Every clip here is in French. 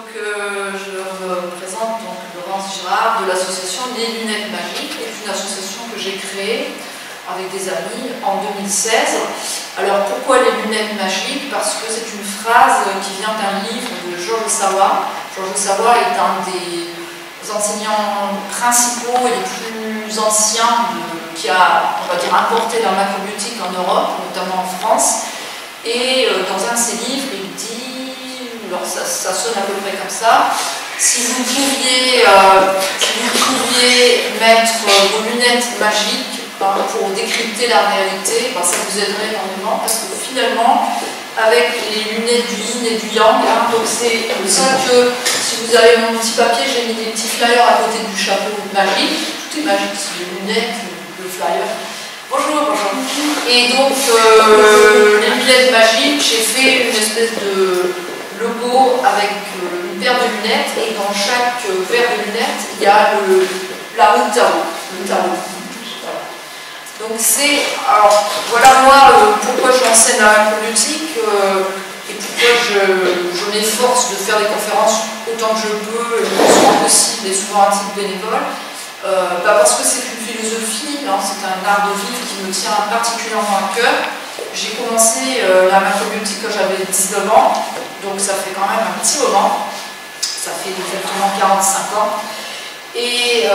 Je me présente donc Laurence Girard de l'association Les Lunettes Magiques, qui est une association que j'ai créée avec des amis en 2016. Alors pourquoi les lunettes magiques? Parce que c'est une phrase qui vient d'un livre de Georges Sawa. Georges Sawa est un des enseignants principaux et les plus anciens qui a, on va dire, importé la macrobiotique en Europe, notamment en France. Et dans un de ses livres, il dit, alors ça sonne à peu près comme ça: si vous pouviez mettre vos lunettes magiques pour décrypter la réalité, ça vous aiderait énormément, parce que finalement, avec les lunettes du yin et du yang, donc c'est comme ça que, si vous avez mon petit papier, j'ai mis des petits flyers à côté du chapeau magique. Tout est magique, c'est les lunettes, le flyer. Bonjour, bonjour. Et donc, les lunettes magiques, j'ai fait une espèce de logo avec une paire de lunettes, et dans chaque paire de lunettes, il y a la roue de tarot. Le tarot. Voilà. Donc c'est, alors voilà moi pourquoi j'enseigne la macrobiotique et pourquoi je m'efforce de faire des conférences autant que je peux, le plus souvent possible, et souvent à titre bénévole. Parce que c'est une philosophie, c'est un art de vivre qui me tient particulièrement à cœur. J'ai commencé la macrobiotique quand j'avais 19 ans, donc ça fait quand même un petit moment, ça fait exactement 45 ans. Et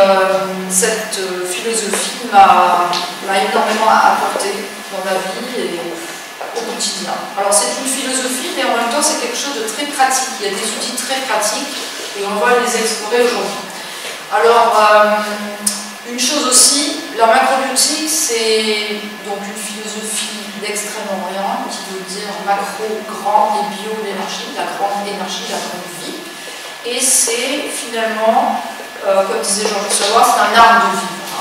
cette philosophie m'a énormément apporté dans ma vie et au quotidien. Alors c'est une philosophie, mais en même temps c'est quelque chose de très pratique. Il y a des outils très pratiques et on va les explorer aujourd'hui. Alors, une chose aussi, la macrobiotique, c'est donc une philosophie d'Extrême-Orient qui veut dire macro, grand, et bio, l'énergie, la grande énergie, la grande vie. Et c'est finalement, comme disait Georges Sawa, c'est un art de vivre.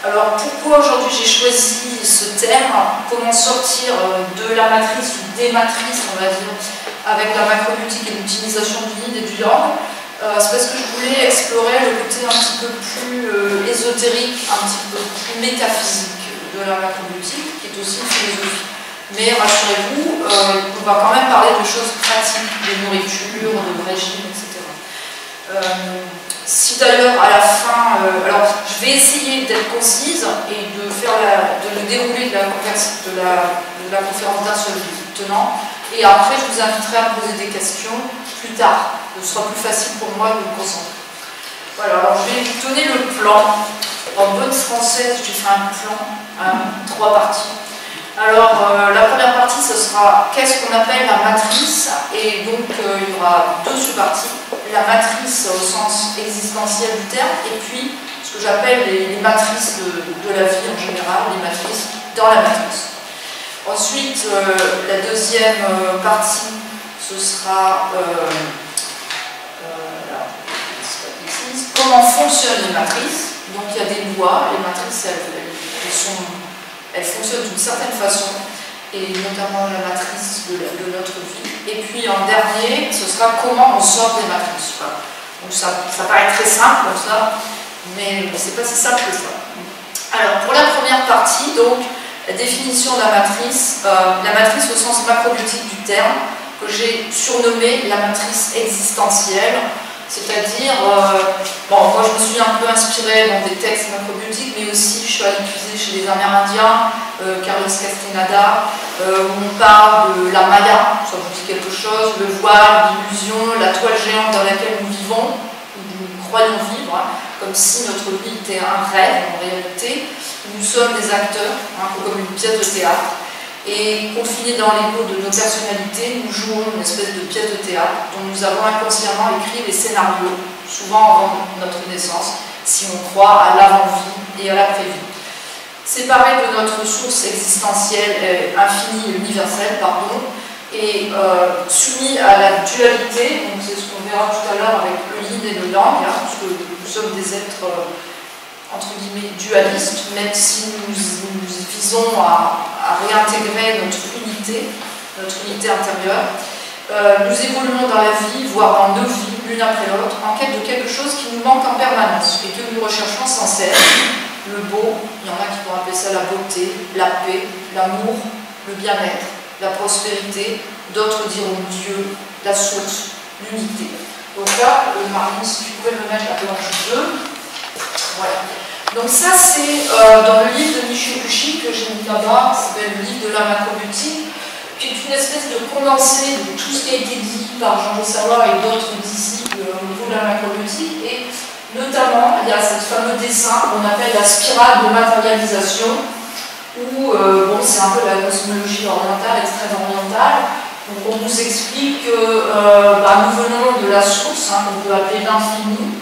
Alors, pourquoi aujourd'hui j'ai choisi ce terme? Comment sortir de la matrice ou des matrices, on va dire, avec la macrobiotique et l'utilisation du yin et du yang? C'est parce que je voulais explorer le côté un petit peu plus ésotérique, un petit peu plus métaphysique de la macrobiotique, qui est aussi une philosophie. Mais rassurez-vous, on va quand même parler de choses pratiques, de nourriture, de régime, etc. Si d'ailleurs à la fin, alors je vais essayer d'être concise et de le dérouler de la conférence d'un seul tenant, et après je vous inviterai à poser des questions plus tard. Ce sera plus facile pour moi de me concentrer. Voilà, alors je vais vous donner le plan. En bonne française, j'ai fait un plan, 3 parties. Alors, la première partie, ce sera qu'est-ce qu'on appelle la matrice, et donc il y aura 2 sous-parties. La matrice au sens existentiel du terme, et puis ce que j'appelle les matrices de la vie en général, les matrices dans la matrice. Ensuite, la deuxième partie, ce sera comment fonctionnent les matrices. Donc il y a des lois, les matrices elles fonctionnent d'une certaine façon, et notamment la matrice de notre vie. Et puis en dernier, ce sera comment on sort des matrices. Voilà. Donc ça paraît très simple comme ça, mais c'est pas si simple que ça. Alors pour la première partie, donc la définition de la matrice au sens macrobiotique du terme, que j'ai surnommé la matrice existentielle. C'est-à-dire, moi je me suis un peu inspirée dans des textes macrobiotiques, mais aussi je suis allée puiser chez les Amérindiens, Carlos Castaneda, où on parle de la Maya, ça vous dit quelque chose, le voile, l'illusion, la toile géante dans laquelle nous vivons, où nous croyons vivre, comme si notre vie était un rêve en réalité. Nous sommes des acteurs, un peu comme une pièce de théâtre. Et confinés dans l'ego de nos personnalités, nous jouons une espèce de pièce de théâtre dont nous avons inconsciemment écrit les scénarios, souvent avant notre naissance, si on croit à l'avant-vie et à l'après-vie. Séparés de notre source existentielle infinie et universelle, et soumis à la dualité, donc c'est ce qu'on verra tout à l'heure avec le yin et le yang, parce que nous sommes des êtres entre guillemets dualistes, même si nous visons à réintégrer notre unité intérieure. Nous évoluons dans la vie, voire dans nos vies, l'une après l'autre, en quête de quelque chose qui nous manque en permanence et que nous recherchons sans cesse. Le beau, il y en a qui vont appeler ça la beauté, la paix, l'amour, le bien-être, la prospérité, d'autres diront Dieu, la source, l'unité. Donc là, Marine, si tu pouvais me mettre la planche 2. Voilà. Donc ça, c'est dans le livre de Michio Kushi que j'ai mis là-bas, ça s'appelle le livre de la macrobutique, qui est une espèce de condensé de tout ce qui a été dit par Jean Sawa et d'autres disciples au niveau de la macrobutique. Et notamment, il y a ce fameux dessin qu'on appelle la spirale de matérialisation, où bon, c'est un peu la cosmologie orientale, extrême orientale. Donc on nous explique que nous venons de la source, qu'on peut appeler l'infini.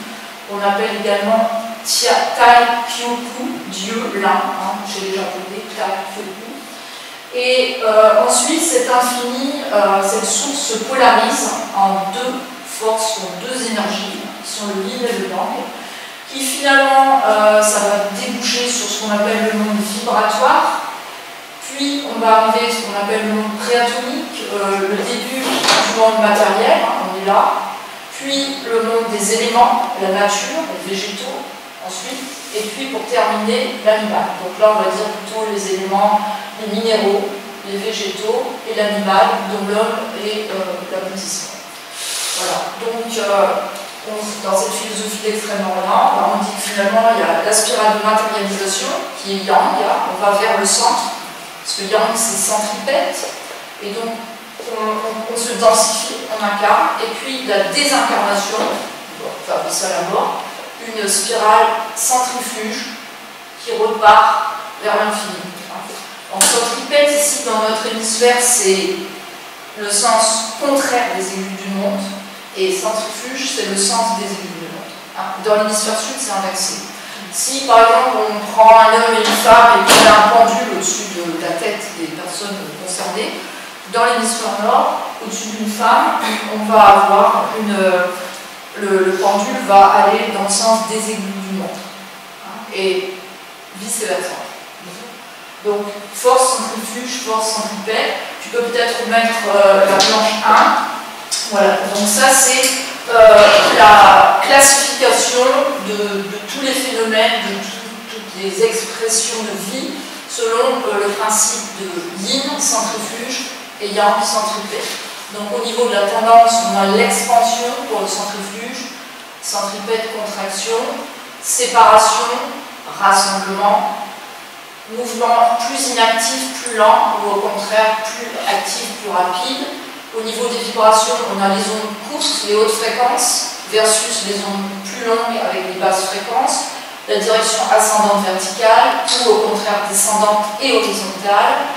On appelle également Tai Kyoku, Dieu l'un, chez les Japonais, Tai Kyoku. Et ensuite, cet infini, cette source se polarise en deux forces, en deux énergies, qui sont le yin et le yang, qui finalement, ça va déboucher sur ce qu'on appelle le monde vibratoire. Puis, on va arriver à ce qu'on appelle le monde préatomique, le début du monde matériel, on est là. Puis, le monde des éléments, la nature, les végétaux, ensuite. Et puis, pour terminer, l'animal. Donc là, on va dire plutôt les éléments, les minéraux, les végétaux et l'animal, dont l'homme et l'aboutissement. Voilà. Donc, dans cette philosophie d'Extrême-Orient, on dit que finalement, il y a la spirale de matérialisation, qui est yang, on va vers le centre. Parce que yang, c'est centripète, et donc on se densifie, on incarne, et puis la désincarnation, on va appeler ça la mort, une spirale centrifuge qui repart vers l'infini. Donc centripète, ici dans notre hémisphère, c'est le sens contraire des aiguilles du monde, et centrifuge, c'est le sens des aiguilles du monde. Dans l'hémisphère sud, c'est inversé. Si par exemple on prend un homme et une femme et qu'on a un pendule au-dessus de la tête des personnes concernées, dans l'hémisphère nord, au-dessus d'une femme, on va avoir le pendule va aller dans le sens des aiguilles du monde, et vice-versa. Donc force centrifuge, force centripète. Tu peux peut-être mettre la planche 1. Voilà, donc ça c'est la classification de tous les phénomènes, de toutes les expressions de vie, selon le principe de yin, centrifuge, et yang, centripète. Donc au niveau de la tendance, on a l'expansion pour le centrifuge, centripète, contraction, séparation, rassemblement, mouvement plus inactif, plus lent, ou au contraire plus actif, plus rapide. Au niveau des vibrations, on a les ondes courtes, les hautes fréquences, versus les ondes plus longues avec les basses fréquences, la direction ascendante verticale, ou au contraire descendante et horizontale,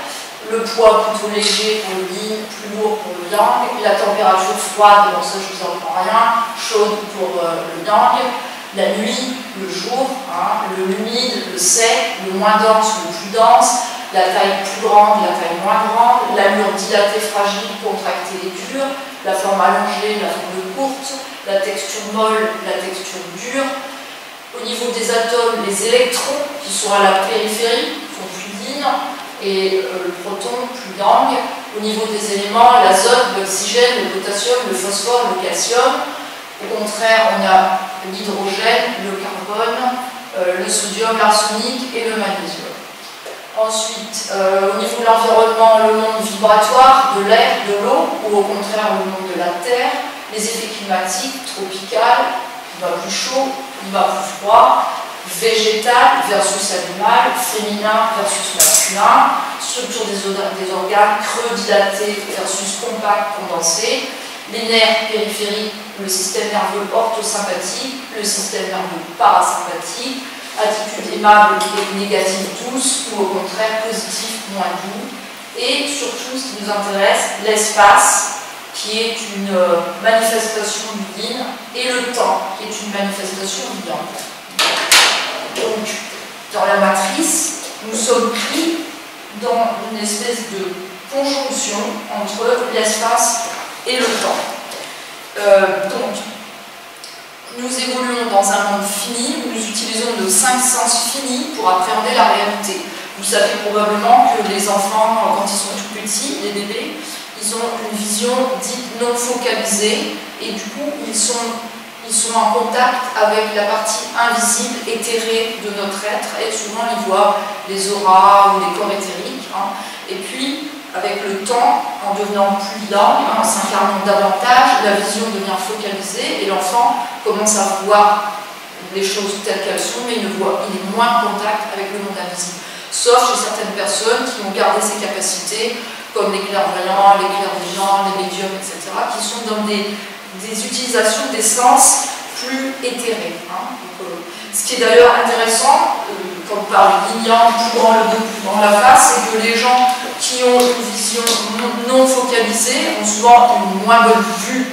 le poids plutôt léger pour le yin, plus lourd pour le yang, la température froide, bon ça je vous en prends rien, chaude pour le yang, la nuit, le jour, le humide, le sec, le moins dense, le plus dense, la taille plus grande, la taille moins grande, l'allure dilatée, fragile, contractée et dure, la forme allongée, la forme courte, la texture molle, la texture dure. Au niveau des atomes, les électrons qui sont à la périphérie sont plus yin et le proton plus yang. Au niveau des éléments, l'azote, l'oxygène, le potassium, le phosphore, le calcium. Au contraire, on a l'hydrogène, le carbone, le sodium, l'arsenic et le magnésium. Ensuite, au niveau de l'environnement, le monde vibratoire, de l'air, de l'eau, ou au contraire le monde de la terre, les effets climatiques, tropical, climat plus chaud, climat plus froid, végétal versus animal, féminin versus masculin, structure des organes, creux dilatés versus compact condensé, les nerfs périphériques, le système nerveux orthosympathique, le système nerveux parasympathique, attitude aimable et négative douce, ou au contraire positif moins doux, et surtout ce qui nous intéresse, l'espace, qui est une manifestation du yin, et le temps, qui est une manifestation du yang. Donc, dans la matrice, nous sommes pris dans une espèce de conjonction entre l'espace et le temps. Donc, nous évoluons dans un monde fini, où nous utilisons nos 5 sens finis pour appréhender la réalité. Vous savez probablement que les enfants, quand ils sont tout petits, les bébés, ils ont une vision dite non focalisée, et du coup, ils sont en contact avec la partie invisible, éthérée de notre être, et souvent ils voient les auras ou les corps éthériques. Et puis, avec le temps, en devenant plus lent, en s'incarnant davantage, la vision devient focalisée et l'enfant commence à voir les choses telles qu'elles sont, mais il est moins en contact avec le monde invisible. Sauf chez certaines personnes qui ont gardé ces capacités, comme les clairvoyants, les clairvoyants, les médiums, etc., qui sont dans des utilisations des sens plus éthérés. Hein. Donc, ce qui est d'ailleurs intéressant, quand on parle de yin-yang, dans le dos, dans la face, c'est que les gens qui ont une vision non focalisée ont souvent une moins bonne vue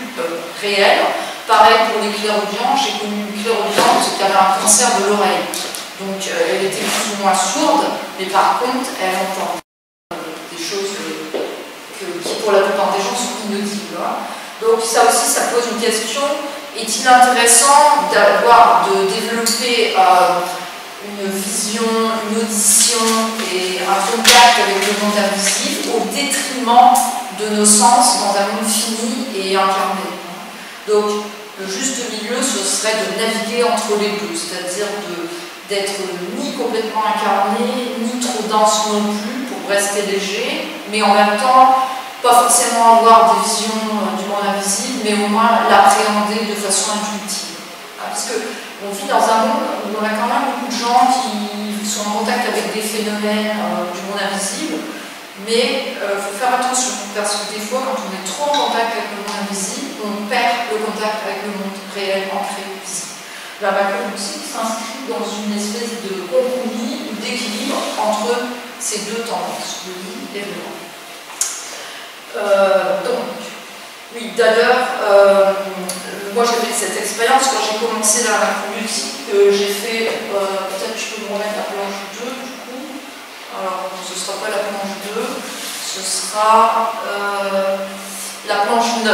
réelle. Pareil pour les clairaudients, j'ai connu une clairaudiente qui avait un cancer de l'oreille. Donc elle était plus ou moins sourde, mais par contre, elle entend des choses qui pour la plupart des gens sont inaudibles. Hein. Donc ça aussi, ça pose une question. Est-il intéressant de développer une vision, une audition et un contact avec le monde invisible au détriment de nos sens dans un monde fini et incarné? Donc le juste milieu, ce serait de naviguer entre les deux, c'est-à-dire d'être ni complètement incarné, ni trop dense non plus pour rester léger, mais en même temps pas forcément avoir des visions du monde invisible, mais au moins l'appréhender de façon intuitive. Parce qu'on vit dans un monde où on a quand même beaucoup de gens qui sont en contact avec des phénomènes du monde invisible, mais il faut faire attention, parce que des fois, quand on est trop en contact avec le monde invisible, on perd le contact avec le monde réel ancré visible. La macrobiologie s'inscrit dans une espèce de compromis ou d'équilibre entre ces deux tendances, le yin et le yang. Donc, oui, d'ailleurs, moi j'ai fait cette expérience quand j'ai commencé la macrobiologie, que j'ai fait, peut-être je peux me remettre la planche 2 du coup, alors ce ne sera pas la planche 2, ce sera la planche 9.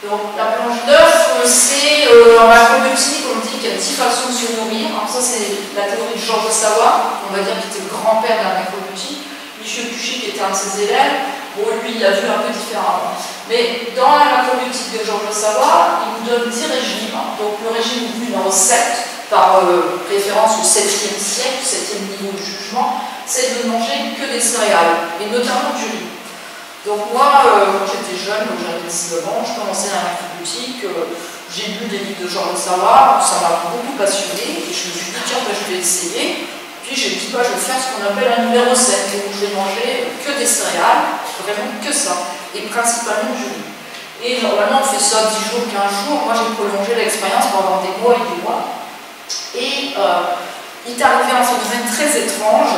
Donc la planche 9, c'est en macrobiologie, on dit qu'il y a 10 façons de se nourrir. Alors ça c'est la théorie de Georges Savoie, on va dire qu'il était le grand-père de la macrobiologie. Michel Tuchy, qui était un de ses élèves, bon, lui, il a vu un peu différemment. Mais dans la macrobiologie de Georges Savoie, il nous donne 10 régimes. Donc le régime numéro 7, par référence au 7e siècle, 7e niveau de jugement, c'est de manger que des céréales, et notamment du riz. Donc moi, quand j'étais jeune, donc j'avais 19 ans, je commençais à la macrobiologie, j'ai lu des livres de Georges Savoie, ça m'a beaucoup passionné, et je me suis dit, tiens, je vais essayer. Puis j'ai dit, je vais faire ce qu'on appelle un numéro 7, donc je vais manger que des céréales, vraiment que ça, et principalement du riz. Et normalement, on fait ça 10 jours, 15 jours. Moi, j'ai prolongé l'expérience pendant des mois et des mois. Et il est arrivé un phénomène très étrange.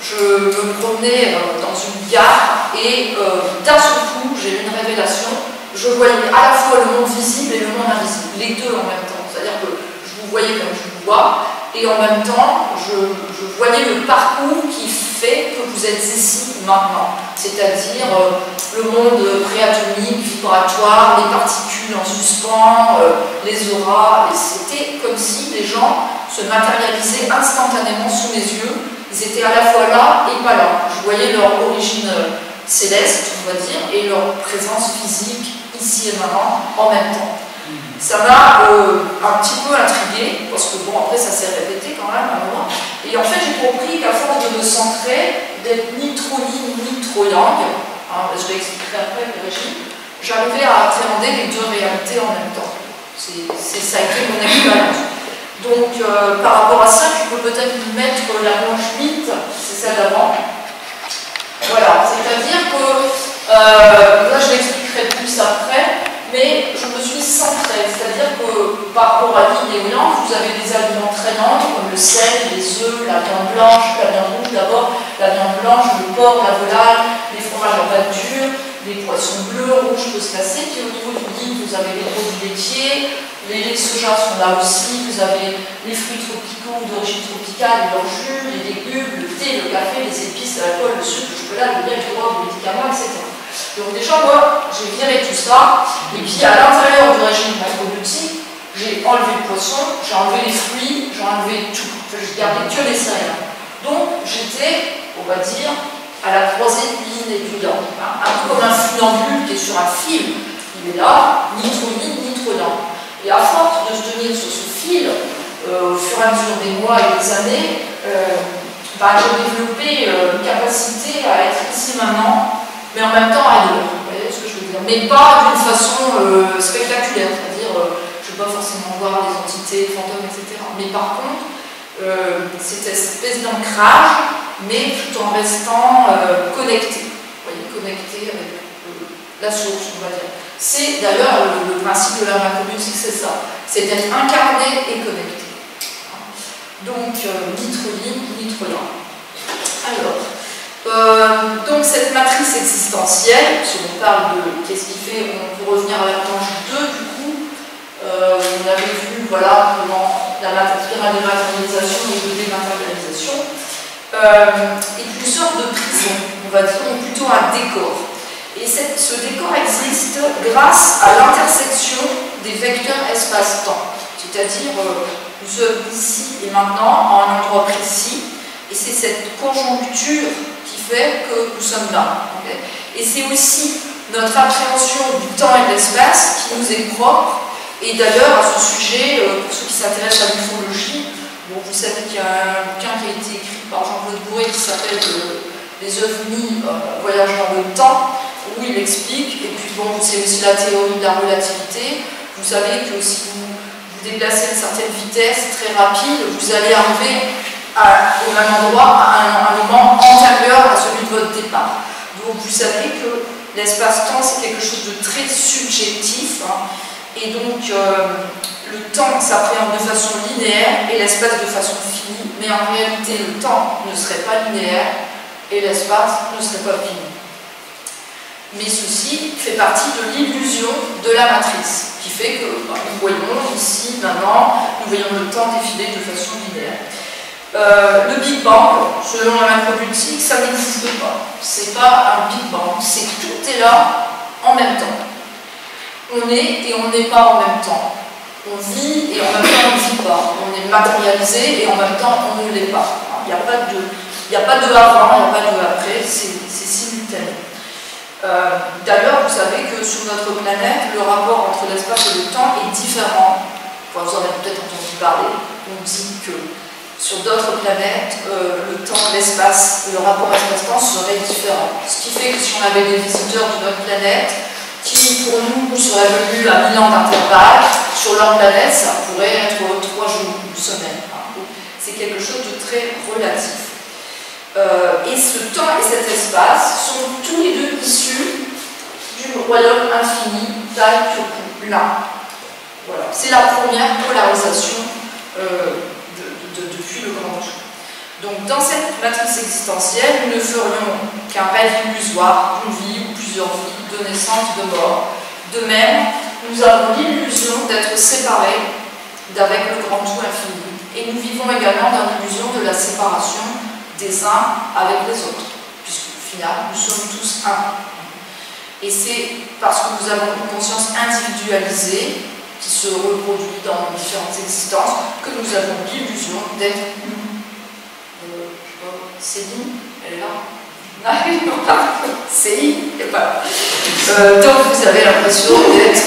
Je me promenais dans une gare et d'un seul coup, j'ai eu une révélation. Je voyais à la fois le monde visible et le monde invisible, les deux en même temps. C'est-à-dire que je vous voyais comme je vous vois. Et en même temps, je voyais le parcours qui fait que vous êtes ici maintenant. C'est-à-dire le monde préatomique, vibratoire, les particules en suspens, les auras. Et c'était comme si les gens se matérialisaient instantanément sous mes yeux. Ils étaient à la fois là et pas là. Je voyais leur origine céleste, on va dire, et leur présence physique ici et maintenant en même temps. Ça m'a un petit peu intriguée, parce que bon, après ça s'est répété quand même à un moment. Et en fait, j'ai compris qu'à force de me centrer, d'être ni trop yin ni trop yang, hein, je l'expliquerai après le régime, j'arrivais à appréhender les deux réalités en même temps. Ça a été mon expérience. Donc, par rapport à ça, je peux peut-être mettre la planche 8, c'est celle d'avant. Voilà, c'est-à-dire que, là je l'expliquerai plus après, mais je me suis centrée, c'est-à-dire que par rapport à l'yin et au yang, vous avez des aliments traînants comme le sel, les œufs, la viande blanche, la viande rouge d'abord, la viande blanche, le porc, la volaille, les fromages en pâte dure, les poissons bleus, rouges, crustacés. Puis au niveau du yin, vous avez les produits laitiers, les laits de soja sont là aussi, vous avez les fruits tropicaux d'origine tropicale et leurs jus, les légumes, le thé, le café, les épices, l'alcool, le sucre, le chocolat, le miel, le rhum, les médicaments, etc. Donc déjà, moi, j'ai viré tout ça, et puis à l'intérieur du régime macrobiotique, j'ai enlevé le poisson, j'ai enlevé les fruits, j'ai enlevé tout. J'ai gardé que les céréales. Donc j'étais, on va dire, à la croisée du yin et du yang. Un peu comme un funambule qui est sur un fil. Il est là, ni trop yin, ni trop yang. Et à force de se tenir sur ce fil, au fur et à mesure des mois et des années, il faut développer une capacité à être ici maintenant, mais en même temps ailleurs. Vous voyez ce que je veux dire? Mais pas d'une façon spectaculaire, c'est-à-dire, je ne veux pas forcément voir les entités, les fantômes, etc. Mais par contre, cette espèce d'ancrage, mais tout en restant connecté. Vous voyez, connecté avec la source, on va dire. C'est d'ailleurs le principe de la macrobiotique, c'est ça. C'est d'être incarné et connecté. Donc, ni trop yin, ni trop yang. Alors, donc cette matrice existentielle, si on parle de qu'est-ce qui fait, on peut revenir à l'archange 2 du coup, on avait vu voilà, comment la spirale de matérialisation et de dématérialisation, est une sorte de prison, on va dire, ou plutôt un décor. Et ce décor existe grâce à l'intersection des vecteurs espace-temps, c'est-à-dire nous sommes ici et maintenant en un endroit précis, et c'est cette conjoncture qui fait que nous sommes là. Okay, et c'est aussi notre appréhension du temps et de l'espace qui nous est propre. Et d'ailleurs, à ce sujet, pour ceux qui s'intéressent à l'ufologie, bon, vous savez qu'il y a un bouquin qui a été écrit par Jean-Claude Bourré qui s'appelle Les ovnis, voyage dans le temps, où il explique, et puis bon, c'est aussi la théorie de la relativité. Vous savez que si vous déplacez une certaine vitesse très rapide, vous allez arriver au même endroit à un moment antérieur à celui de votre départ. Donc vous savez que l'espace-temps c'est quelque chose de très subjectif, hein, et donc le temps s'appréhende de façon linéaire et l'espace de façon finie, mais en réalité le temps ne serait pas linéaire et l'espace ne serait pas fini. Mais ceci fait partie de l'illusion de la matrice, qui fait que nous voyons ici, maintenant, nous voyons le temps défiler de façon linéaire. Le Big Bang, selon la macrobiotique, ça n'existe pas. C'est pas un Big Bang, c'est que tout est là en même temps. On est et on n'est pas en même temps. On vit et en même temps on ne vit pas. On est matérialisé et en même temps on ne l'est pas. Il n'y a pas de avant, il n'y a pas de après, c'est simultané. D'ailleurs, vous savez que sur notre planète, le rapport entre l'espace et le temps est différent. Vous en avez peut-être entendu parler. On dit que sur d'autres planètes, le temps, l'espace, le rapport espace-temps serait différent. Ce qui fait que si on avait des visiteurs de notre planète qui, pour nous, seraient venus à 1000 ans d'intervalle, sur leur planète, ça pourrait être 3 jours, une semaine. C'est quelque chose de très relatif. Et ce temps et cet espace sont tous les deux issus du royaume infini d'Aikyoku, là. Voilà. C'est la première polarisation depuis le grand jeu. Donc dans cette matrice existentielle, nous ne ferions qu'un rêve illusoire d'une vie ou plusieurs vies, de naissance, de mort. De même, nous avons l'illusion d'être séparés d'avec le grand tout infini. Et nous vivons également dans l'illusion de la séparation des uns avec les autres, puisqu'au final, nous sommes tous un. Et c'est parce que nous avons une conscience individualisée qui se reproduit dans nos différentes existences que nous avons l'illusion d'être une. Céline, elle est là. Céline, elle est pas là. Donc vous avez l'impression d'être,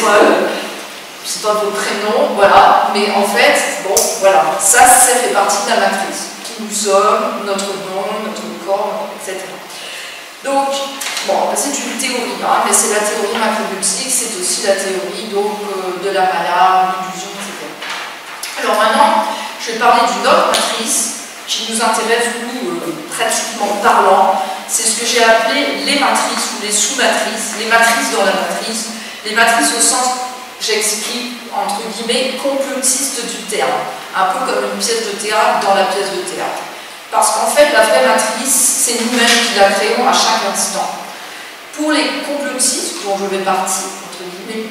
je sais pas vos prénoms, voilà, mais en fait, bon, voilà, ça fait partie de la matrice. Qui nous sommes, notre nom, notre corps, etc. Donc, bon, c'est une théorie, hein, mais c'est la théorie macrobiotique, c'est aussi la théorie donc, de la Maya, l'illusion, etc. Alors maintenant, je vais parler d'une autre matrice qui nous intéresse, nous, pratiquement parlant. C'est ce que j'ai appelé les matrices ou les sous-matrices, les matrices dans la matrice, les matrices au sens, j'explique, entre guillemets, complotiste du terme, un peu comme une pièce de théâtre dans la pièce de théâtre. Parce qu'en fait, la vraie matrice, c'est nous-mêmes qui la créons à chaque instant. Pour les complotistes, dont je fais partie, entre guillemets,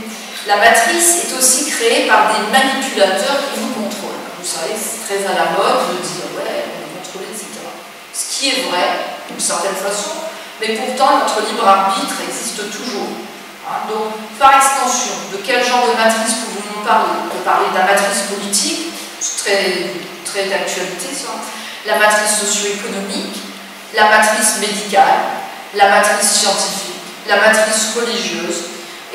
la matrice est aussi créée par des manipulateurs qui nous contrôlent. Vous savez, c'est très à la mode de dire, ouais, on est contrôlé, etc. Ce qui est vrai, d'une certaine façon, mais pourtant, notre libre arbitre existe toujours. Hein, donc, par extension, de quel genre de matrice pouvons-nous parler? On peut parler de la matrice politique, c'est très d'actualité, ça. La matrice socio-économique, la matrice médicale, la matrice scientifique, la matrice religieuse.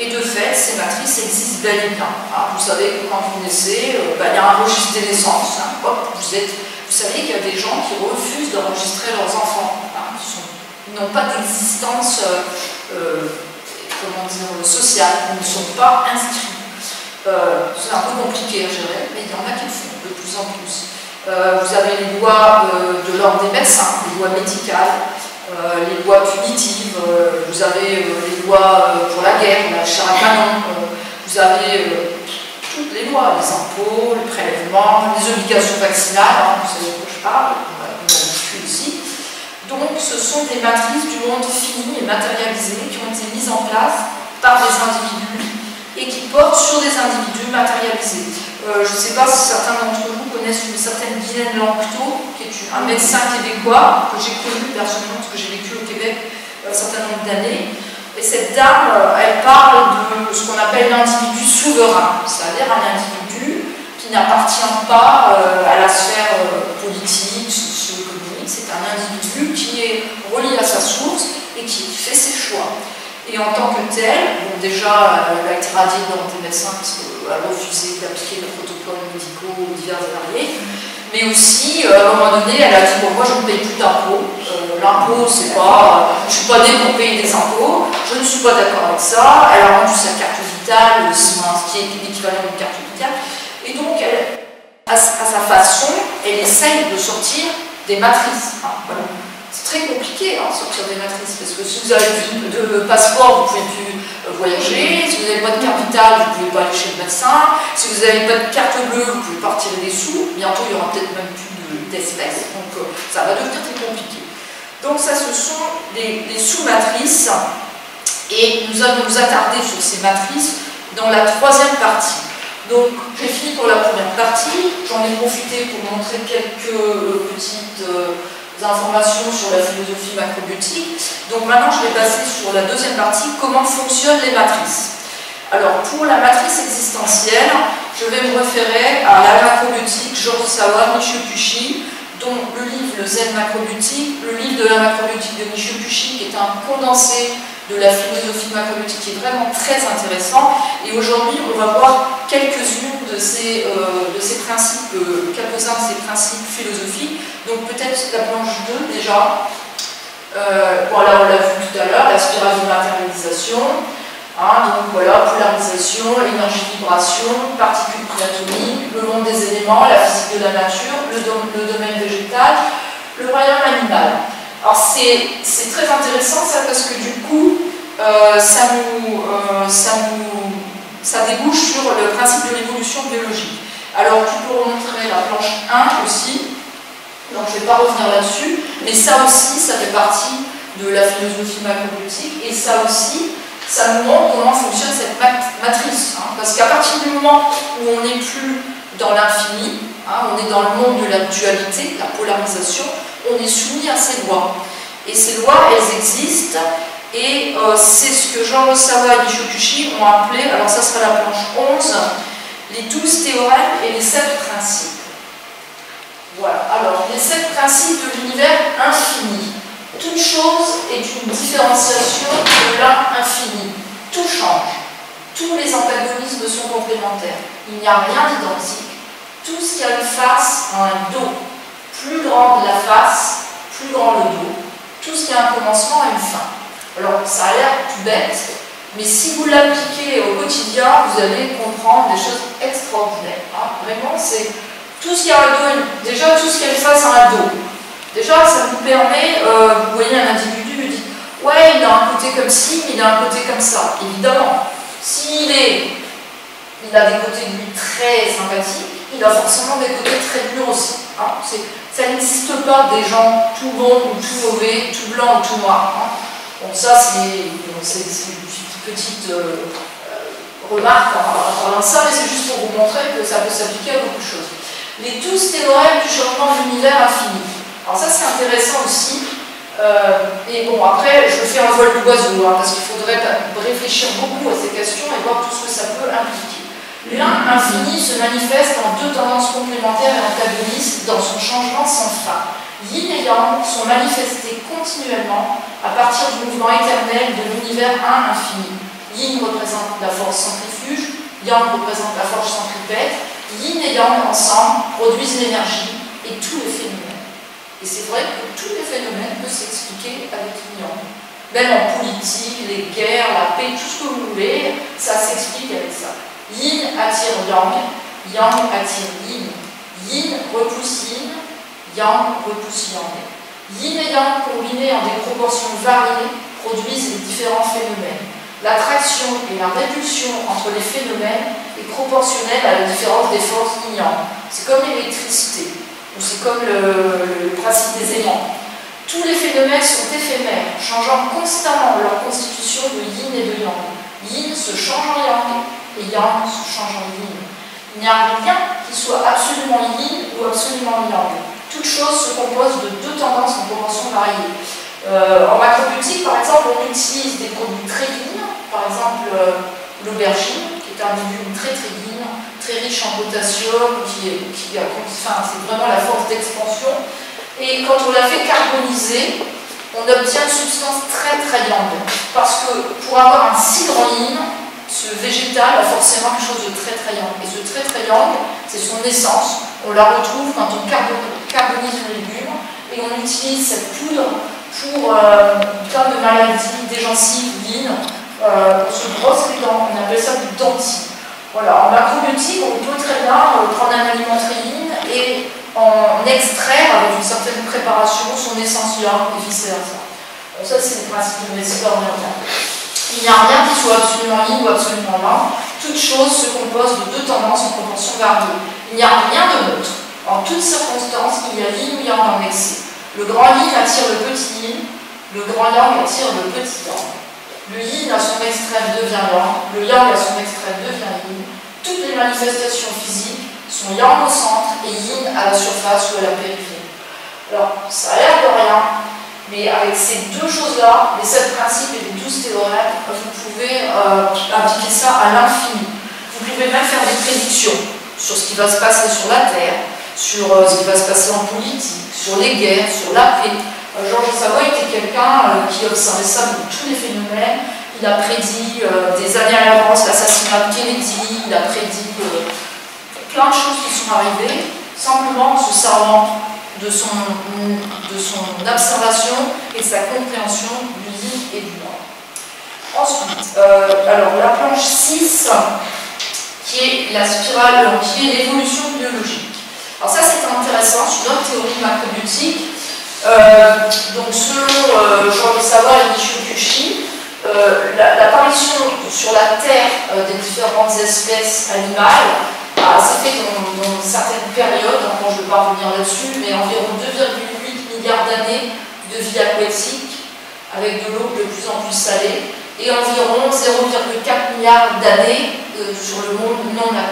Et de fait, ces matrices existent bel et bien. Hein, vous savez que quand vous naissez, il y a un registre des naissances. Hein, hop, vous Vous savez qu'il y a des gens qui refusent d'enregistrer leurs enfants. Hein, ils n'ont pas d'existence comment dire, sociale, ils ne sont pas inscrits. C'est un peu compliqué à gérer, mais il y en a qui le font de plus en plus. Vous avez les lois de l'ordre des médecins, les lois médicales, les lois punitives, vous avez les lois pour la guerre, la chair à canon, vous avez toutes les lois, les impôts, les prélèvements, les obligations vaccinales, hein, vous savez de quoi je parle, on a l'habitude aussi. Donc ce sont des matrices du monde fini et matérialisé qui ont été mises en place par des individus et qui portent sur des individus matérialisés. Je ne sais pas si certains d'entre vous connaissent une certaine Guylaine Lanctot, qui est un médecin québécois que j'ai connu personnellement, parce que j'ai vécu au Québec un certain nombre d'années. Et cette dame, elle parle de ce qu'on appelle l'individu souverain, c'est-à-dire un individu qui n'appartient pas à la sphère politique, socio-économique, c'est un individu qui est relié à sa source et qui fait ses choix. Et en tant que tel, bon, déjà, elle a été radiée dans des médecins parce qu'elle a refusé d'appliquer les protocoles médicaux divers et variés. Mais aussi, à un moment donné, elle a dit bon, moi je ne paye plus d'impôts. L'impôt, c'est pas. Je ne suis pas née pour payer des impôts, je ne suis pas d'accord avec ça. Elle a rendu sa carte vitale, ce qui est l'équivalent d'une carte vitale. Et donc, elle, à sa façon, elle essaye de sortir des matrices. Hein, voilà. C'est très compliqué de sortir des matrices, parce que si vous avez plus de passeport, vous ne pouvez plus voyager, si vous n'avez pas de carte vitale, vous ne pouvez pas aller chez le médecin, si vous n'avez pas de carte bleue, vous ne pouvez pas retirer des sous, bientôt il n'y aura peut-être même plus d'espèces, donc ça va devenir très compliqué. Donc ça, ce sont des sous-matrices, et nous allons nous attarder sur ces matrices dans la troisième partie. Donc j'ai fini pour la première partie, j'en ai profité pour montrer quelques petites informations sur la philosophie macrobiotique. Donc maintenant je vais passer sur la deuxième partie, comment fonctionnent les matrices. Alors pour la matrice existentielle, je vais me référer à la macrobiotique George Sawa, Michio Pucci, dont le livre Le Zen macrobiotique, le livre de la macrobiotique de Michio Pucci, qui est un condensé de la philosophie macrobiotique, qui est vraiment très intéressant. Et aujourd'hui, on va voir quelques-unes de ces principes, quelques-uns de ces principes philosophiques. Donc peut-être la planche 2 déjà. Voilà, on l'a vu tout à l'heure, la spirale de matérialisation. Hein, donc voilà, polarisation, énergie-vibration, particules préatomiques, le monde des éléments, la physique de la nature, le domaine végétal, le royaume animal. Alors c'est très intéressant ça, parce que du coup ça débouche sur le principe de l'évolution biologique. Alors tu peux remontrer la planche 1 aussi, donc je ne vais pas revenir là-dessus, mais ça aussi ça fait partie de la philosophie macrobiotique, et ça aussi ça nous montre comment fonctionne cette matrice, hein, parce qu'à partir du moment où on n'est plus dans l'infini, hein, on est dans le monde de la dualité, la polarisation, on est soumis à ces lois. Et ces lois, elles existent, et c'est ce que Jean Sawa et Michio Pucci ont appelé, alors ça sera la planche 11, les 12 théorèmes et les 7 principes. Voilà, alors les 7 principes de l'univers infini. Toute chose est une différenciation de l'infini. Tout change. Tous les antagonismes sont complémentaires. Il n'y a rien d'identique. Tout ce qui a une face a un dos. Plus grande la face, plus grand le dos. Tout ce qui a un commencement a une fin. Alors, ça a l'air tout bête, mais si vous l'appliquez au quotidien, vous allez comprendre des choses extraordinaires. Hein. Vraiment, c'est tout ce qui a un dos, déjà tout ce qui a une face a un dos. Déjà, ça vous permet, vous voyez un individu, vous dites, ouais, il a un côté comme ci, mais il a un côté comme ça. Évidemment, s'il il a des côtés de lui très sympathiques, il a forcément des côtés très durs aussi. Hein. Ça n'existe pas des gens tout bons ou tout mauvais, tout blanc ou tout noir. Hein. Bon, ça, c'est une petite remarque en parlant de ça, mais c'est juste pour vous montrer que ça peut s'appliquer à beaucoup de choses. Les 12 théorèmes du changement de l'univers infini. Alors ça c'est intéressant aussi, et bon après je fais un vol d'oiseau, hein, parce qu'il faudrait réfléchir beaucoup à ces questions et voir tout ce que ça peut impliquer. L'un infini se manifeste en deux tendances complémentaires et antagonistes dans son changement sans fin. Yin et Yang sont manifestés continuellement à partir du mouvement éternel de l'univers 1 infini. Yin représente la force centrifuge, Yang représente la force centripète. Yin et Yang ensemble produisent l'énergie et tout est fait Et c'est vrai que tous les phénomènes peuvent s'expliquer avec l'yin. Même en politique, les guerres, la paix, tout ce que vous voulez, ça s'explique avec ça. Yin attire yang, yang attire yin. Yin repousse yin, yang repousse yang. Yin et yang combinés en des proportions variées produisent les différents phénomènes. L'attraction et la répulsion entre les phénomènes est proportionnelle à la différence des forces yin-yang. C'est comme l'électricité, ou c'est comme le principe des aimants. Tous les phénomènes sont éphémères, changeant constamment leur constitution de yin et de yang. Yin se change en yang et yang se change en yin. Il n'y a rien qui soit absolument yin ou absolument yang. Toute chose se compose de deux tendances en proportions variées. En macrobiotique, par exemple, on utilise des produits très yin, par exemple l'aubergine, qui est un légume très très yin, très riche en potassium, c'est vraiment la force d'expansion. Et quand on la fait carboniser, on obtient une substance très très yang. Parce que pour avoir un cidre en yin, ce végétal a forcément quelque chose de très très yang. Et ce très très yang, c'est son essence. On la retrouve quand on carbonise le légume et on utilise cette poudre pour plein de maladies, des gencives, yin. On se brosse les dents, on appelle ça du denti. Voilà, en macrobiotique, on peut très bien prendre un aliment très yin et en extraire avec une certaine préparation son essence yang et vice-versa. Bon, ça, c'est le principe de l'histoire orientale. Il n'y a rien qui soit absolument yin ou absolument yang. Toute chose se compose de deux tendances en proportions variées. Il n'y a rien de neutre. En toutes circonstances, il y a yin ou yang en excès. Le grand yin attire le petit yin, le grand yang attire le petit yang. Le yin à son extrême devient yang, le yang à son extrême devient yin. Toutes les manifestations physiques sont yang au centre et yin à la surface ou à la périphérie. Alors, ça a l'air de rien, mais avec ces deux choses-là, les 7 principes et les 12 théorèmes, vous pouvez appliquer ça à l'infini. Vous pouvez même faire des prédictions sur ce qui va se passer sur la Terre, sur ce qui va se passer en politique, sur les guerres, sur la paix. Georges Savoy était quelqu'un qui observait ça de tous les phénomènes. Il a prédit des années à l'avance l'assassinat de Kennedy, il a prédit plein de choses qui sont arrivées, simplement en se servant de son observation et de sa compréhension du yin et du yang. Ensuite, alors la planche 6, qui est la spirale, qui est l'évolution biologique. Alors ça c'est intéressant, c'est une autre théorie macrobiotique. Donc selon Georges Savoy et Michio Kushi, l'apparition sur la Terre des différentes espèces animales s'est fait dans certaines périodes, donc je ne vais pas revenir là-dessus, mais environ 2,8 milliards d'années de vie aquatique avec de l'eau de plus en plus salée et environ 0,4 milliards d'années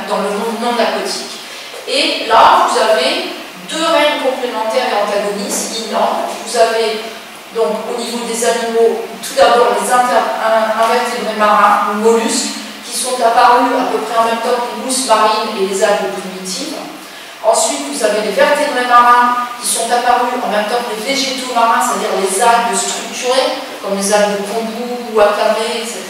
dans le monde non aquatique. Et là, vous avez deux règnes complémentaires et antagonistes, yin-yang. Vous avez donc au niveau des animaux, tout d'abord les invertébrés marins, les mollusques, qui sont apparus à peu près en même temps que les mousses marines et les algues primitives. Ensuite, vous avez les vertébrés marins qui sont apparus en même temps que les végétaux marins, c'est-à-dire les algues structurées, comme les algues de kombu, wakame, etc.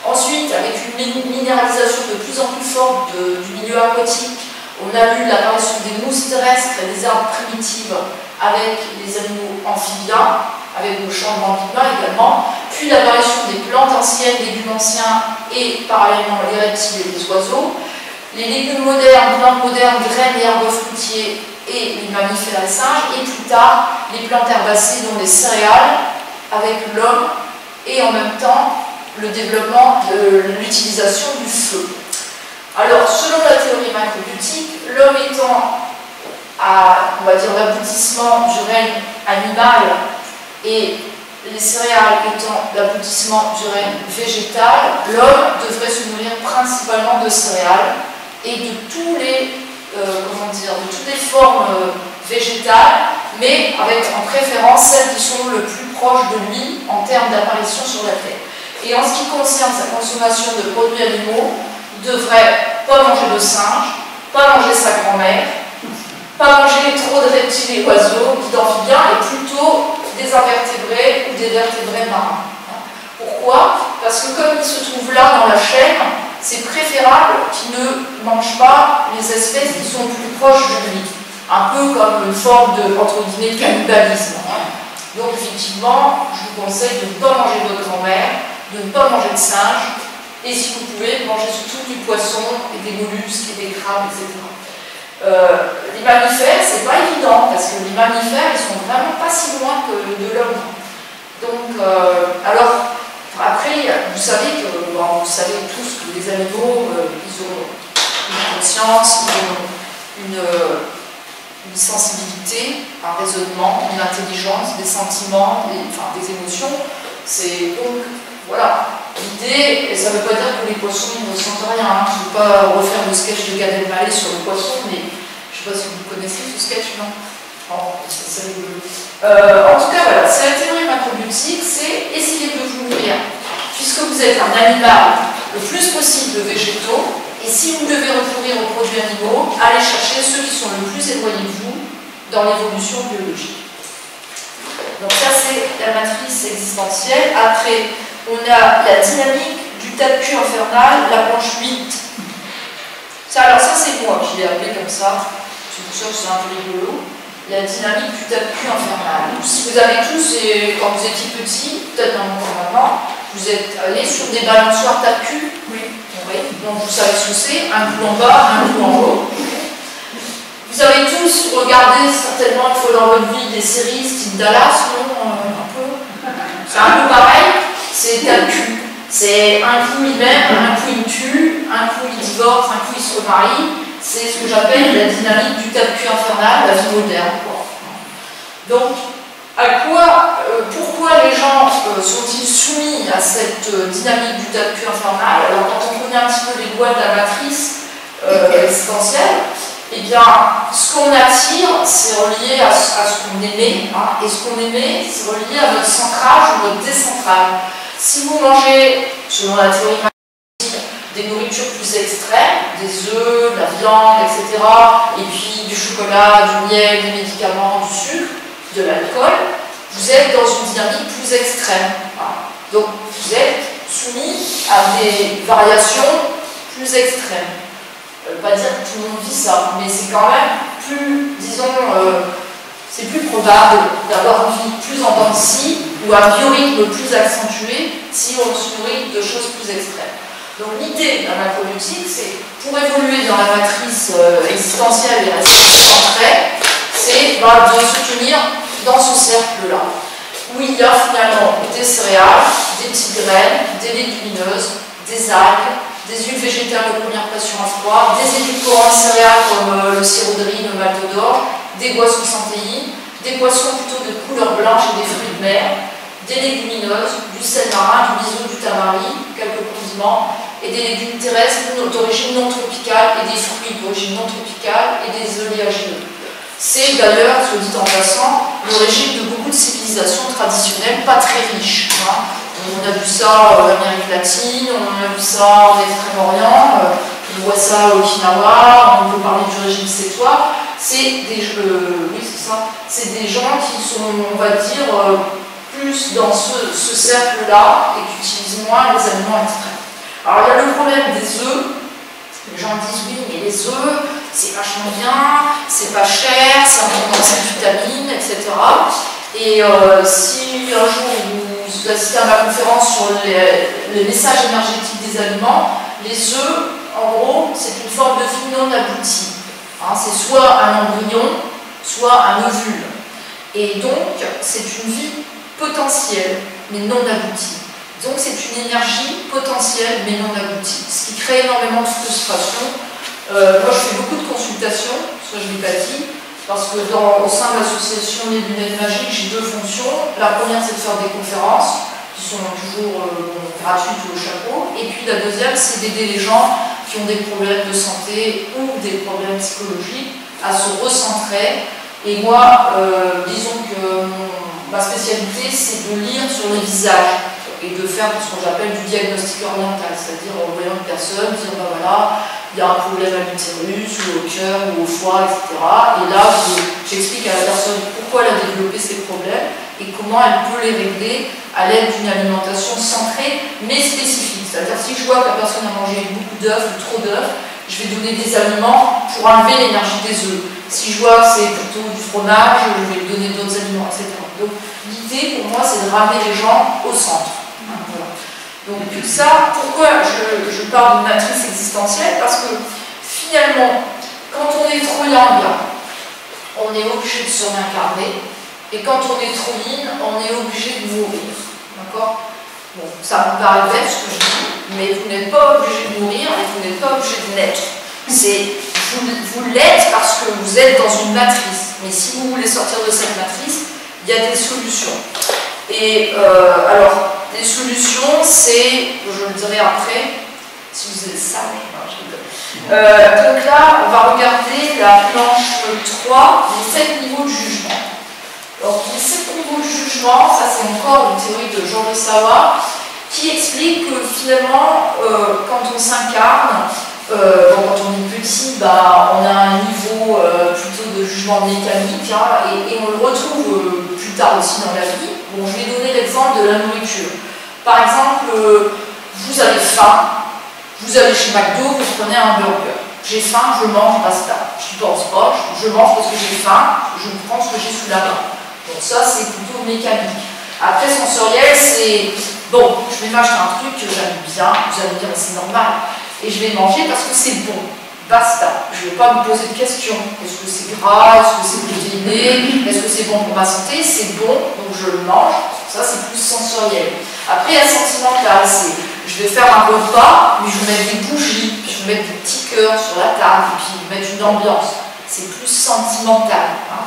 Ensuite, avec une minéralisation de plus en plus forte du milieu aquatique, on a eu l'apparition des mousses terrestres et des algues primitives avec les animaux amphibiens, avec le changement de climat également, puis l'apparition des plantes anciennes, légumes anciens et parallèlement les reptiles et les oiseaux, les légumes modernes, plantes modernes, graines et arbres fruitiers et les mammifères et singes, et plus tard les plantes herbacées dont les céréales avec l'homme et en même temps le développement de l'utilisation du feu. Alors, selon la théorie macrobiotique, l'homme étant à, on va dire, l'aboutissement du règne animal et les céréales étant l'aboutissement du règne végétal, l'homme devrait se nourrir principalement de céréales et de tous les, de toutes les formes végétales, mais avec en préférence celles qui sont le plus proches de lui en termes d'apparition sur la Terre. Et en ce qui concerne sa consommation de produits animaux, il ne devrait pas manger de singes, pas manger sa grand-mère, pas manger trop de reptiles et oiseaux, d'amphibiens, et plutôt des invertébrés ou des vertébrés marins. Pourquoi? Parce que comme il se trouve là dans la chaîne, c'est préférable qu'il ne mange pas les espèces qui sont plus proches de lui. un peu comme une forme de, entre guillemets, cannibalisme. Donc effectivement, je vous conseille de ne pas manger votre grand-mère, de ne pas manger de singe, et si vous pouvez, manger surtout du poisson et des mollusques et des crabes, etc. Les mammifères, c'est pas évident, parce que les mammifères, ils sont vraiment pas si loin que de l'homme. Donc, alors, après, vous savez que, bon, vous savez tous que les animaux, ils ont une conscience, ils ont une sensibilité, un raisonnement, une intelligence, des sentiments, des émotions. C'est donc, voilà, l'idée, et ça ne veut pas dire que les poissons ne ressentent rien. Je ne veux pas refaire le sketch de Gad Elmaleh sur le poisson, mais je ne sais pas si vous connaissez ce sketch, non? Oh, c'est rigolo. En tout cas, voilà, c'est la théorie macrobiotique, c'est essayer de vous nourrir, puisque vous êtes un animal le plus possible de végétaux, et si vous devez recourir aux produits animaux, allez chercher ceux qui sont le plus éloignés de vous dans l'évolution biologique. Donc ça, c'est la matrice existentielle. Après, on a la dynamique du tas de cul infernal, la planche 8. Alors ça, c'est moi qui l'ai appelé comme ça. C'est pour ça que c'est un peu rigolo. La dynamique du tas de cul infernal. Vous avez tous, et quand vous étiez petits, peut-être dans mon temps maintenant, vous êtes allés sur des balançoires tas de cul. Oui. Donc vous savez ce que c'est, un clou en bas, un clou en haut. Vous avez tous regardé certainement une fois dans votre vie des séries style Dallas, non? Un peu. C'est un peu pareil, c'est tas de cul. C'est un coup il m'aime, un coup il me tue, un coup il divorce, un coup il se remarie. C'est ce que j'appelle la dynamique du tas de cul infernal, la vie moderne. Donc, pourquoi les gens sont-ils soumis à cette dynamique du tas de cul infernal? Alors, quand on connaît un petit peu les lois de la matrice existentielle, eh bien, ce qu'on attire, c'est relié à ce qu'on aimait, et ce qu'on aimait, c'est relié à notre centrage ou notre décentrage. Si vous mangez, selon la théorie macrobiotique, des nourritures plus extrêmes, des œufs, de la viande, etc., et puis du chocolat, du miel, des médicaments, du sucre, de l'alcool, vous êtes dans une dynamique plus extrême. Donc, vous êtes soumis à des variations plus extrêmes. Pas dire que tout le monde vit ça, mais c'est quand même plus, disons, c'est plus probable d'avoir une vie plus en dents de scie ou un biorythme plus accentué si on se nourrit de choses plus extrêmes. Donc l'idée de la macrobiotique, c'est pour évoluer dans la matrice existentielle et rester centré, c'est de se tenir dans ce cercle-là, où il y a finalement des céréales, des petites graines, des légumineuses, des algues, des huiles végétales de première pression à froid, des édulcorants céréales comme le sirop de riz, le malt d'orge, des boissons sans théine, des poissons plutôt de couleur blanche et des fruits de mer, des légumineuses, du sel marin, du biseau, du tamari, quelques condiments, et des légumes terrestres d'origine non tropicale et des fruits d'origine non tropicale et des oléagineux. C'est d'ailleurs, soit dit en passant, l'origine de beaucoup de civilisations traditionnelles pas très riches. On a vu ça en Amérique latine, on a vu ça en Extrême-Orient, on voit ça au Okinawa, on peut parler du régime sétois. C'est des, c'est des gens qui sont, on va dire, plus dans ce cercle-là et qui utilisent moins les aliments extrêmes. Alors il y a le problème des œufs. Les gens disent oui, mais les œufs, c'est vachement bien, c'est pas cher, c'est abondant en vitamines, etc. Et si un jour vous assistez à ma conférence sur les messages énergétiques des aliments, les œufs, en gros, c'est une forme de vie non aboutie. C'est soit un embryon, soit un ovule. Et donc, c'est une vie potentielle, mais non aboutie. Donc c'est une énergie potentielle mais non aboutie, ce qui crée énormément de frustration. Moi je fais beaucoup de consultations, ça je ne l'ai pas dit, parce que au sein de l'association Les Lunettes Magiques, j'ai deux fonctions. La première c'est de faire des conférences, qui sont toujours gratuites ou au chapeau, et puis la deuxième c'est d'aider les gens qui ont des problèmes de santé ou des problèmes psychologiques à se recentrer. Et moi, disons que ma spécialité c'est de lire sur les visages et de faire ce que j'appelle du diagnostic oriental, c'est-à-dire en voyant une personne, dire ben voilà, il y a un problème à l'utérus, ou au cœur, ou au foie, etc. Et là, j'explique à la personne pourquoi elle a développé ces problèmes et comment elle peut les régler à l'aide d'une alimentation centrée mais spécifique. C'est-à-dire si je vois que la personne a mangé beaucoup d'œufs ou trop d'œufs, je vais donner des aliments pour enlever l'énergie des œufs. Si je vois que c'est plutôt du fromage, je vais donner d'autres aliments, etc. Donc l'idée pour moi, c'est de ramener les gens au centre. Voilà. Donc ça, pourquoi je parle d'une matrice existentielle? Parce que finalement, quand on est trop yang, on est obligé de se réincarner, et quand on est trop yin, on est obligé de mourir. D'accord? Bon, ça me paraît bête ce que je dis, mais vous n'êtes pas obligé de mourir et vous n'êtes pas obligé de naître. Vous l'êtes parce que vous êtes dans une matrice. Mais si vous voulez sortir de cette matrice, il y a des solutions. Et alors, les solutions, c'est, je le dirai après, si vous êtes sage, non, je rigole. Donc là, on va regarder la planche 3, les 7 niveaux de jugement. Alors, les 7 niveaux de jugement, ça c'est encore une théorie de Jean Sawa, qui explique que finalement, quand on s'incarne, quand on est petit, bah, on a un niveau plutôt de jugement mécanique, hein, et on le retrouve plus tard aussi dans la vie. Bon, je vais donner l'exemple de la nourriture. Par exemple, vous avez faim, vous allez chez McDo, vous prenez un burger. J'ai faim, je mange, basta. Je ne pense pas, je mange parce que j'ai faim, je prends ce que j'ai sous la main. Donc ça, c'est plutôt mécanique. Après, sensoriel, c'est bon, je vais m'acheter un truc que j'aime bien, vous allez me dire, c'est normal. Et je vais manger parce que c'est bon. Basta. Je ne vais pas me poser de questions. Est-ce que c'est gras? Est-ce que c'est protéiné? Est-ce que c'est bon pour ma santé? C'est bon, donc je le mange. Ça, c'est plus sensoriel. Après, il y a sentimental. Je vais faire un repas, mais je vais mettre des bougies, puis je vais mettre des petits cœurs sur la table, et puis mettre une ambiance. C'est plus sentimental. Hein.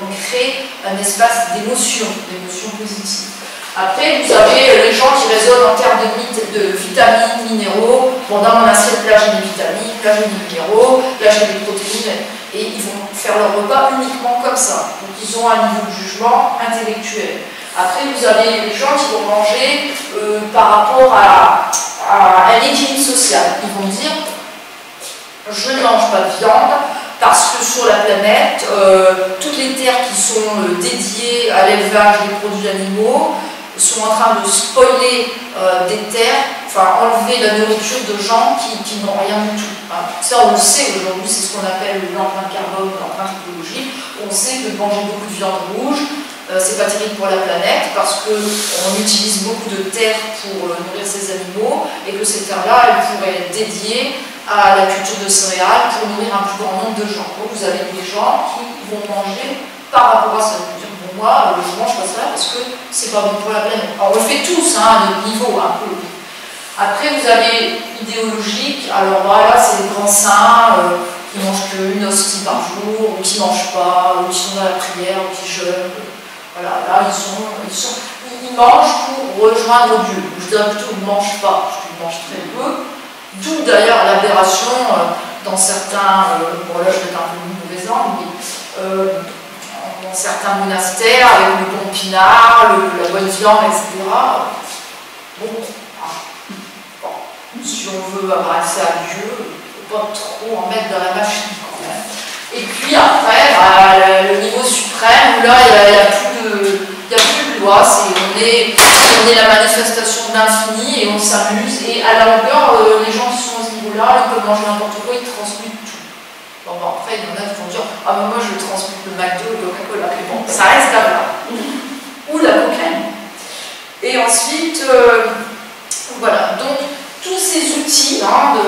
On crée un espace d'émotion positive. Après, vous avez les gens qui raisonnent en termes de vitamines, minéraux. Bon, dans mon assiette, là j'ai des vitamines, là j'ai des minéraux, là j'ai des protéines, et ils vont faire leur repas uniquement comme ça. Donc ils ont un niveau de jugement intellectuel. Après, vous avez les gens qui vont manger par rapport à un équilibre social. Ils vont dire, je ne mange pas de viande, parce que sur la planète, toutes les terres qui sont dédiées à l'élevage des produits animaux sont en train de spoiler des terres, enfin enlever la nourriture de gens qui n'ont rien du tout. Hein. Ça, on le sait aujourd'hui, c'est ce qu'on appelle l'empreinte carbone, l'empreinte écologique. On sait que manger beaucoup de viande rouge, c'est pas terrible pour la planète parce qu'on utilise beaucoup de terres pour nourrir ces animaux et que ces terres-là, elles pourraient être dédiées à la culture de céréales pour nourrir un plus grand nombre de gens. Donc vous avez des gens qui vont manger par rapport à ça. Bon, moi, je mange pas ça parce que c'est pas bon pour la planète. Alors on le fait tous, hein, à notre niveau, un peu. Après, vous avez idéologique. Alors voilà, c'est les grands saints qui mangent qu'une hostie par jour, ou qui mangent pas, ou qui sont dans la prière, ou qui jeûnent. Voilà, là, ils mangent pour rejoindre Dieu. Je dirais plutôt qu'ils ne mangent pas, parce qu'ils mangent très peu. D'où d'ailleurs l'aberration dans certains, bon là je vais être un peu une mauvaise langue, mais dans certains monastères, avec le bon pinard, la bonne viande, etc. Bon, si on veut avoir accès à Dieu, il ne faut pas trop en mettre dans la machine quand même. Et puis après, le niveau suprême, où là il n'y a plus de loi, on est la manifestation de l'infini et on s'amuse. Et à la longueur, les gens qui sont à ce niveau-là, ils peuvent manger n'importe quoi, ils transmutent tout. Bon, après, il y en a qui vont dire, ah ben moi je transmute le McDo, le Coca-Cola, mais bon, ça reste là. Ou la cocaïne. Et ensuite, voilà, donc tous ces outils, hein,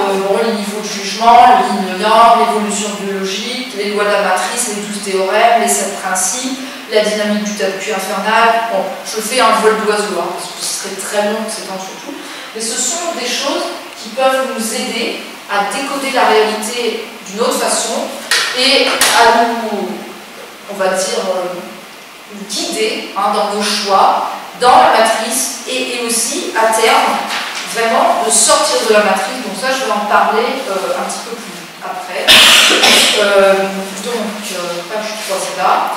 les niveaux de jugement, le yin, le yang, l'évolution biologique, les lois de la matrice, les 12 théorèmes, les 7 principes, la dynamique du tapis infernal. Bon, je fais un vol d'oiseau, hein, parce que ce serait très long, c'est pas surtout. Mais ce sont des choses qui peuvent nous aider à décoder la réalité d'une autre façon et à nous, on va dire, nous guider hein, dans nos choix, dans la matrice et aussi, à terme, vraiment de sortir de la matrice. Donc ça, je vais en parler un petit peu plus après. Page 3, c'est là.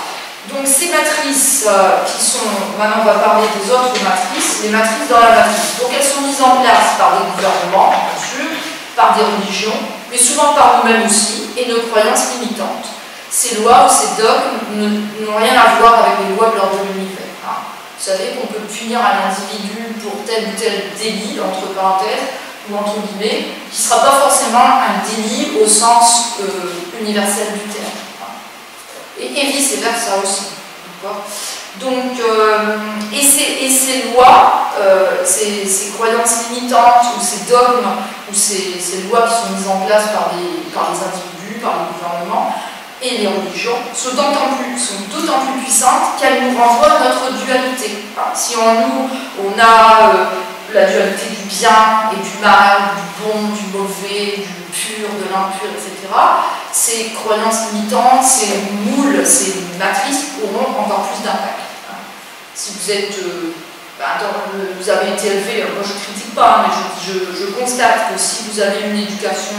Donc ces matrices qui sont, maintenant on va parler des autres matrices, les matrices dans la matrice. Donc elles sont mises en place par des gouvernements, bien sûr, par des religions, mais souvent par nous-mêmes aussi, et nos croyances limitantes. Ces lois ou ces dogmes n'ont rien à voir avec les lois de l'ordre de l'univers. Hein. Vous savez qu'on peut punir un individu pour tel ou tel délit, entre parenthèses, ou entre guillemets, qui ne sera pas forcément un déni au sens universel du terme. Et vice-versa aussi. Donc, et ces lois, ces croyances limitantes, ou ces dogmes, ou ces lois qui sont mises en place par les individus, par les gouvernements, et les religions sont d'autant plus puissantes qu'elles nous renvoient à notre dualité. Enfin, si en nous, on a la dualité du bien et du mal, du bon, du mauvais, du pur, de l'impur, etc., ces croyances limitantes, ces moules, ces matrices auront encore plus d'impact. Si vous êtes... vous avez été élevé, moi je ne critique pas, mais je constate que si vous avez une éducation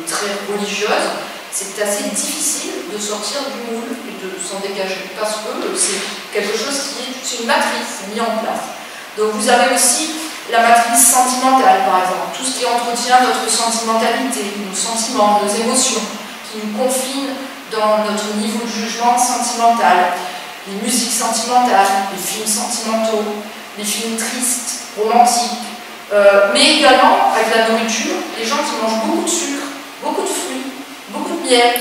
très religieuse, c'est assez difficile de sortir du moule et de s'en dégager, parce que c'est quelque chose qui est une matrice mise en place. Donc vous avez aussi la matrice sentimentale, par exemple, tout ce qui entretient notre sentimentalité, nos sentiments, nos émotions, qui nous confinent dans notre niveau de jugement sentimental, les musiques sentimentales, les films sentimentaux, les films tristes, romantiques, mais également, avec la nourriture, les gens qui mangent beaucoup de sucre, beaucoup de fruits, beaucoup de miel,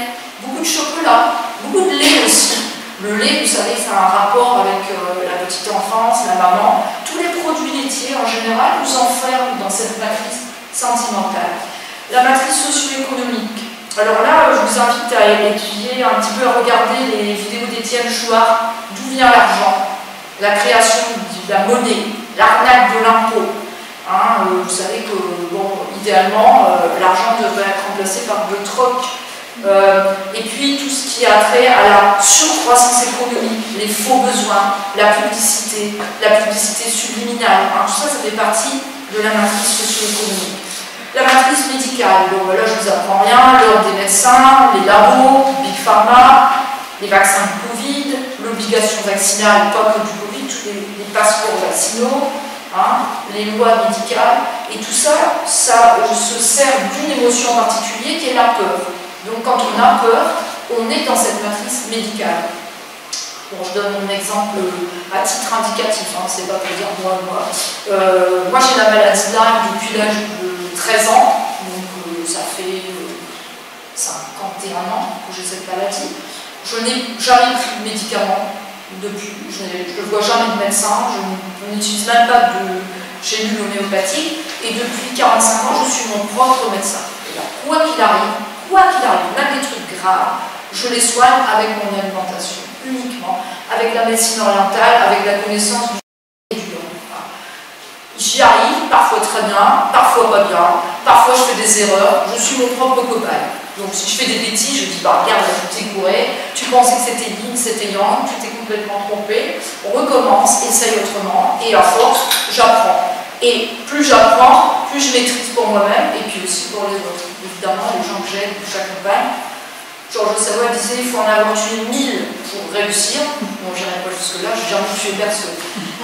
beaucoup de chocolat, beaucoup de lait aussi. Le lait, vous savez, ça a un rapport avec la petite enfance, la maman. Tous les produits laitiers, en général, nous enferment dans cette matrice sentimentale. La matrice socio-économique. Alors là, je vous invite à étudier un petit peu, à regarder les vidéos d'Étienne Chouard, d'où vient l'argent, la création de la monnaie, l'arnaque de l'impôt. Vous savez que, bon, idéalement, l'argent devrait être remplacé par le troc. Et puis tout ce qui a trait à la surcroissance économique, les faux besoins, la publicité subliminale, tout ça, ça fait partie de la matrice socio-économique. La matrice médicale, donc là je ne vous apprends rien, l'ordre des médecins, les labos, Big Pharma, les vaccins de Covid, l'obligation vaccinale, pas que du Covid, tous les passeports vaccinaux, les lois médicales, et tout ça, ça se sert d'une émotion en particulier qui est la peur. Donc quand on a peur, on est dans cette matrice médicale. Bon, je donne mon exemple à titre indicatif, c'est pas pour dire moi. Moi j'ai la maladie de Lyme depuis l'âge de 13 ans, donc ça fait 51 ans que j'ai cette maladie. Je n'ai jamais pris de médicaments depuis, je ne vois jamais de médecin, je n'utilise même pas de gélule homéopathique, et depuis 45 ans je suis mon propre médecin. Et là, quoi qu'il arrive, même des trucs graves, je les soigne avec mon alimentation, uniquement, avec la médecine orientale, avec la connaissance du dur. J'y arrive, parfois très bien, parfois pas bien, parfois je fais des erreurs, je suis mon propre cobaye. Donc si je fais des bêtises, je dis, regarde, tu t'es gouré, tu pensais que c'était yin, c'était yang, tu t'es complètement trompé, on recommence, essaye autrement, et à force, j'apprends. Et plus j'apprends, plus je maîtrise pour moi-même, et puis aussi pour les autres. Évidemment, les gens que j'aide, que j'accompagne. Georges Savoy disait, il faut en avoir tué 1000 pour réussir. Bon, je n'irai pas jusque-là, je n'ai jamais tué personne.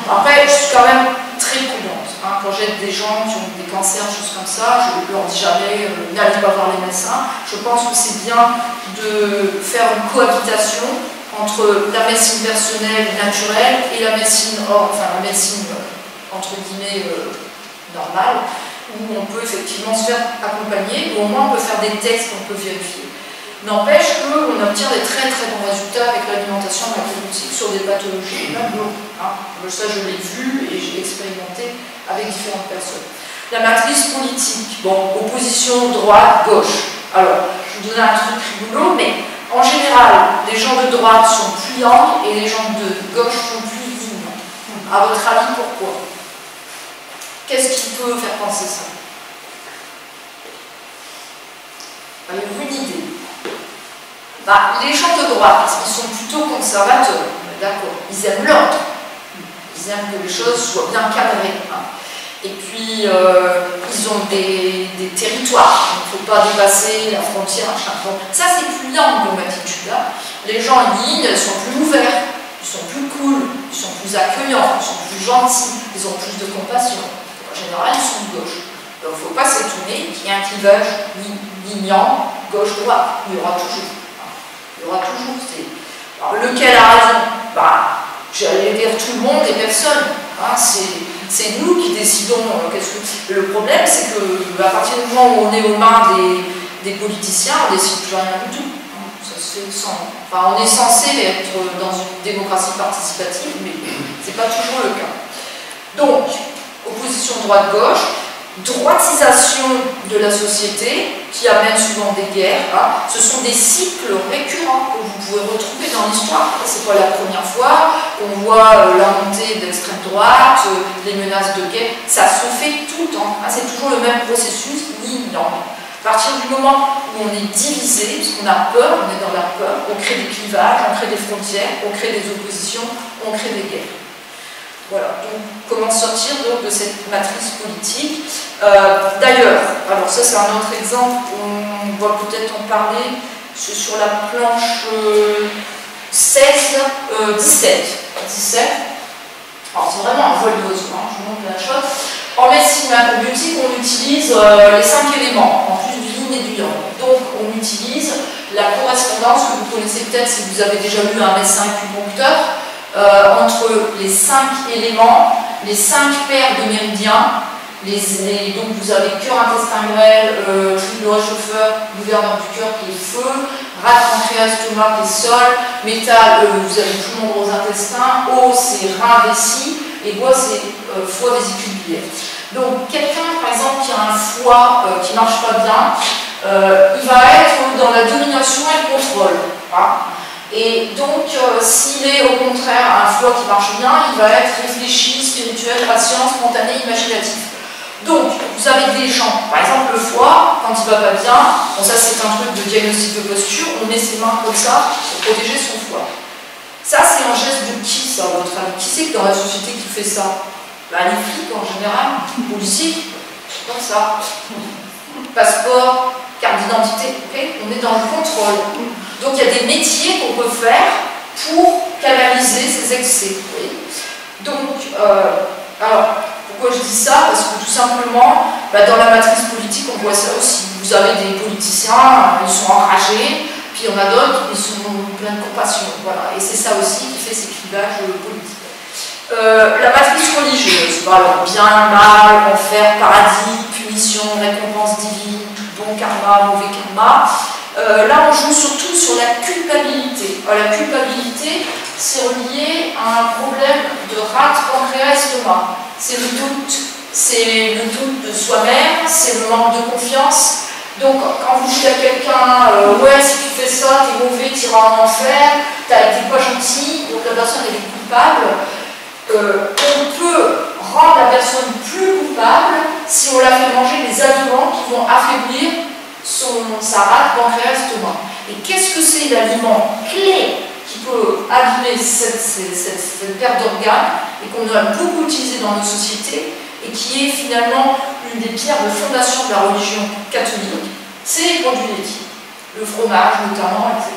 Après, je suis quand même très prudente. Quand j'aide des gens qui ont des cancers, choses comme ça, je ne leur dis jamais, n'allez pas voir les médecins. Je pense que c'est bien de faire une cohabitation entre la médecine personnelle, naturelle, et la médecine, la médecine entre guillemets normale, où on peut effectivement se faire accompagner, ou au moins on peut faire des tests qu'on peut vérifier. N'empêche qu'on obtient des très très bons résultats avec l'alimentation macrobiotique sur des pathologies, même lourdes. Ça je l'ai vu et j'ai expérimenté avec différentes personnes. La matrice politique, bon, opposition droite-gauche. Alors, je vous donne un truc rigolo, mais en général, les gens de droite sont plus yang et les gens de gauche sont plus yin. À votre avis, pourquoi? Qu'est-ce qui peut faire penser ça? Avez-vous une idée? Les gens de droite, ils sont plutôt conservateurs, d'accord. Ils aiment l'ordre. Ils aiment que les choses soient bien cadrées. Et puis, ils ont des territoires. Il ne faut pas dépasser la frontière à chaque fois. Ça, c'est plus yang comme attitude. Les gens yin, ils sont plus ouverts, ils sont plus cool, ils sont plus accueillants, ils sont plus gentils, ils ont plus de compassion. En général, ils sont de gauche. Donc, il ne faut pas s'étonner qu'il y ait un clivage yin-yang, gauche-droite. Il y aura toujours. Il y aura toujours. Alors, lequel a raison? J'allais dire tout le monde et personne. c'est nous qui décidons. Le problème, c'est qu'à partir du moment où on est aux mains des politiciens, on ne décide plus rien du tout. Ça se fait sans... Enfin, on est censé être dans une démocratie participative, mais ce n'est pas toujours le cas. Donc, opposition droite-gauche, droitisation de la société qui amène souvent des guerres. Hein. Ce sont des cycles récurrents que vous pouvez retrouver dans l'histoire. Ce n'est pas la première fois qu'on voit la montée d'extrême droite, les menaces de guerre. Ça se fait tout le temps. Hein. C'est toujours le même processus, yin-yang. À partir du moment où on est divisé, parce qu'on a peur, on est dans la peur, on crée des clivages, on crée des frontières, on crée des oppositions, on crée des guerres. Voilà, donc comment sortir donc, de cette matrice politique. D'ailleurs, alors ça c'est un autre exemple, on va peut-être en parler, c'est sur la planche 17. Alors c'est vraiment un vol d'oiseau, hein, je vous montre la chose. En médecine macrobiotique, on utilise les 5 éléments, en plus du yin et du yang. Donc on utilise la correspondance que vous connaissez peut-être si vous avez déjà lu un médecin acupuncteur, entre les 5 éléments, les 5 paires de méridiens, donc vous avez cœur, intestin grêle, le réchauffeur, gouverneur du cœur qui est feu, rate, pancréas, estomac qui est sol, métal, vous avez poumon, gros intestin, eau c'est rein, vessie, et bois c'est foie, vésicule biliaire. Donc quelqu'un par exemple qui a un foie qui ne marche pas bien, il va être dans la domination et le contrôle. Hein. Et donc, s'il est au contraire un foie qui marche bien, il va être réfléchi, spirituel, patient, spontané, imaginatif. Donc, vous avez des gens, par exemple le foie, quand il ne va pas bien, bon, ça c'est un truc de diagnostic de posture, on met ses mains comme ça pour protéger son foie. Ça, c'est un geste de qui, ça, à votre avis? Qui c'est que dans la société qui fait ça? Ben, les flics en général, policiers, comme ça. Passeport, carte d'identité, okay. On est dans le contrôle. Donc il y a des métiers qu'on peut faire pour canaliser ces excès. Oui. Donc, alors, pourquoi je dis ça? Parce que tout simplement, dans la matrice politique, on voit ça aussi. Vous avez des politiciens, ils sont enragés, puis il y en a d'autres, ils sont pleins de compassion. Voilà. Et c'est ça aussi qui fait ces clivages politiques. La matrice religieuse, alors bien, mal, enfer, paradis, punition, récompense divine, bon karma, mauvais karma. Là, on joue surtout sur la culpabilité. Alors, la culpabilité, c'est relié à un problème de rate, pancréas, estomac. C'est le doute de soi-même, c'est le manque de confiance. Donc, quand vous dites à quelqu'un, ouais, si tu fais ça, t'es mauvais, tu iras en enfer, t'es pas gentil, donc la personne elle est coupable. On peut rendre la personne plus coupable si on la fait manger des aliments qui vont affaiblir sa rate, pancréas, estomac. Et qu'est-ce que c'est l'aliment clé qui peut abîmer cette perte d'organes et qu'on a beaucoup utilisé dans nos sociétés et qui est finalement une des pierres de fondation de la religion catholique? C'est les produits laitiers, le fromage notamment, etc.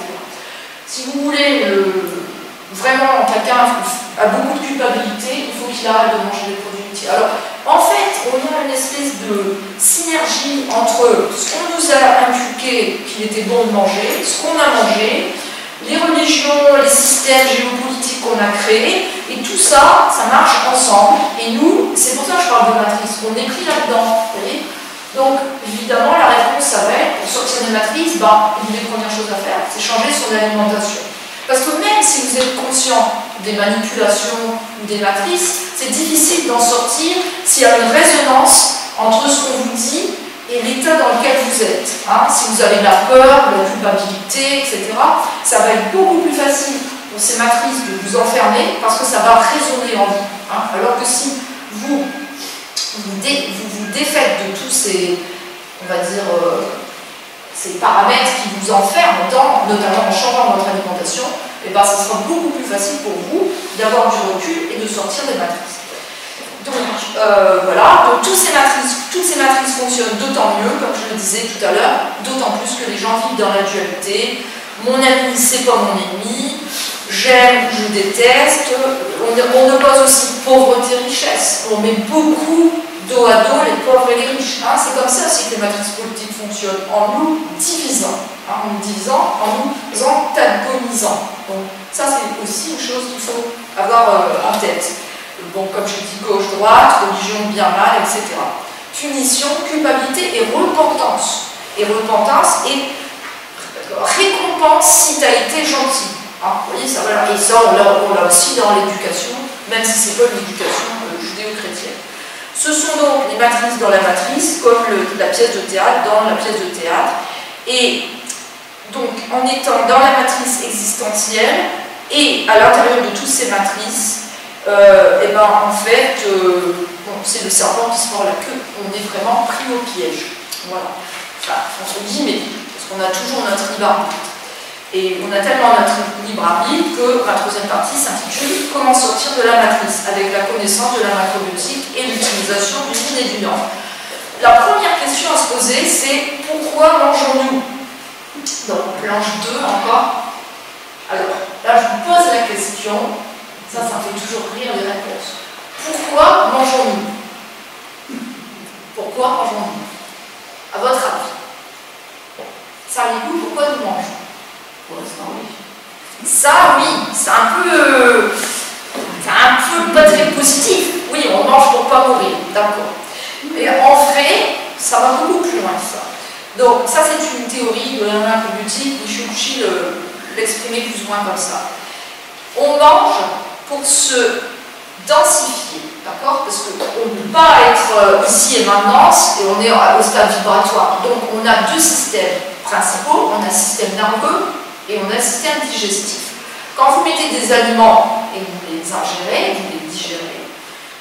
Si vous voulez vraiment quelqu'un a beaucoup de culpabilité, il faut qu'il arrête de manger des produits laitiers. Alors, en fait, on a une espèce de synergie entre ce qu'on nous a inculqué qu'il était bon de manger, ce qu'on a mangé, les religions, les systèmes géopolitiques qu'on a créés, et tout ça, ça marche ensemble. Et nous, c'est pour ça que je parle de matrice, on est pris là-dedans. Donc, évidemment, la réponse, ça va être, pour sortir des matrices, une des premières choses à faire, c'est changer son alimentation. Parce que même si vous êtes conscient des manipulations ou des matrices, c'est difficile d'en sortir s'il y a une résonance entre ce qu'on vous dit et l'état dans lequel vous êtes. Hein. Si vous avez de la peur, de la culpabilité, etc., ça va être beaucoup plus facile pour ces matrices de vous enfermer parce que ça va résonner en vous. Hein. Alors que si vous défaites de tous ces, on va dire, ces paramètres qui vous enferment, notamment en changeant votre alimentation, et ça sera beaucoup plus facile pour vous d'avoir du recul et de sortir des matrices. Donc voilà, donc toutes ces matrices fonctionnent d'autant mieux, comme je le disais tout à l'heure, d'autant plus que les gens vivent dans la dualité. Mon ami, c'est pas mon ennemi, j'aime, je déteste. On oppose aussi pauvreté et richesse. On met beaucoup dos à dos les pauvres et les riches. Hein. C'est comme ça aussi que les matrices politiques fonctionnent, en nous divisant, en nous antagonisant. Donc ça, c'est aussi une chose qu'il faut avoir en tête. Donc, comme je dis, gauche-droite, religion bien-mal, etc. Punition, culpabilité et repentance. Et repentance et récompense si tu as été gentil. Hein, vous voyez, ça, voilà. Et ça, on l'a aussi dans l'éducation, même si ce n'est pas l'éducation judéo-chrétienne. Ce sont donc les matrices dans la matrice, comme la pièce de théâtre dans la pièce de théâtre. Et donc, en étant dans la matrice existentielle et à l'intérieur de toutes ces matrices, et ben, en fait, bon, c'est le serpent qui se mord la queue. On est vraiment pris au piège. Voilà. Enfin, entre guillemets, parce qu'on a toujours notre libre arbitre. Et on a tellement notre libre arbitre que ma troisième partie s'intitule « Comment sortir de la matrice ?» avec la connaissance de la macrobiotique et l'utilisation du yin et du yang. La première question à se poser, c'est « Pourquoi mangeons-nous » Donc, planche 2 encore. Alors, là, je vous pose la question, ça me fait toujours rire les réponses. Pourquoi mangeons-nous? Pourquoi mangeons-nous? À votre avis? Savez-vous pourquoi nous mangeons? Pour l'instant, oui. Ça, oui, c'est un peu pas très positif. Oui, on mange pour pas mourir, d'accord. Mais en vrai, ça va beaucoup plus loin que ça. Donc, ça, c'est une théorie de la macrobiotique. Nishiokushi l'exprimait plus ou moins comme ça. On mange pour se densifier, d'accord? Parce qu'on ne peut pas être ici et maintenant, et on est au stade vibratoire. Donc, on a deux systèmes principaux. On a le système nerveux et on a le système digestif. Quand vous mettez des aliments et vous les ingérez, vous les digérez,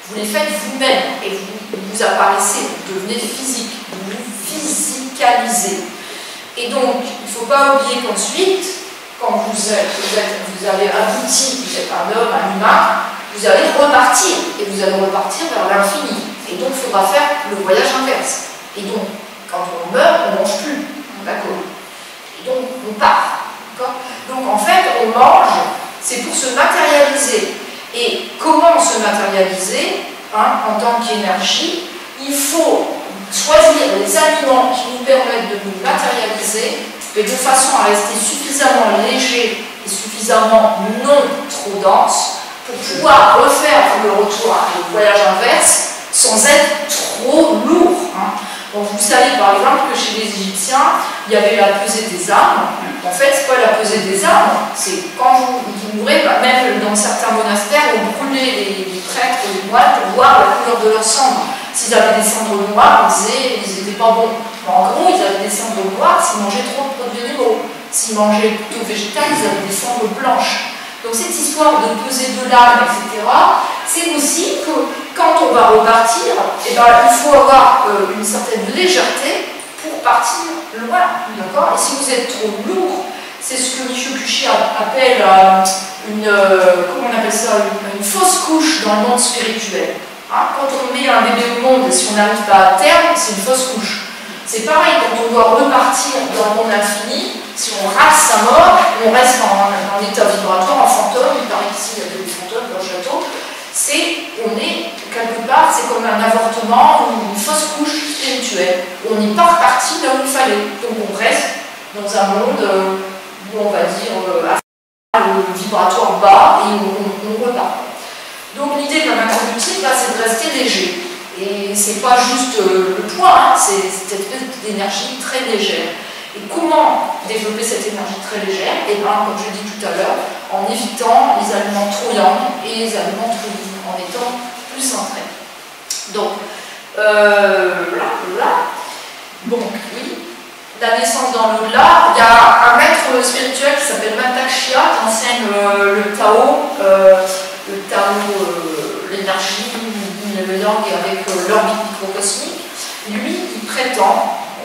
vous les faites vous-même et vous apparaissez, vous devenez physique, vous vous physicalisez. Et donc, il ne faut pas oublier qu'ensuite, quand vous avez abouti, vous êtes un homme, un humain, vous allez repartir, et vous allez repartir vers l'infini. Et donc, il faudra faire le voyage inverse. Et donc, quand on meurt, on ne mange plus, d'accord? Et donc, on part. Donc en fait, on mange, c'est pour se matérialiser. Et comment se matérialiser en tant qu'énergie? Il faut choisir les aliments qui nous permettent de nous matérialiser, mais de façon à rester suffisamment léger et suffisamment non trop dense pour pouvoir refaire le retour, le voyage inverse, sans être trop lourd. Donc vous savez par exemple que chez les Égyptiens, il y avait la pesée des âmes. En fait, c'est pas la pesée des âmes, c'est quand vous mourrez, même dans certains monastères, on brûlait les prêtres et les moines pour voir la couleur de leur cendre. S'ils avaient des cendres noires, on disait qu'ils n'étaient pas bons. En gros, ils avaient des cendres noires s'ils mangeaient trop de produits animaux. S'ils mangeaient plutôt végétal, ils avaient des cendres blanches. Donc cette histoire de peser de l'âme, etc., c'est aussi que quand on va repartir, eh ben, il faut avoir une certaine légèreté pour partir loin, d'accord? Et si vous êtes trop lourd, c'est ce que Nishiokushi appelle comment on appelle ça, une fausse couche dans le monde spirituel. Quand on met un bébé au monde, si on n'arrive pas à terme, c'est une fausse couche. C'est pareil, quand on doit repartir dans le monde infini, si on rate sa mort, on reste en état vibratoire, en fantôme. Il paraît qu'ici il y a des fantômes dans le château. On est quelque part, c'est comme un avortement ou une fausse couche spirituelle. On n'est pas reparti là où il fallait. Donc on reste dans un monde où on va dire vibratoire bas et on repart. Donc l'idée de la macrobiotique, c'est de rester léger. Et c'est pas juste le poids, c'est cette espèce d'énergie très légère. Et comment développer cette énergie très légère? Et bien, comme je l'ai dit tout à l'heure, en évitant les aliments trop yang et les aliments trop yin, en étant plus centré. Donc, Donc, oui, la naissance dans l'au-delà. Il y a un maître spirituel qui s'appelle Mantak Chia, qui enseigne le Tao, l'énergie, le yang et avec l'orbite microcosmique. Lui, il prétend,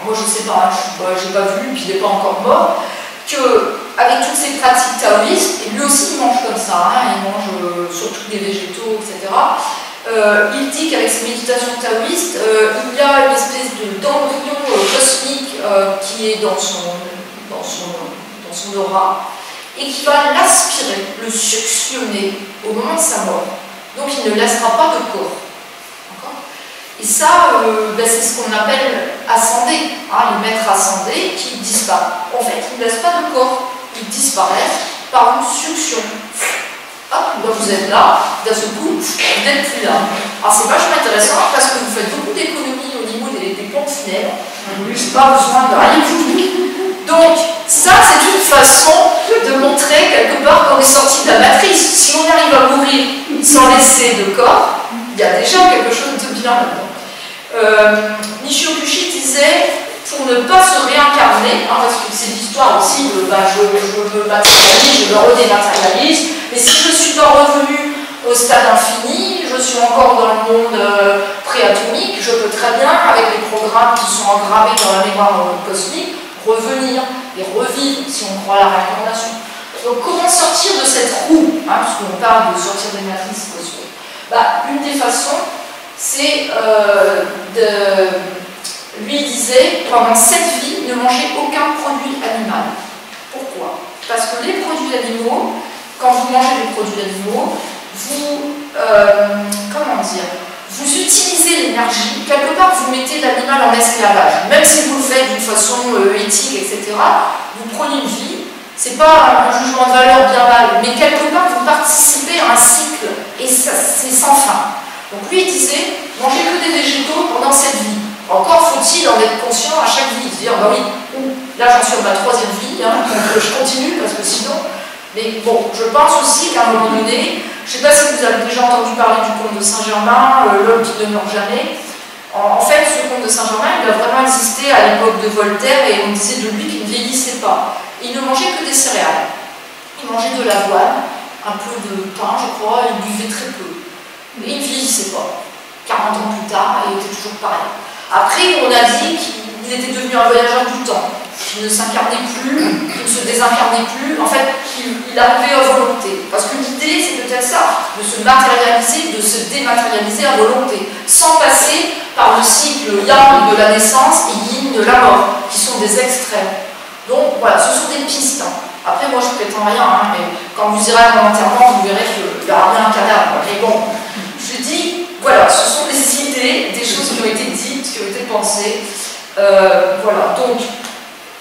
moi je ne sais pas, je n'ai pas vu, puis il n'est pas encore mort, qu'avec toutes ces pratiques taoïstes, et lui aussi il mange comme ça, il mange surtout des végétaux, etc. Il dit qu'avec ces méditations taoïstes, il y a une espèce d'embryon cosmique qui est dans son aura, et qui va l'aspirer, le suctionner au moment de sa mort. Donc il ne laissera pas de corps. Et ça, c'est ce qu'on appelle ascender, les maîtres ascendés qui disparaissent. En fait, ils ne laissent pas de corps, ils disparaissent par une succion. hop, vous êtes là, d'un seul coup, vous n'êtes plus là. Alors c'est vachement intéressant parce que vous faites beaucoup d'économies au niveau des pompes funèbres. Pas besoin de rien du tout. Donc, ça, c'est une façon de montrer quelque part qu'on est sorti de la matrice. Si on arrive à mourir sans laisser de corps, il y a déjà quelque chose de bien là-dedans. Michio Kushi disait, pour ne pas se réincarner, parce que c'est l'histoire aussi de je me matérialise, je me redématérialise, mais si je ne suis pas revenu au stade infini, je suis encore dans le monde préatomique, je peux très bien, avec les programmes qui sont engravés dans la mémoire cosmique, revenir et revivre, si on croit à la réincarnation. Donc comment sortir de cette roue, parce qu'on parle de sortir des matrices cosmiques? Une des façons, c'est lui disait, pendant 7 vies, ne mangez aucun produit animal. Pourquoi? Parce que les produits animaux, quand vous mangez des produits animaux, vous, vous utilisez l'énergie, quelque part vous mettez l'animal en esclavage, même si vous le faites d'une façon éthique, etc., vous prenez une vie, c'est pas un jugement de valeur bien mal, mais quelque part vous participez à un cycle, et c'est sans fin. Donc lui il disait, mangez que des végétaux pendant cette vie. Encore faut-il en être conscient à chaque vie, se dire, bah oui, là j'en suis à ma 3e vie, donc je continue, parce que sinon... Mais bon, je pense aussi qu'à un moment donné, je ne sais pas si vous avez déjà entendu parler du conte de Saint-Germain, l'homme qui ne meurt jamais. En fait, ce conte de Saint-Germain, il a vraiment existé à l'époque de Voltaire et on disait de lui qu'il ne vieillissait pas. Il ne mangeait que des céréales. Il mangeait de l'avoine, un peu de pain, je crois, et il buvait très peu. Mais il ne vieillissait pas. 40 ans plus tard, il était toujours pareil. Après, on a dit qu'il était devenu un voyageur du temps. Il ne s'incarnait plus, il ne se désincarnait plus, en fait, il arrivait à volonté. Parce que l'idée, c'est peut-être ça, de se matérialiser, de se dématérialiser à volonté, sans passer par le cycle yang de la naissance et yin de la mort, qui sont des extrêmes. Donc voilà, ce sont des pistes. Après, moi, je ne prétends rien, mais quand vous irez à mon enterrement, vous verrez qu'il y aura bien un cadavre. Mais bon, je dis, voilà, ce sont des idées, des choses qui ont été dites, qui ont été pensées. Voilà, donc...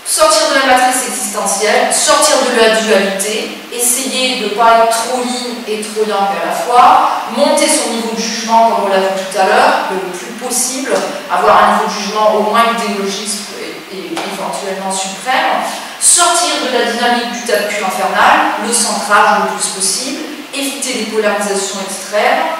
sortir de la matrice existentielle, sortir de la dualité, essayer de ne pas être trop yin et trop yang à la fois, monter son niveau de jugement, comme on l'a vu tout à l'heure, le plus possible, avoir un niveau de jugement au moins idéologique et éventuellement suprême, sortir de la dynamique du tas de cul infernal, le centrage le plus possible, éviter les polarisations extrêmes,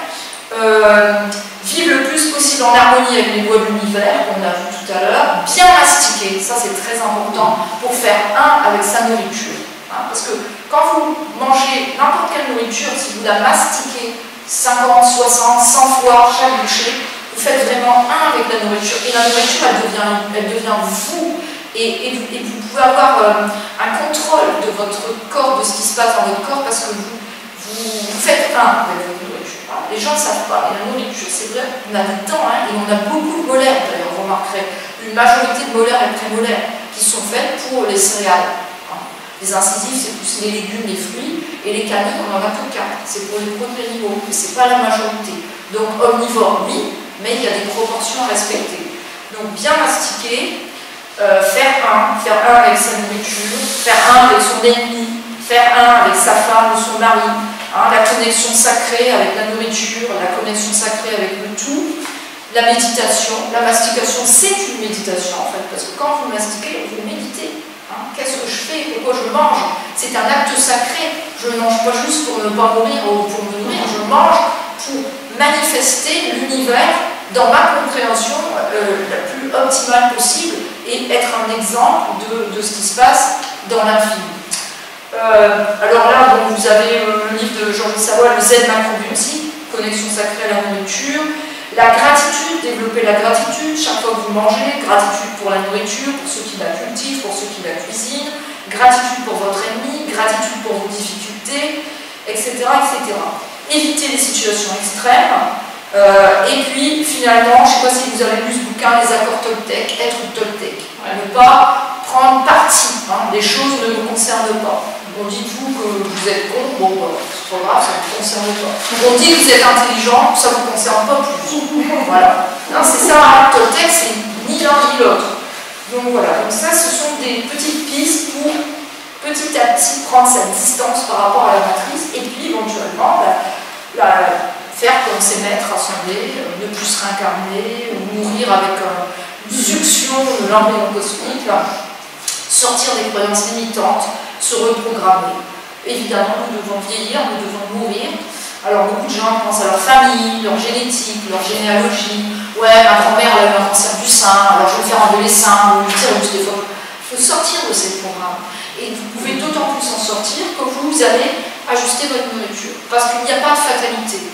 vivre le plus possible en harmonie avec les lois de l'univers, comme on a vu tout à l'heure, bien mastiquer, ça c'est très important, pour faire un avec sa nourriture. Parce que quand vous mangez n'importe quelle nourriture, si vous la mastiquez 50, 60, 100 fois chaque bouchée, vous faites vraiment un avec la nourriture. Et la nourriture, elle devient vous. Et vous pouvez avoir un contrôle de votre corps, de ce qui se passe dans votre corps, parce que vous faites un avec votre nourriture. Les gens ne savent pas, et la nourriture, c'est vrai, on a des dents, et on a beaucoup de molaires, d'ailleurs, vous remarquerez, une majorité de molaires et prémolaires qui sont faites pour les céréales. Les incisifs, c'est plus les légumes, les fruits, et les canines, on n'en a que 4. C'est pour les produits animaux, mais ce n'est pas la majorité. Donc omnivore, oui, mais il y a des proportions à respecter. Donc bien mastiquer, faire un avec sa nourriture, faire un avec son ennemi, faire un avec sa femme ou son mari, la connexion sacrée avec la nourriture, la connexion sacrée avec le tout, la méditation. La mastication, c'est une méditation en fait, parce que quand vous mastiquez, vous méditez. Qu'est-ce que je fais? Pourquoi je mange? C'est un acte sacré. Je ne mange pas juste pour ne pas mourir ou pour me nourrir, je mange pour manifester l'univers dans ma compréhension la plus optimale possible et être un exemple de ce qui se passe dans l'infini. Alors là, donc, vous avez le livre de Jean-Louis Savoie, le Zen macrobiotique, connexion sacrée à la nourriture. La gratitude, développer la gratitude chaque fois que vous mangez, gratitude pour la nourriture, pour ceux qui la cultivent, pour ceux qui la cuisinent, gratitude pour votre ennemi, gratitude pour vos difficultés, etc. etc. Éviter les situations extrêmes, et puis finalement, je ne sais pas si vous avez lu ce bouquin, les accords Toltec, être Toltec. Ne pas prendre parti, les choses ne nous concernent pas. On dit vous que vous êtes con, bon, c'est pas grave, ça ne vous concerne pas. On dit que vous êtes intelligent, ça ne vous concerne pas plus. Voilà. C'est ça, Toltec, c'est ni l'un ni l'autre. Donc voilà, donc ça, ce sont des petites pistes pour petit à petit prendre sa distance par rapport à la matrice, et puis éventuellement faire comme ses maîtres assemblés, ne plus se réincarner, mourir avec une succion de l'embryon cosmique, sortir des croyances limitantes, se reprogrammer. Évidemment, nous devons vieillir, nous devons mourir. Alors beaucoup de gens pensent à leur famille, leur génétique, leur généalogie. Ouais, ma grand-mère a eu un cancer du sein, alors je vais faire enlever les seins ou l'utérus des fois. Il faut sortir de ces programmes. Et vous pouvez d'autant plus en sortir que vous allez ajuster votre nourriture. Parce qu'il n'y a pas de fatalité.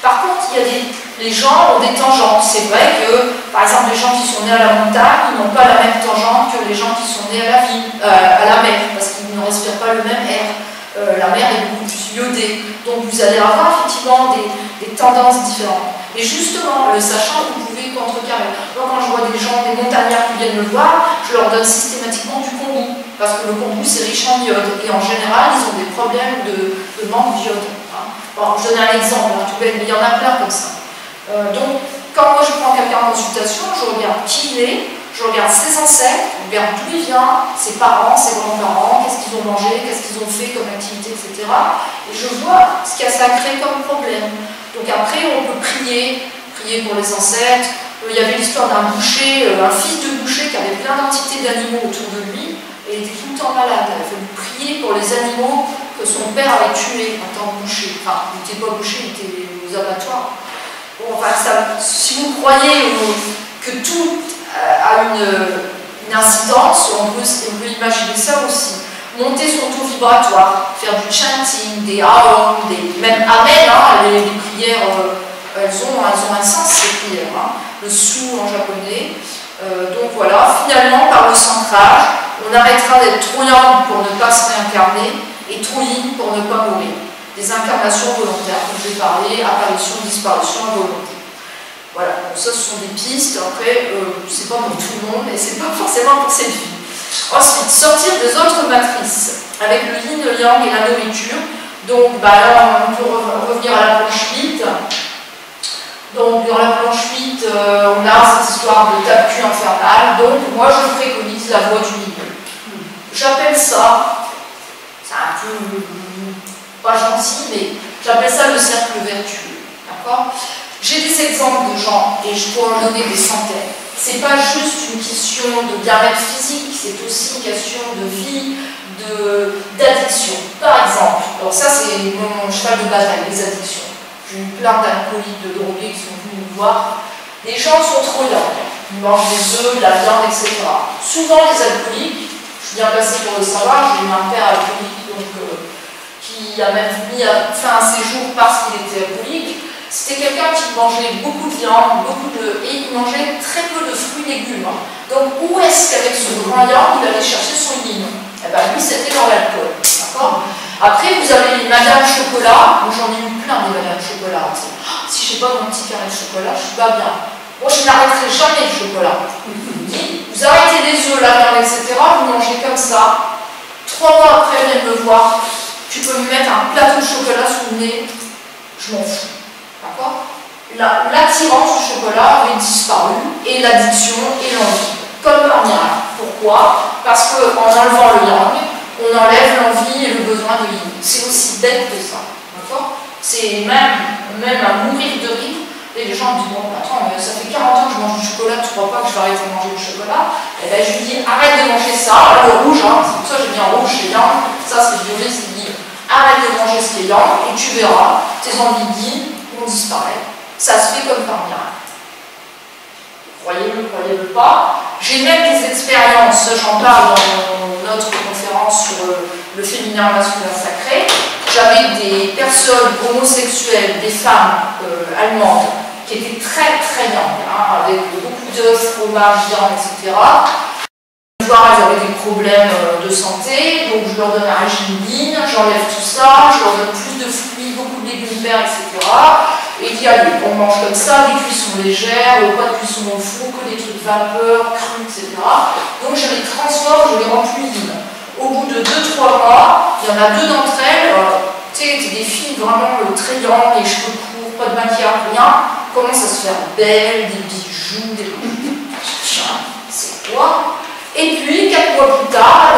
Par contre, les gens ont des tangentes. C'est vrai que, par exemple, les gens qui sont nés à la montagne, ils n'ont pas la même tangente que les gens qui sont nés à la ville, à la mer, parce qu'ils ne respirent pas le même air. La mer est beaucoup plus iodée. Donc vous allez avoir effectivement des tendances différentes. Et justement, le sachant, vous pouvez contrecarrer. Moi, quand je vois des gens, des montagnards qui viennent me voir, je leur donne systématiquement du kombu. Parce que le kombu, c'est riche en iode. Et en général, ils ont des problèmes de manque d'iode. Bon, je donne un exemple, tout bête, mais il y en a plein comme ça. Donc, quand moi je prends quelqu'un en consultation, je regarde qui il est, je regarde ses ancêtres, je regarde d'où il vient, ses parents, ses grands-parents, qu'est-ce qu'ils ont mangé, qu'est-ce qu'ils ont fait comme activité, etc. Et je vois ce qu'il y a ça crée comme problème. Donc après, on peut prier pour les ancêtres. Il y avait l'histoire d'un boucher, un fils de boucher qui avait plein d'entités d'animaux autour de lui, et il était tout le temps malade. Il a fallu prier pour les animaux que son père avait tués en tant que boucher. Enfin, il n'était pas boucher, il était aux abattoirs. Bon, enfin, si vous croyez que tout a une incidence, on peut imaginer ça aussi. Monter son taux vibratoire, faire du chanting, des aum, même amen, les prières, elles ont un sens, ces prières. Le su en japonais. Donc voilà, finalement, par le centrage, on arrêtera d'être trop yang pour ne pas se réincarner et trop yin pour ne pas mourir. Des incarnations volontaires, comme j'ai parlé, apparition, disparition à volonté. Voilà, donc ça ce sont des pistes. Après, c'est pas pour tout le monde et c'est pas forcément pour cette vie. Ensuite, sortir des autres matrices avec le yin, le yang et la nourriture. Donc là, on peut revenir à la planche 8. Donc dans la planche 8, on a cette histoire de tape-cul infernal. Donc moi je préconise la voie du milieu. J'appelle ça, c'est un peu pas gentil, mais j'appelle ça le cercle vertueux. D'accord ? J'ai des exemples de gens, et je pourrais en donner des centaines. C'est pas juste une question de bien-être physique, c'est aussi une question de vie, d'addiction. Par exemple, alors ça c'est mon cheval de bataille, les addictions. J'ai eu plein d'alcooliques, de drogués qui sont venus me voir. Les gens sont trop young. Ils mangent des œufs, de la viande, etc. Souvent les alcooliques, je suis bien placée pour le savoir, j'ai eu un père alcoolique donc, qui a même mis fin à ses jours parce qu'il était alcoolique. C'était quelqu'un qui mangeait beaucoup de viande, et il mangeait très peu de fruits et légumes. Donc où est-ce qu'avec ce grand yang, il allait chercher son yin? Eh bien lui, c'était dans l'alcool. D'accord? Après, vous avez les Madame Chocolat. Moi, j'en ai eu plein des Madame Chocolat. Si je n'ai pas mon petit carré de chocolat, je ne suis pas bien. Moi, je n'arrêterai jamais le chocolat. Vous arrêtez les œufs, la viande, etc. Vous mangez comme ça. 3 mois après, elle vient me voir. Tu peux me mettre un plateau de chocolat sous le nez. Je m'en fous. D'accord? L'attirance du chocolat avait disparu, et l'addiction et l'envie. Comme par miracle. Pourquoi? Parce qu'en enlevant le yang, on enlève l'envie et le besoin de yin. C'est aussi bête que ça. D'accord? C'est même à mourir de rire. Et les gens me disent, bon, attends, ça fait 40 ans que je mange du chocolat, tu crois pas que je vais arrêter de manger du chocolat? Et bien je lui dis, arrête de manger ça, le rouge, c'est pour ça que j'ai mis en rouge, c'est yang, ça c'est violet, c'est yin. Arrête de manger ce qui est yang, et tu verras, tes envies de yin vont disparaître. Ça se fait comme par miracle. Croyez-le pas. J'ai même des expériences, j'en parle dans notre conférence sur le féminin masculin sacré. J'avais des personnes homosexuelles, des femmes allemandes, qui étaient très très young, avec beaucoup d'œufs, fromage, viande, etc. Elles avaient des problèmes de santé, donc je leur donne un régime yin, j'enlève tout ça, je leur donne plus de fruits, beaucoup de légumes verts, etc. Et dit, allez, on mange comme ça, des cuissons légères, pas de cuisson au four, que des trucs vapeur, crus, etc. Donc je les transforme, je les rends plus yin. Au bout de 2-3 mois, il y en a 2 d'entre elles, tu sais, des filles vraiment très young, les cheveux courts, pas de maquillage, rien, commencent à se faire belles, des bijoux, des... C'est quoi? Et puis, 4 mois plus tard,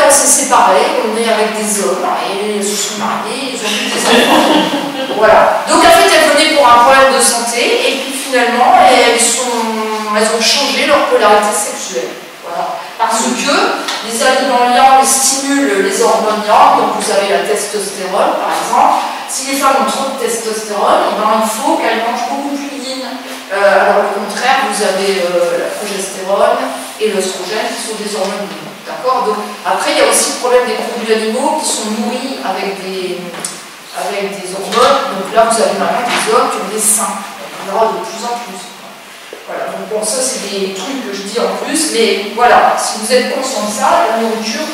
on s'est séparés, on est avec des hommes, et ils se sont mariés, ils ont eu des enfants. Voilà. Donc en fait, elles venaient pour un problème de santé, et puis finalement, elles ont changé leur polarité sexuelle. Voilà. Parce que les aliments yang stimulent les hormones yang, donc vous avez la testostérone par exemple. Si les femmes ont trop de testostérone, il faut qu'elles mangent beaucoup plus yin. Alors au contraire, vous avez la progestérone et l'œstrogène qui sont des hormones yin. D'accord. Donc après, il y a aussi le problème des produits animaux qui sont nourris avec des hormones. Donc là, vous avez maintenant des hommes qui ont des seins. On en aura de plus en plus. Voilà, donc bon, ça c'est des trucs que je dis en plus, mais voilà, si vous êtes conscient de ça, la nourriture,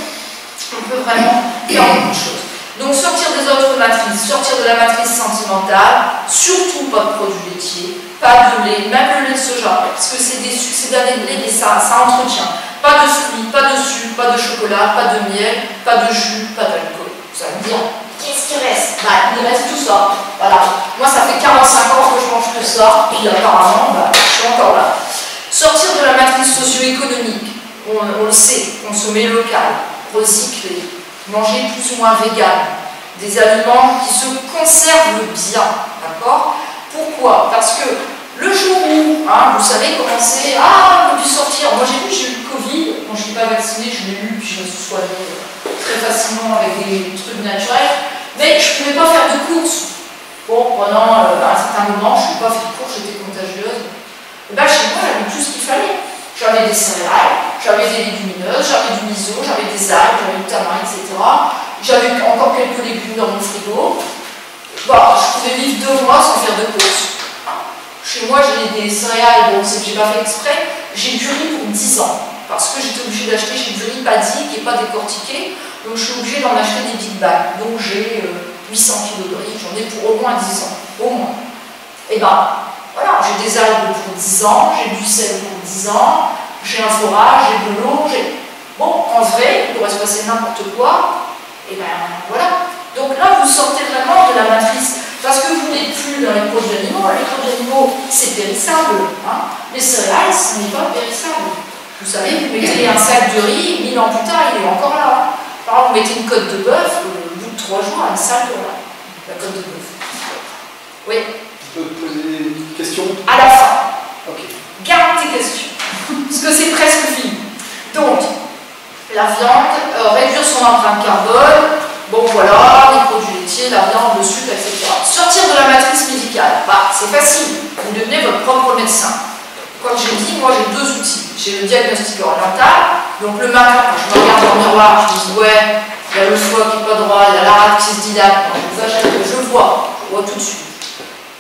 on peut vraiment faire beaucoup de choses. Donc sortir des autres matrices, sortir de la matrice sentimentale, surtout pas de produits laitiers, pas de lait, même le lait de soja, parce que c'est des succédés de lait, mais ça entretient. Pas de fruits, pas de sucre, pas de chocolat, pas de miel, pas de jus, pas d'alcool. Vous allez me dire, qu'est-ce qui reste? Il reste tout ça. Voilà. Moi, ça fait 45 ans que je mange que ça, puis apparemment, je suis encore là. Sortir de la matrice socio-économique, on le sait, consommer local, recycler, manger plus ou moins vegan, des aliments qui se conservent bien, d'accord? Pourquoi? Parce que le jour où, vous savez comment c'est, on peut plus sortir. Moi, j'ai eu le Covid, quand je n'étais pas vaccinée, je l'ai eu, puis je me suis soignée très facilement avec des trucs naturels, mais je ne pouvais pas faire de courses. Bon, pendant un certain moment, je n'ai pas fait de courses, j'étais contagieuse. Et chez moi, j'avais tout ce qu'il fallait. J'avais des céréales, j'avais des légumineuses, j'avais du miso, j'avais des algues, j'avais du tamarin, etc. J'avais encore quelques légumes dans mon frigo. Je pouvais vivre 2 mois sans faire de courses. Chez moi, j'ai des céréales, bon, c'est que je n'ai pas fait exprès. J'ai du riz pour 10 ans. Parce que j'étais obligée d'acheter, j'ai du riz paddy qui n'est pas décortiqué. Donc je suis obligée d'en acheter des big bags. Donc j'ai 800 kg de riz, j'en ai pour au moins 10 ans. Au moins. Et voilà, j'ai des algues pour 10 ans, j'ai du sel pour 10 ans, j'ai un forage, j'ai de l'eau, Bon, en vrai, il pourrait se passer n'importe quoi. Et voilà. Donc là, vous sortez vraiment de la matrice. Parce que vous n'êtes plus dans les produits animaux. Les produits animaux, c'est périssable. Les céréales, ce n'est pas périssable. Vous savez, vous mettez un sac de riz, 1000 ans plus tard, il est encore là. Par exemple, vous mettez une côte de bœuf, au bout de 3 jours, un sac de là. La côte de bœuf. Oui. Je peux te poser une question? À la fin. Ok. Garde tes questions. Parce que c'est presque fini. Donc, la viande, réduire son empreinte carbone. Bon voilà, les produits laitiers, la viande, le sucre, etc. Sortir de la matrice médicale, c'est facile. Vous devenez votre propre médecin. Comme j'ai dit, moi j'ai 2 outils. J'ai le diagnostic oriental. Donc le matin, quand je me regarde dans le miroir, je me dis ouais, il y a le foie qui n'est pas droit, il y a la rate qui se dilate. Je vois tout de suite.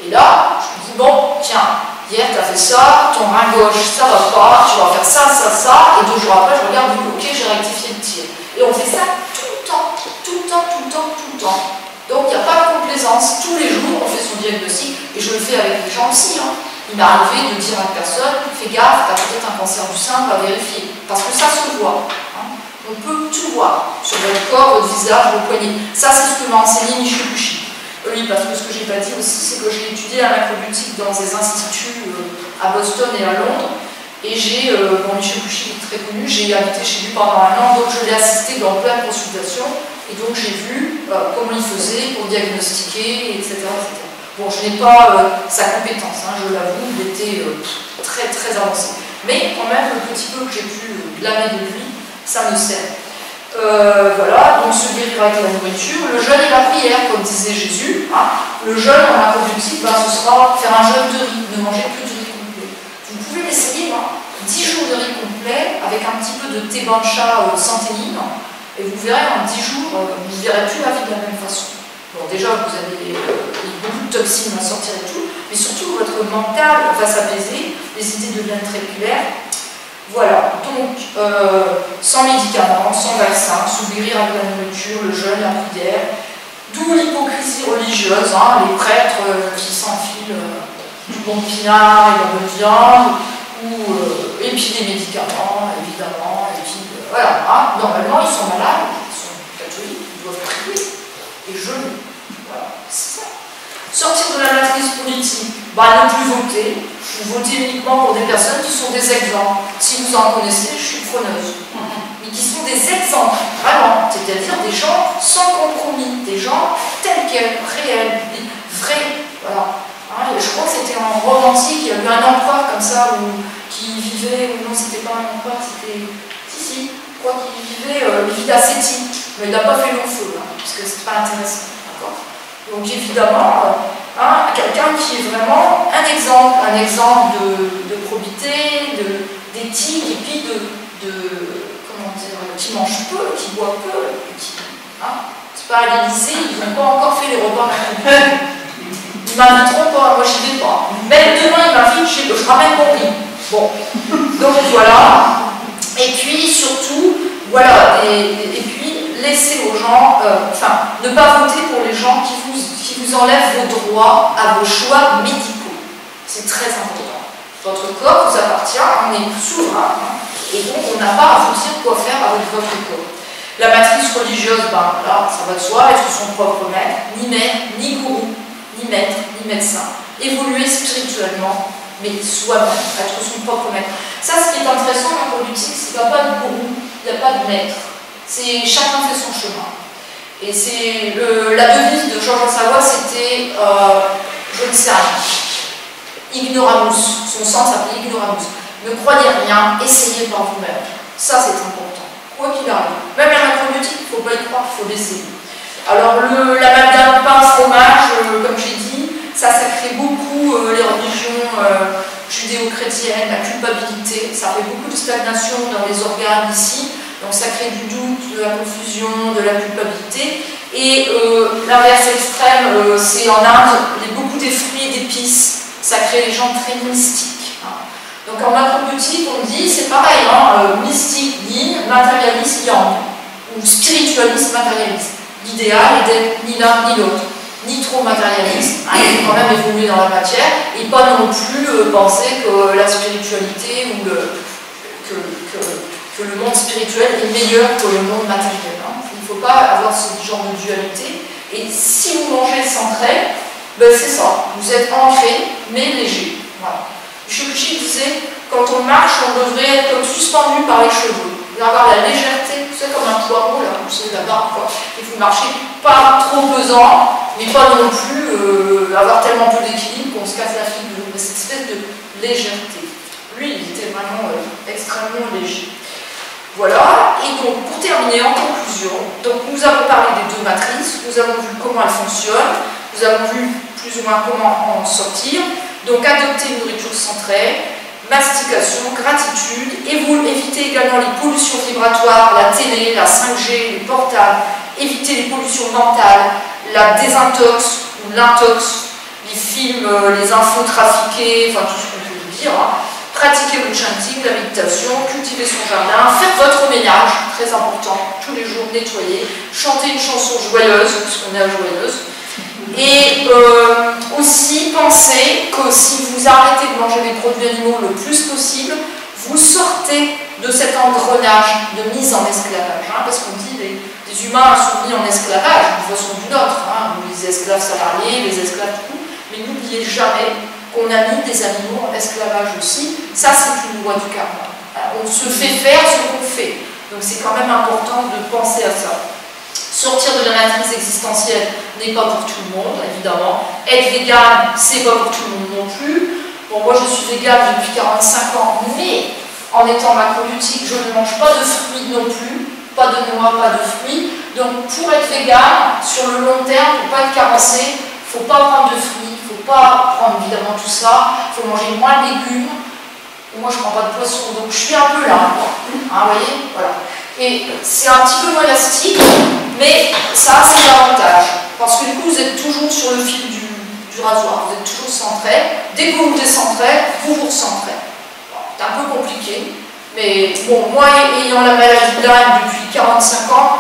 Et là, je me dis bon, tiens, hier tu as fait ça, ton rein gauche ça va pas, tu vas faire ça, ça, ça. Et 2 jours après, je regarde, ok, j'ai rectifié le tir. Et on fait ça tout le temps. Donc il n'y a pas de complaisance. Tous les jours, on fait son diagnostic. Et je le fais avec les gens aussi. Il m'est arrivé de dire à une personne, fais gaffe, tu as peut-être un cancer du sein, va vérifier. Parce que ça se voit. On peut tout voir sur votre corps, votre visage, vos poignets. Ça, c'est ce que m'a enseigné Michio-Kushi. Oui, parce que ce que j'ai pas dit aussi, c'est que j'ai étudié la macrobiotique dans des instituts à Boston et à Londres. Et j'ai, Michio-Kushi est très connu, j'ai habité chez lui pendant 1 an, donc je l'ai assisté dans plein de consultations. Et donc j'ai vu comment il faisait pour diagnostiquer, etc. Bon, je n'ai pas sa compétence, je l'avoue, il était très très avancé. Mais quand même, le petit peu que j'ai pu blâmer de lui, ça me sert. Voilà, donc se guérir avec la nourriture, le jeûne et la prière, comme disait Jésus. Le jeûne en macrobiotique, ce sera faire un jeûne de riz, ne manger plus de riz complet. Vous pouvez l'essayer, 10 jours de riz complet avec un petit peu de thé bancha santéine, et vous verrez en 10 jours, vous ne verrez plus la vie de la même façon. Bon, déjà, vous avez beaucoup de toxines à sortir et tout, mais surtout votre mental va s'apaiser, les idées deviennent très claires. Voilà, donc sans médicaments, sans vaccin, se guérir avec la nourriture, le jeûne, la prière, d'où l'hypocrisie religieuse, les prêtres qui s'enfilent du bon pinard et de la bonne viande, et puis des médicaments, évidemment, et puis voilà, normalement ils sont malades, ils sont catholiques, ils doivent prier et jeûner. Voilà, c'est ça. Sortir de la matrice politique, ne plus voter. Vous votez uniquement pour des personnes qui sont des exemples. Si vous en connaissez, je suis preneuse. Mais qui sont des exemples, vraiment. C'est-à-dire des gens sans compromis, des gens tels quels, réels, vrais. Voilà. Hein, je crois que c'était en romantique, il y a eu un empereur comme ça qui vivait, ou non, c'était pas un empereur, c'était. Si, je crois qu'il vivait une vie d'ascétique. Mais il n'a pas fait long feu, hein, parce que c'est pas intéressant. Donc évidemment, quelqu'un qui est vraiment un exemple de probité, d'éthique, et puis comment dire, qui mange peu, qui boit peu, c'est pas à l'Élysée, ils n'ont pas encore fait les repas mercredi. Ils m'inviteront pas, moi j'y vais pas. Même demain ils m'invitent, je ramène mon riz. Bon, donc voilà. Et puis surtout, voilà, et puis laissez aux gens, ne pas voter pour les gens qui vous enlèvent vos droits à vos choix médicaux. C'est très important. Votre corps vous appartient, on est souverain, et donc on n'a pas à vous dire quoi faire avec votre corps. La matrice religieuse, là, ça va de soi, être son propre maître, ni mère, ni gourou, ni maître, ni médecin. Évoluer spirituellement, mais soi-même, être son propre maître. Ça, ce qui est intéressant dans la politique, c'est qu'il n'y a pas de gourou, il n'y a pas de maître. Chacun fait son chemin. Et c'est la devise de Georges Savoie, c'était je ne sais rien. Ignoramus. Son centre s'appelait Ignoramus. Ne croyez rien, essayez par vous-même. Ça, c'est important. Quoi qu'il arrive. Même la macrobiotique, il ne faut pas y croire, il faut l'essayer. Alors, l'amalgame pain, fromage, comme j'ai dit, ça crée beaucoup les religions judéo-chrétiennes, la culpabilité. Ça fait beaucoup de stagnation dans les organes ici. Donc ça crée du doute, de la confusion, de la culpabilité. Et l'inverse extrême, c'est en Inde, beaucoup des fruits et d'épices. Ça crée les gens très mystiques. Donc en macrobiotique, on dit, c'est pareil, mystique, yin, matérialiste, yang. Ou spiritualiste, matérialiste. L'idéal est d'être ni l'un ni l'autre. Ni trop matérialiste, il faut quand même évoluer dans la matière, et pas non plus penser que la spiritualité ou que le monde spirituel est meilleur que le monde matériel. Il ne faut pas avoir ce genre de dualité. Et si vous mangez sans trait, c'est ça. Vous êtes ancré, mais léger. Voilà. Shukji disait, quand on marche, on devrait être comme suspendu par les cheveux. Vous avoir la légèreté, vous savez, comme un poireau, là, vous savez, la barbe, quoi. Et vous marchez pas trop pesant, mais pas non plus avoir tellement peu d'équilibre qu'on se casse la figure. Mais cette espèce de légèreté. Lui, il était vraiment extrêmement léger. Voilà, et donc pour terminer, en conclusion, donc nous avons parlé des deux matrices, nous avons vu comment elles fonctionnent, nous avons vu plus ou moins comment en sortir, donc adopter une nourriture centrée, mastication, gratitude, éviter également les pollutions vibratoires, la télé, la 5G, les portables, éviter les pollutions mentales, la désintox ou l'intox, les films, les infos trafiquées, enfin tout ce qu'on peut dire, pratiquer le chanting, la méditation, cultiver son jardin, faire votre ménage, très important, tous les jours nettoyer, chanter une chanson joyeuse, puisqu'on est à joyeuse, et aussi penser que si vous arrêtez de manger des produits animaux le plus possible, vous sortez de cet engrenage de mise en esclavage, parce qu'on dit les humains sont mis en esclavage d'une façon ou d'une autre, les esclaves salariés, les esclaves tout, mais n'oubliez jamais qu'on a mis des animaux en esclavage aussi. Ça, c'est une loi du karma. On se fait faire ce qu'on fait. Donc c'est quand même important de penser à ça. Sortir de la matrice existentielle n'est pas pour tout le monde, évidemment. Être végane, c'est pas pour tout le monde non plus. Bon, moi je suis végane depuis 45 ans, mais en étant macrobiotique, je ne mange pas de fruits non plus. Pas de noix, pas de fruits. Donc pour être végane, sur le long terme, pour ne pas être carencé, il ne faut pas prendre de fruits, il ne faut pas prendre évidemment tout ça, il faut manger moins de légumes. Moi je ne prends pas de poisson, donc je suis un peu là. Vous voyez, voilà. Et c'est un petit peu monastique, mais ça a ses avantages. Parce que du coup vous êtes toujours sur le fil du rasoir, vous êtes toujours centré. Dès que vous vous décentrez, vous vous recentrez. Bon, c'est un peu compliqué. Mais bon, moi ayant la maladie de Lyme depuis 45 ans,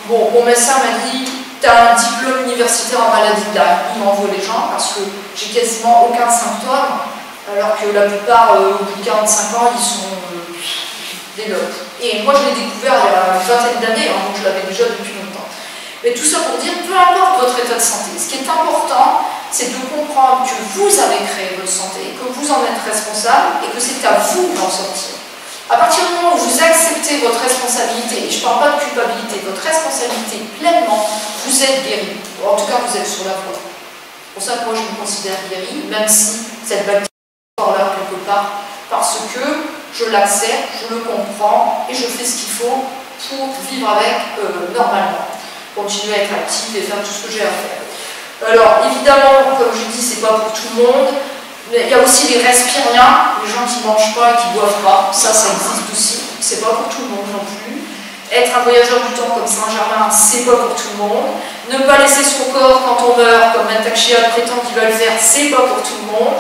bon, mon médecin m'a dit tu as un diplôme universitaire en maladie de Lyme. Il m'envoie les gens parce que j'ai quasiment aucun symptôme, alors que la plupart, au bout de 45 ans, ils sont des lots. Et moi je l'ai découvert il y a une vingtaine d'années, donc je l'avais déjà depuis longtemps. Mais tout ça pour dire, peu importe votre état de santé, ce qui est important, c'est de comprendre que vous avez créé votre santé, que vous en êtes responsable et que c'est à vous d'en sortir. À partir du moment où vous acceptez votre responsabilité, et je ne parle pas de culpabilité, votre responsabilité pleinement, vous êtes guéri. Ou en tout cas, vous êtes sur la voie. C'est pour ça que moi, je me considère guéri, même si cette bactérie est encore là quelque part, parce que je l'accepte, je le comprends et je fais ce qu'il faut pour vivre avec normalement. Continuer à être active et faire tout ce que j'ai à faire. Alors, évidemment, comme je dis, c'est pas pour tout le monde. Mais il y a aussi les respiriens, les gens qui ne mangent pas et qui ne boivent pas. Ça existe aussi. C'est pas pour tout le monde non plus. Être un voyageur du temps comme Saint-Germain, c'est pas pour tout le monde. Ne pas laisser son corps quand on meurt, comme Mantak-Chia prétend qu'il va le faire, c'est pas pour tout le monde.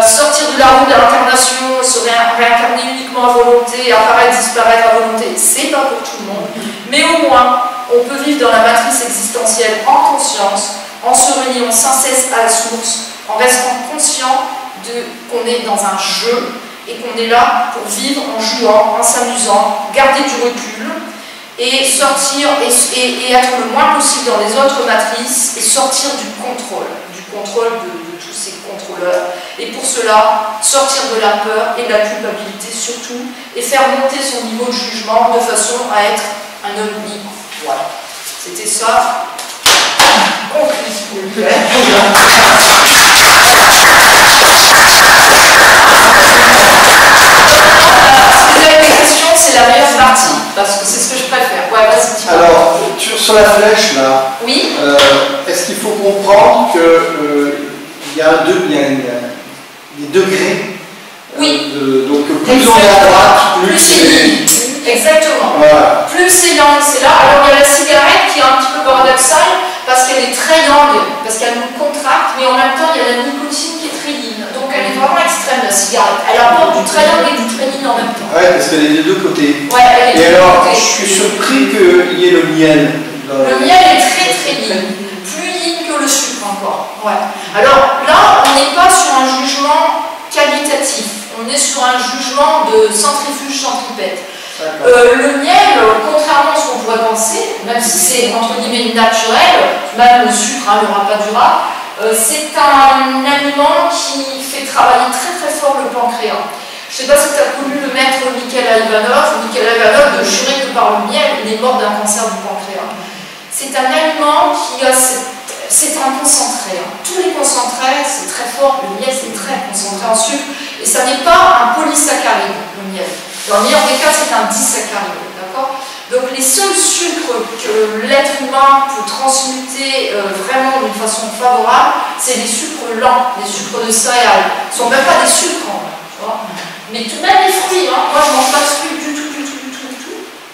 Sortir de la roue de l'incarnation, se réincarner uniquement à volonté, apparaître, disparaître à volonté, c'est pas pour tout le monde. Mais au moins, on peut vivre dans la matrice existentielle en conscience, en se reliant sans cesse à la source, en restant conscient qu'on est dans un jeu et qu'on est là pour vivre en jouant, en s'amusant, garder du recul et sortir et être le moins possible dans les autres matrices et sortir du contrôle de tous ces contrôleurs. Et pour cela, sortir de la peur et de la culpabilité surtout et faire monter son niveau de jugement de façon à être un homme libre. Voilà. C'était ça. Conclusion. Si vous avez des questions, c'est la meilleure partie, parce que c'est ce que je préfère. Ouais, vas-y. Alors, sur la flèche, là, oui. Est-ce qu'il faut comprendre qu'il y a des degrés? Oui. Donc, plus on est à droite, plus c'est... Exactement. Voilà. Plus c'est yang, c'est là. Alors, il y a la cigarette qui est un petit peu paradoxale, parce qu'elle est très yang, parce qu'elle nous contracte, mais en même temps, il y a la nicotine qui est très yin. Donc, elle est vraiment extrême, la cigarette. Elle apporte du très yang et du très yin en même temps. Ouais, parce qu'elle est des deux côtés. Ouais, elle est et alors, côtés. Je suis surpris qu'il y ait le miel. Le miel est très très yin. Plus yin que le sucre encore. Ouais. Alors là, on n'est pas sur un jugement qualitatif. On est sur un jugement de centrifuge centripète. Le miel, contrairement à ce qu'on pourrait penser, même si c'est entre guillemets naturel, même le sucre, le rapadura, c'est un aliment qui fait travailler très très fort le pancréas. Je ne sais pas si tu as connu le maître Mikhail Ivanov. Mikhail Ivanov de jurer que par le miel, il est mort d'un cancer du pancréas. C'est un aliment qui a c'est un concentré. Tous les concentrés, c'est très fort. Le miel, c'est très concentré en sucre. Et ça n'est pas un polysaccharide, le miel. Dans le meilleur des cas, c'est un disaccharide. D'accord ? Donc, les seuls sucres que l'être humain peut transmuter vraiment d'une façon favorable, c'est les sucres lents, les sucres de céréales. Ce ne sont même pas des sucres, en fait, tu vois ? Mais tout de même, les fruits, moi, je ne mange pas de fruits du tout.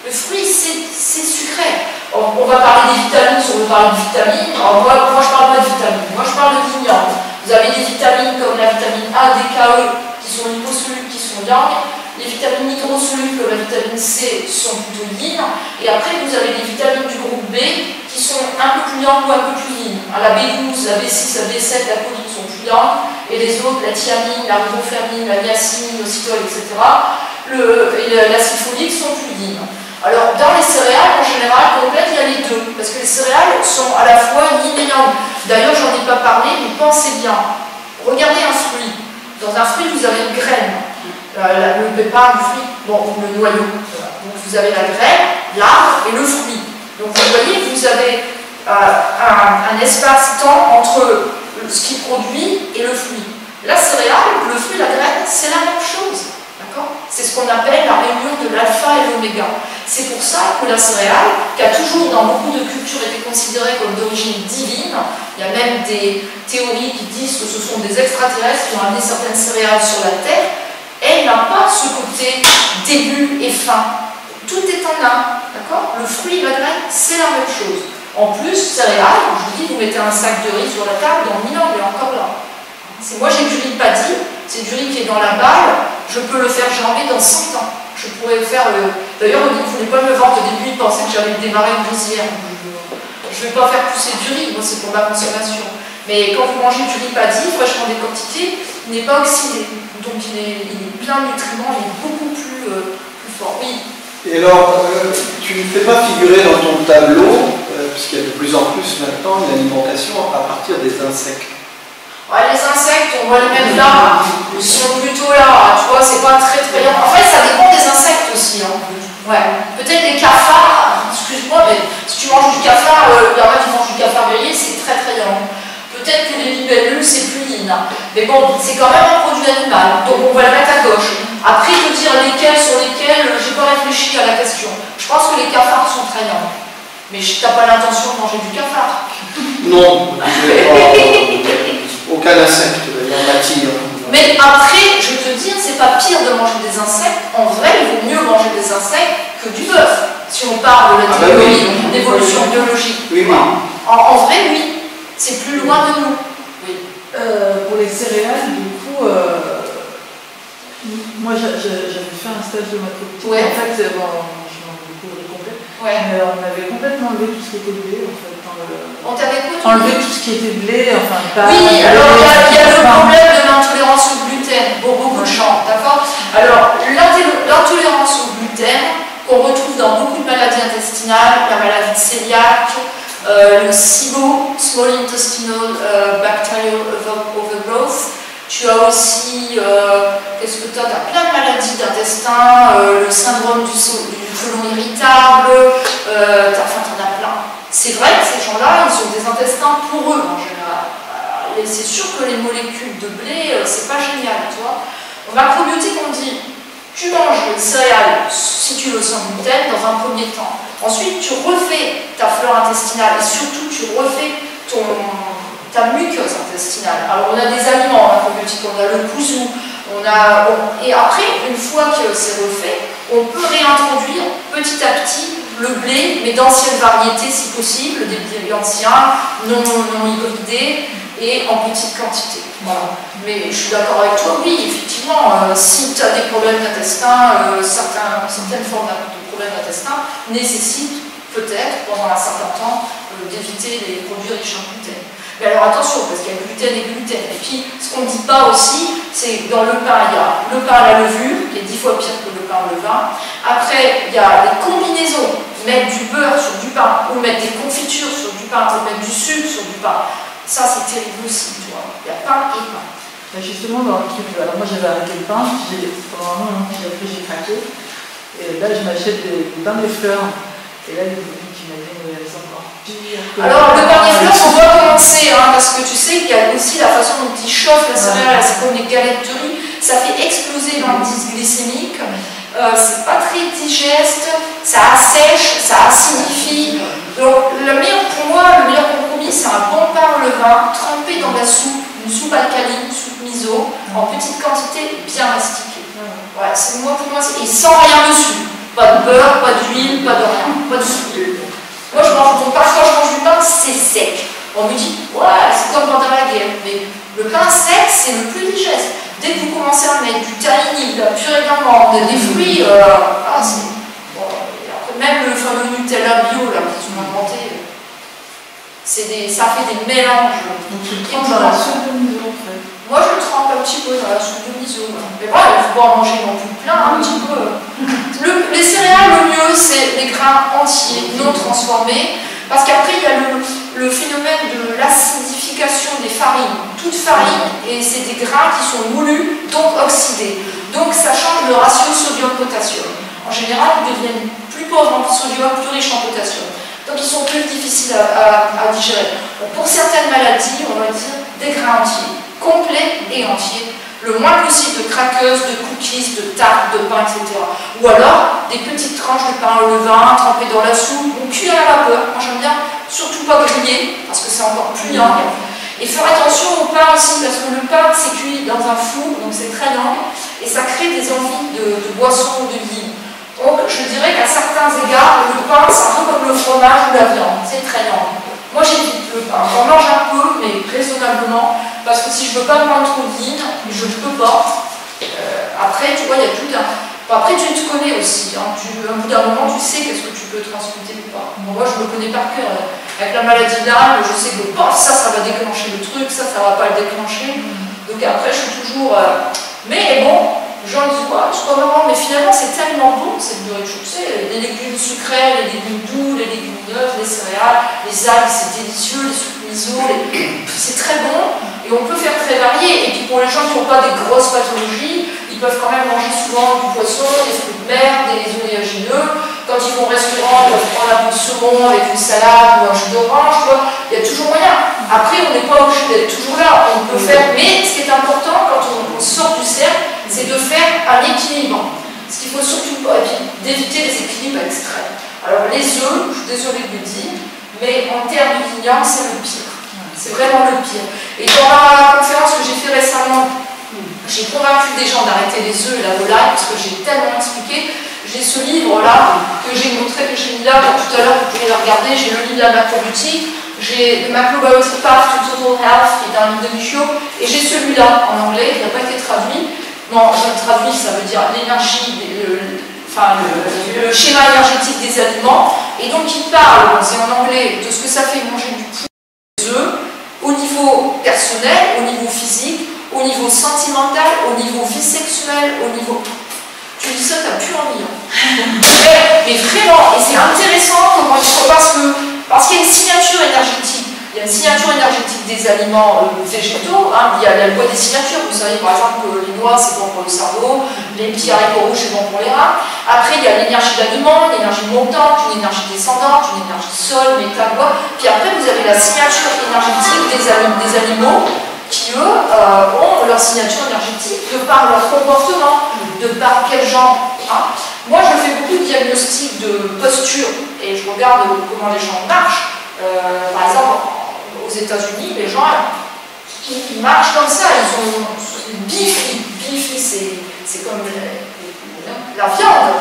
Le fruit, c'est sucré. On va parler des vitamines, si on veut parler de vitamines. Alors moi, je ne parle pas de vitamines, moi je parle de yin. Vous avez des vitamines comme la vitamine A, D, K, E, qui sont liposolubles, qui sont yang. Les vitamines hydrosolubles comme la vitamine C sont plutôt yin. Et après, vous avez des vitamines du groupe B qui sont un peu plus yang ou un peu plus yin. La B12, la B6, la B7, la choline sont plus yang. Et les autres, la thiamine, la riboflavine, la niacine, le cytol, etc., l'acide folique sont plus yin. Alors, dans les céréales, en général, complète, il y a les deux, parce que les céréales sont à la fois yin et yang. D'ailleurs, j'en ai pas parlé, mais pensez bien. Regardez un fruit. Dans un fruit, vous avez une graine. Le pépin du fruit, le noyau. Donc, vous avez la graine, l'arbre et le fruit. Donc, vous voyez, vous avez un espace-temps entre ce qui produit et le fruit. La céréale, le fruit, la graine, c'est la même chose. C'est ce qu'on appelle la réunion de l'alpha et l'oméga. C'est pour ça que la céréale, qui a toujours dans beaucoup de cultures été considérée comme d'origine divine, il y a même des théories qui disent que ce sont des extraterrestres qui ont amené certaines céréales sur la Terre, elle n'a pas ce côté début et fin. Tout est en un, d'accord ? Le fruit et la graine, c'est la même chose. En plus, céréales, je vous dis, vous mettez un sac de riz sur la table, dans 1000 ans, il est encore là. Moi, j'ai du riz paddy, c'est du riz qui est dans la balle, je peux le faire germer dans 100 ans. Je pourrais faire le... D'ailleurs, il ne voulait pas me vendre au début, il pensait que j'allais démarrer une rizière. Je ne vais pas faire pousser du riz, moi c'est pour ma consommation. Mais quand vous mangez du riz paddy, fraîchement décortiqué, il n'est pas oxydé. Donc il est plein de nutriments, il est beaucoup plus fort. Oui. Et alors, tu ne fais pas figurer dans ton tableau, puisqu'il y a de plus en plus maintenant une alimentation à partir des insectes. Ouais, les insectes, on va les mettre là, ils sont plutôt là, tu vois, c'est pas très très bien. En fait, ça dépend des insectes aussi. Hein. Ouais. Peut-être les cafards, excuse-moi, mais si tu manges du cafard, il y en a qui mangent du cafard grillé, c'est très très bien. Peut-être que les libellules, c'est plus lean. Mais bon, c'est quand même un produit animal, donc on va le mettre à gauche. Après, te dire lesquels sur lesquels, j'ai pas réfléchi à la question. Je pense que les cafards sont très bien. Mais t'as pas l'intention de manger du cafard? Non, aucun insecte d'ailleurs m'attire. Mais après, je veux te dire, c'est pas pire de manger des insectes. En vrai, il vaut mieux manger des insectes que du bœuf. Si on parle de la théorie d'évolution biologique. Oui, oui. En vrai, oui. C'est plus loin de nous. Oui. Pour les céréales, du coup, moi j'avais fait un stage de maths. Ouais. En fait, bon, je m'en découvre complet. Ouais. Mais on avait complètement enlevé tout ce qui était blé, en fait. On t'avait quoi? Enlevé tout ce qui était blé, enfin pas. Oui, alors il y a le problème de l'intolérance au gluten pour beaucoup de gens, d'accord? Alors, l'intolérance au gluten, qu'on retrouve dans beaucoup de maladies intestinales, la maladie cœliaque, le SIBO, Small Intestinal Bacterial Overgrowth. Tu as aussi, qu'est-ce que tu as? Tu as plein de maladies d'intestin, le syndrome du côlon irritable, enfin, tu en as plein. C'est vrai que ces gens-là, ils ont des intestins poreux en général. Et c'est sûr que les molécules de blé, c'est pas génial, tu vois. En macrobiotique, on dit, tu manges les céréales, si tu veux, sans gluten, dans un premier temps. Ensuite, tu refais ta flore intestinale et surtout, tu refais ta muqueuse intestinale. Alors, on a des aliments en macrobiotique, on a le pouzou, et après, une fois que c'est refait, on peut réintroduire petit à petit le blé, mais d'anciennes variétés si possible, des blés anciens, non hybridés et en petite quantité. Voilà. Mais je suis d'accord avec toi, oui, effectivement, si tu as des problèmes d'intestin, certaines formes de problèmes d'intestin nécessitent peut-être, pendant un certain temps, d'éviter les produits riches en gluten. Mais alors attention, parce qu'il y a gluten et gluten. Et puis, ce qu'on ne dit pas aussi, c'est que dans le pain, il y a le pain à la levure, qui est 10 fois pire que le pain au levain. Après, il y a des combinaisons, mettre du beurre sur du pain, ou mettre des confitures sur du pain, ou mettre du sucre sur du pain. Ça, c'est terrible aussi, tu vois. Il y a pain et pain. Et justement, dans le truc, alors moi j'avais arrêté le pain, pendant un an, puis après j'ai craqué. Et là, je m'achète des pains des fleurs. Et là, il y a des gens qui m'ont dit, mais elles sont encore pires. Alors, le pain des fleurs, on doit commencer, hein, parce que tu sais qu'il y a aussi la façon dont ils chauffent la céréale, c'est comme les galettes de riz, ça fait exploser l'indice glycémique, c'est pas très digeste, ça assèche, ça acidifie. Donc, pour moi, le meilleur compromis, c'est un bon pain au levain, trempé dans la soupe, une soupe alcaline, une soupe miso, en petite quantité, bien mastiquée. Ouais, pour moi, et sans rien dessus. Pas de beurre, pas d'huile, pas de rien, pas de sucre. Moi, parfois je mange du pain, c'est sec. On me dit, ouais, c'est comme pendant la guerre. Mais le pain sec, c'est le plus digeste. Dès que vous commencez à mettre du tahini, de la purée d'amande, des fruits, c'est. Bon, après, même le fameux Nutella bio là, qu'ils ont inventé, ça fait des mélanges. Donc, tu le trempes dans la soupe de miso, en fait. Moi, je le trempe un petit peu dans la soupe de miso. Mais voilà, il faut pas en manger non plus plein, un petit peu. Les céréales, le mieux, c'est les grains entiers, non transformés, parce qu'après, il y a le phénomène de l'acidification des farines. Toute farine, et c'est des grains qui sont moulus, donc oxydés. Donc, ça change le ratio sodium-potassium. En général, ils deviennent plus pauvres en sodium, plus riches en potassium. Donc, ils sont plus difficiles à digérer. Donc, pour certaines maladies, on va dire des grains entiers, complets et entiers. Le moins possible de craqueuses, de cookies, de tartes, de pain, etc. Ou alors des petites tranches de pain au levain trempées dans la soupe ou cuit à la vapeur. Moi j'aime bien, surtout pas griller parce que c'est encore plus yang. Et faire attention au pain aussi parce que le pain c'est cuit dans un four, donc c'est très yang et ça crée des envies de boissons ou de yin. Donc je dirais qu'à certains égards, le pain c'est un peu comme le fromage ou la viande, c'est très yang. Moi j'évite le pain, j'en mange un peu mais raisonnablement. Parce que si je ne veux pas prendre trop de yin, je ne peux pas. Après, tu vois, il y a tout un. Après, tu te connais aussi. Hein. À bout d'un moment, tu sais qu'est-ce que tu peux transmuter ou pas. Moi, je me connais par cœur. Avec la maladie d'âme, je sais que ça va déclencher le truc, ça ne va pas le déclencher. Donc après, je suis toujours. Mais bon, les gens disent, ouais, c'est pas marrant, mais finalement, c'est tellement bon, cette nourriture. Tu sais, sais, les légumes sucrés, les légumes doux, les légumineuses, les céréales, les algues, c'est délicieux, les sucres miso, c'est très bon, et on peut faire très varié. Et puis pour les gens qui n'ont pas des grosses pathologies, ils peuvent quand même manger souvent du poisson, des fruits de mer, des oléagineux. Quand ils vont au restaurant, ils peuvent prendre un peu de saumon avec une salade ou un jus d'orange, il y a toujours moyen. Après, on n'est pas obligé d'être toujours là, on peut faire, mais ce qui est important quand on sort du cercle, c'est de faire un équilibre. Ce qu'il faut surtout pas, et puis d'éviter les équilibres extrêmes. Alors les œufs, je suis désolée de le dire, mais en termes de yin, c'est le pire. C'est vraiment le pire. Et dans la conférence que j'ai fait récemment, j'ai convaincu des gens d'arrêter les œufs et la volaille, parce que j'ai tellement expliqué. J'ai ce livre-là, que j'ai montré, que j'ai mis là, tout à l'heure, vous pouvez le regarder, j'ai le livre de la macrobiotique, j'ai The Macrobiotic Path to Total Health, qui est un livre de Michaud, et j'ai celui-là en anglais, qui n'a pas été traduit. Non, je le traduis, ça veut dire l'énergie, le schéma énergétique des aliments, et donc il parle, c'est en anglais, de ce que ça fait manger du poulet, des œufs, au niveau personnel, au niveau physique, au niveau sentimental, au niveau vie sexuelle, au niveau... Tu dis ça, t'as plus envie. Mais vraiment, et c'est intéressant comment il faut, parce qu'il y a une signature énergétique. Il y a une signature énergétique des aliments végétaux. Il y a la loi des signatures. Vous savez par exemple que les noix c'est bon pour le cerveau, les petits haricots rouges c'est bon pour les reins. Après il y a l'énergie d'aliment, l'énergie montante, une énergie descendante, une énergie sol, métal, bois. Puis après vous avez la signature énergétique des animaux qui eux ont leur signature énergétique de par leur comportement, de par quel genre. Moi je fais beaucoup de diagnostics de posture et je regarde comment les gens marchent. Par exemple, aux États-Unis, les gens ils marchent comme ça, ils ont bifi, c'est comme la viande.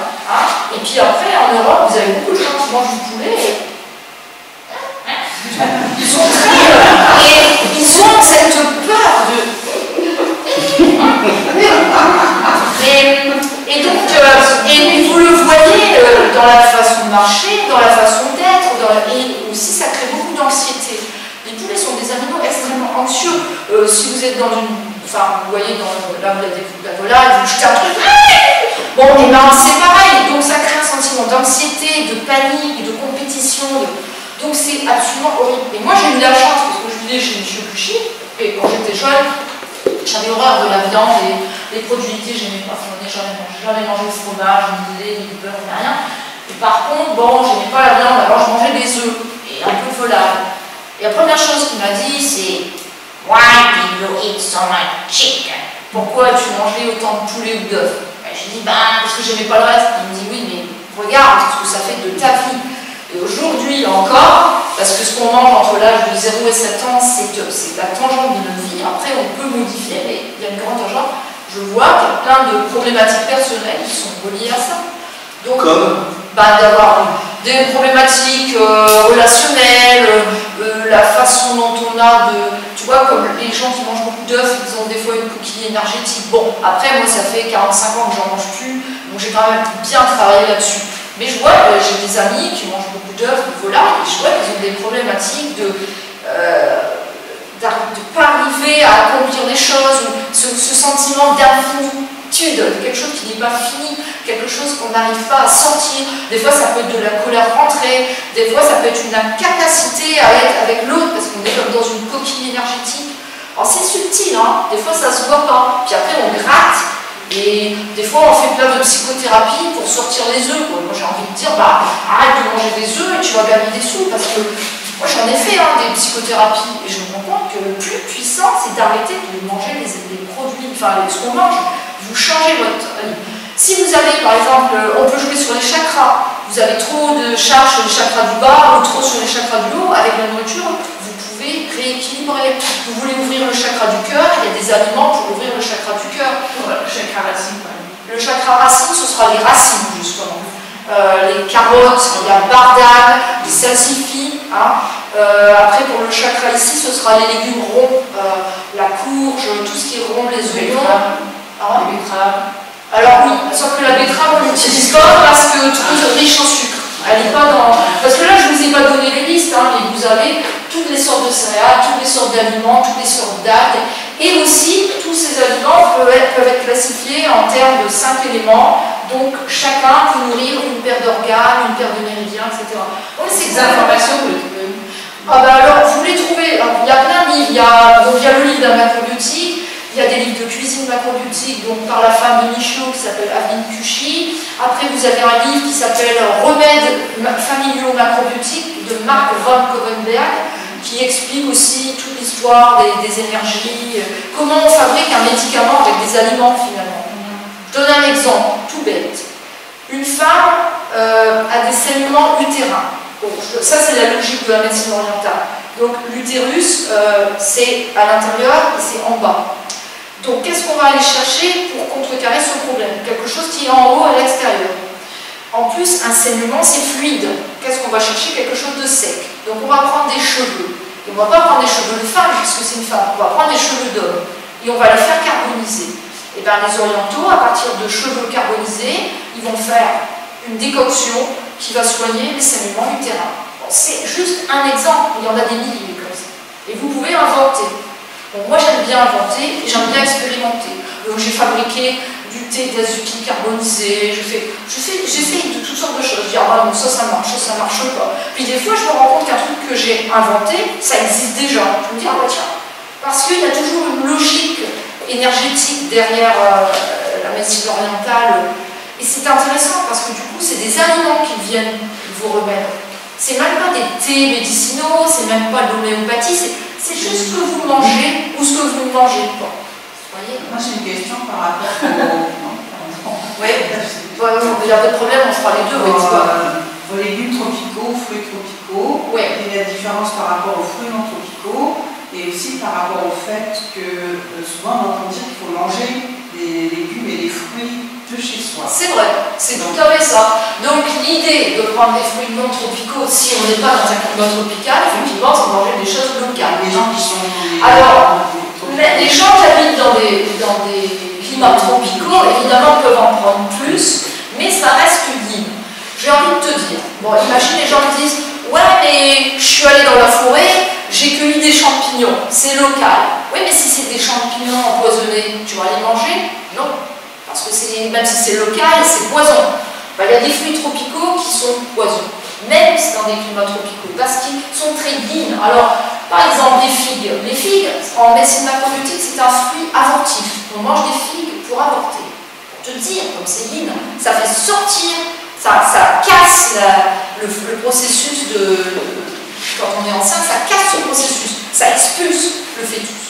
Et puis après, en Europe, vous avez beaucoup de gens qui mangent du poulet. Ils sont très. Et ils ont cette peur de. Et donc, et vous le voyez dans la façon de marcher, dans la façon d'être, et aussi ça crée beaucoup d'anxiété. Les poulets sont des animaux extrêmement anxieux. Si vous êtes dans une. Enfin, vous voyez, là vous avez la volaille, vous jetez un truc. Bon, et bien c'est pareil, donc ça crée un sentiment d'anxiété, de panique, de compétition. Donc c'est absolument horrible. Et moi j'ai eu la chance, parce que je vivais chez M. Puchy, et quand j'étais jeune, j'avais horreur de la viande et les produits laitiers, j'aimais pas, j'en ai jamais mangé de fromage, ni de lait, ni de beurre, ni rien. Et par contre, bon, j'aimais pas la viande, alors je mangeais des œufs et un peu de volaille. Et la première chose qu'il m'a dit, c'est Why did you eat so much chicken? Pourquoi tu mangeais autant de poulet ou d'œufs? J'ai dit, parce que j'aimais pas le reste. Il me dit, oui, mais regarde ce que ça fait de ta vie. Et aujourd'hui encore, parce que ce qu'on mange entre l'âge de 0 et 7 ans, c'est la tangente de notre vie. Après, on peut modifier, mais il y a une grande tangente. Je vois qu'il y a plein de problématiques personnelles qui sont reliées à ça. Donc, d'avoir des problématiques relationnelles, la façon dont on a de... Tu vois, comme les gens qui mangent beaucoup d'œufs, ils ont des fois une coquille énergétique. Bon, après, moi, ça fait 45 ans que j'en mange plus, donc j'ai quand même bien travaillé là-dessus. Mais je vois, j'ai des amis qui mangent beaucoup d'œufs, de volaille, et je vois qu'ils ont des problématiques de ne pas arriver à accomplir des choses, ou ce sentiment d'infinitude, quelque chose qui n'est pas fini, quelque chose qu'on n'arrive pas à sentir. Des fois, ça peut être de la colère rentrée, des fois, ça peut être une incapacité à être avec l'autre, parce qu'on est comme dans une coquille énergétique. Alors, c'est subtil, hein, des fois, ça se voit pas. Puis après, on gratte. Et des fois, on fait plein de psychothérapie pour sortir les œufs. Moi, j'ai envie de dire, arrête de manger des œufs et tu vas gagner des sous. Parce que moi, j'en ai fait des psychothérapies. Et je me rends compte que le plus puissant, c'est d'arrêter de manger les produits, enfin, ce qu'on mange. Vous changez votre vie. Si vous avez, par exemple, on peut jouer sur les chakras. Vous avez trop de charges sur les chakras du bas ou trop sur les chakras du haut. Avec la nourriture, vous pouvez rééquilibrer. Vous voulez ouvrir le chakra du cœur, il y a des aliments pour ouvrir le chakra du cœur. Le chakra racine, le chakra racine, ce sera les racines, justement. Les carottes, la bardane, les salsifis. Après, pour le chakra ici, ce sera les légumes ronds, la courge, tout ce qui est rond, les oignons. Les betteraves. Alors oui, sauf que la betterave, on l'utilise pas parce que trop riche en sucre. Elle n'est pas dans... Parce que là, je ne vous ai pas donné les listes, mais vous avez toutes les sortes de céréales, toutes les sortes d'aliments, toutes les sortes d'algues. Et aussi, tous ces aliments peuvent être classifiés en termes de 5 éléments, Donc chacun peut nourrir une paire d'organes, une paire de méridiens, etc. Donc Ces informations, ah bah alors, vous les trouvez, il y a plein de livres, il y a le livre d'un macrobiotique, il y a des livres de cuisine macrobiotique donc par la femme de Michaud qui s'appelle Aveline Cuchy. Après vous avez un livre qui s'appelle Remèdes familiaux macrobiotiques de Marc von Kovenberg qui explique aussi toute l'histoire des énergies, comment on fabrique un médicament avec des aliments finalement. Je donne un exemple, tout bête. Une femme a des saignements utérins. Donc, ça, c'est la logique de la médecine orientale. Donc, l'utérus, c'est à l'intérieur et c'est en bas. Donc, qu'est-ce qu'on va aller chercher pour contrecarrer ce problème? Quelque chose qui est en haut à l'extérieur. En plus, un saignement, c'est fluide. Qu'est-ce qu'on va chercher? Quelque chose de sec. Donc, on va prendre des cheveux. Et on ne va pas prendre des cheveux de femme, puisque c'est une femme. On va prendre des cheveux d'homme. Et on va les faire carboniser. Et bien, les orientaux, à partir de cheveux carbonisés, ils vont faire une décoction qui va soigner les saignements utérins. Bon, c'est juste un exemple, il y en a des milliers comme ça. Et vous pouvez inventer. Bon, moi j'aime bien inventer, j'aime bien expérimenter. Donc j'ai fabriqué du thé d'azuki carbonisé, j'essaye de toutes sortes de choses. Je dis, ah bah non, ça marche pas. Puis des fois je me rends compte qu'un truc que j'ai inventé, ça existe déjà. Je me dis, ah bah tiens, parce qu'il y a toujours une logique énergétique derrière la médecine orientale. Et c'est intéressant parce que du coup, c'est des aliments qui viennent vous remettre. C'est même pas des thés médicinaux, c'est même pas de l'homéopathie, c'est juste ce que vous mangez ou ce que vous ne mangez pas. Vous voyez? Moi, j'ai une question par rapport au... Oui, il y a pas de problème, on fera les deux. Vos légumes tropicaux, fruits tropicaux, ouais. Et la différence par rapport aux fruits non tropicaux, et aussi par rapport au fait que souvent on entend dire qu'il faut manger des légumes et des fruits de chez soi. C'est vrai, c'est tout à fait ça. Donc l'idée de prendre des fruits non tropicaux, si on n'est pas dans un climat tropical, effectivement, c'est manger des choses locales. Les gens qui sont... Alors, les gens qui habitent dans des climats tropicaux, évidemment, peuvent en prendre plus, mais ça reste yin. J'ai envie de te dire, bon, imagine les gens qui disent, ouais, mais je suis allé dans la forêt, j'ai cueilli des champignons, c'est local. Oui, mais si c'est des champignons empoisonnés, tu vas les manger? Non. Parce que même si c'est local, c'est poison. Ben, il y a des fruits tropicaux qui sont poisons, même dans des climats tropicaux, parce qu'ils sont très yin. Alors, par exemple, les figues. Les figues, en médecine macrobiotique, c'est un fruit avortif. On mange des figues pour avorter. Pour te dire, comme c'est yin, ça fait sortir, ça casse le processus de... Quand on est enceinte, ça casse ce processus, ça expulse le fœtus.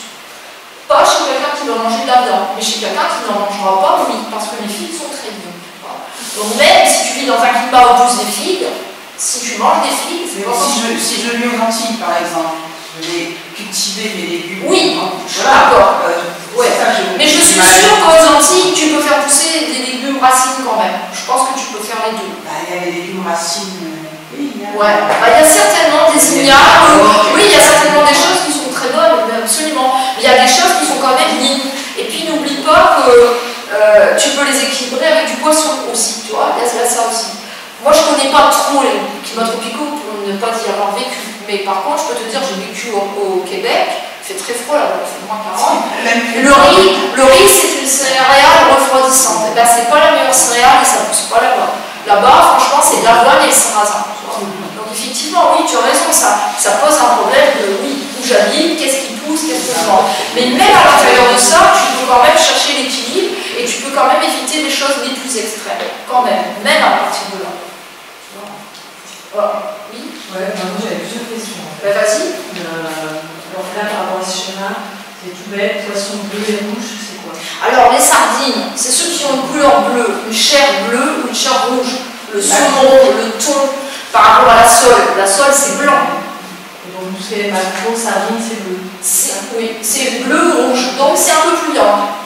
Pas chez quelqu'un qui va manger de la viande, mais chez quelqu'un qui n'en mangera pas, oui, parce que les figues sont très bien. Voilà. Donc même si tu vis dans un climat où poussent des figues, si tu manges des figues, c'est pas si je vis aux Antilles, par exemple, je vais cultiver mes légumes. Oui, voilà. D'accord. Ouais. Mais je suis sûre qu'aux Antilles, tu peux faire pousser des légumes racines quand même. Je pense que tu peux faire les deux. Bah, il y a les légumes racines. Oui, il y a... Ouais. Bah, il y a certainement des ignares. Oui, il y a certainement des choses qui sont très bonnes, absolument. Mais il y a des choses qui sont quand même yin. Et puis n'oublie pas que tu peux les équilibrer avec du poisson aussi, tu vois, il y a ça aussi. Moi je connais pas trop les climats tropicaux pour ne pas y avoir vécu, mais par contre je peux te dire, j'ai vécu au Québec, il fait très froid là-bas, il fait moins 40. Le riz c'est une céréale refroidissante, et ben c'est pas la meilleure céréale et ça pousse pas là-bas. Là-bas franchement c'est de l'avoine et le sarrasin. Donc effectivement oui tu as raison, ça pose un problème de oui, où j'habite, qu'est-ce qui pousse, qu'est-ce que je mange. Mais même à l'intérieur de ça, tu peux quand même chercher l'équilibre et tu peux quand même éviter les choses les plus extrêmes. Quand même à partir de là. Voilà. Oui. Ouais, moi j'avais plusieurs questions. Ben vas-y. Alors là, par rapport à ce schéma, c'est tout bête, poisson bleu et rouge, c'est quoi? Alors les sardines, c'est ceux qui ont une couleur bleue, une chair bleue ou une chair rouge. Le saumon, le thon, par rapport à la sole. La sole c'est blanc. Donc tout ce qui est macro, sardine, c'est bleu. Oui, c'est bleu ou rouge, donc c'est un peu plus yang.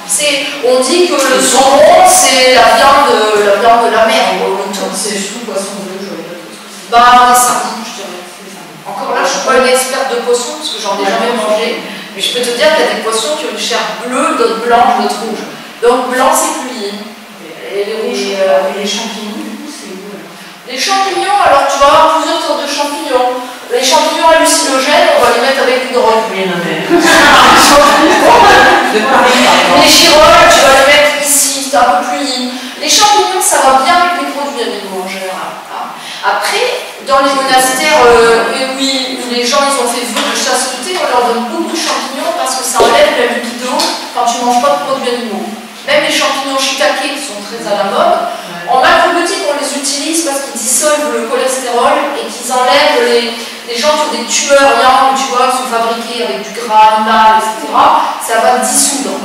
On dit que le saumon c'est la viande de la mer. C'est chou, poisson bleu, j'aurais pas tout. Bah, les sardines, je dirais. Encore là, je ne suis pas une experte de poisson parce que j'en ai jamais mangé. Mais je peux te dire qu'il y a des poissons qui ont une chair bleue, d'autres blanches, d'autres rouges. Donc blanc, c'est plus yin. Et les rouges. Et les champignons, du coup, c'est où alors? Les champignons, alors tu vas avoir plusieurs sortes de champignons. Les champignons hallucinogènes, on va les mettre avec une drogue. Oui, non mais. Les girolles, tu vas les mettre ici. t'es un peu plus yin. Les champignons, ça va bien avec les produits animaux en général. Après, dans les monastères où les gens ils ont fait vœu de chasteté, on leur donne beaucoup de champignons parce que ça enlève la libido quand tu ne manges pas de produits animaux. Même les champignons shiitake qui sont très à la mode, en macrobiotique on les utilise parce qu'ils dissolvent le cholestérol et qu'ils enlèvent les gens qui ont des tumeurs yang, tu vois, qui sont fabriqués avec du gras animal, etc. Ça va dissoudre.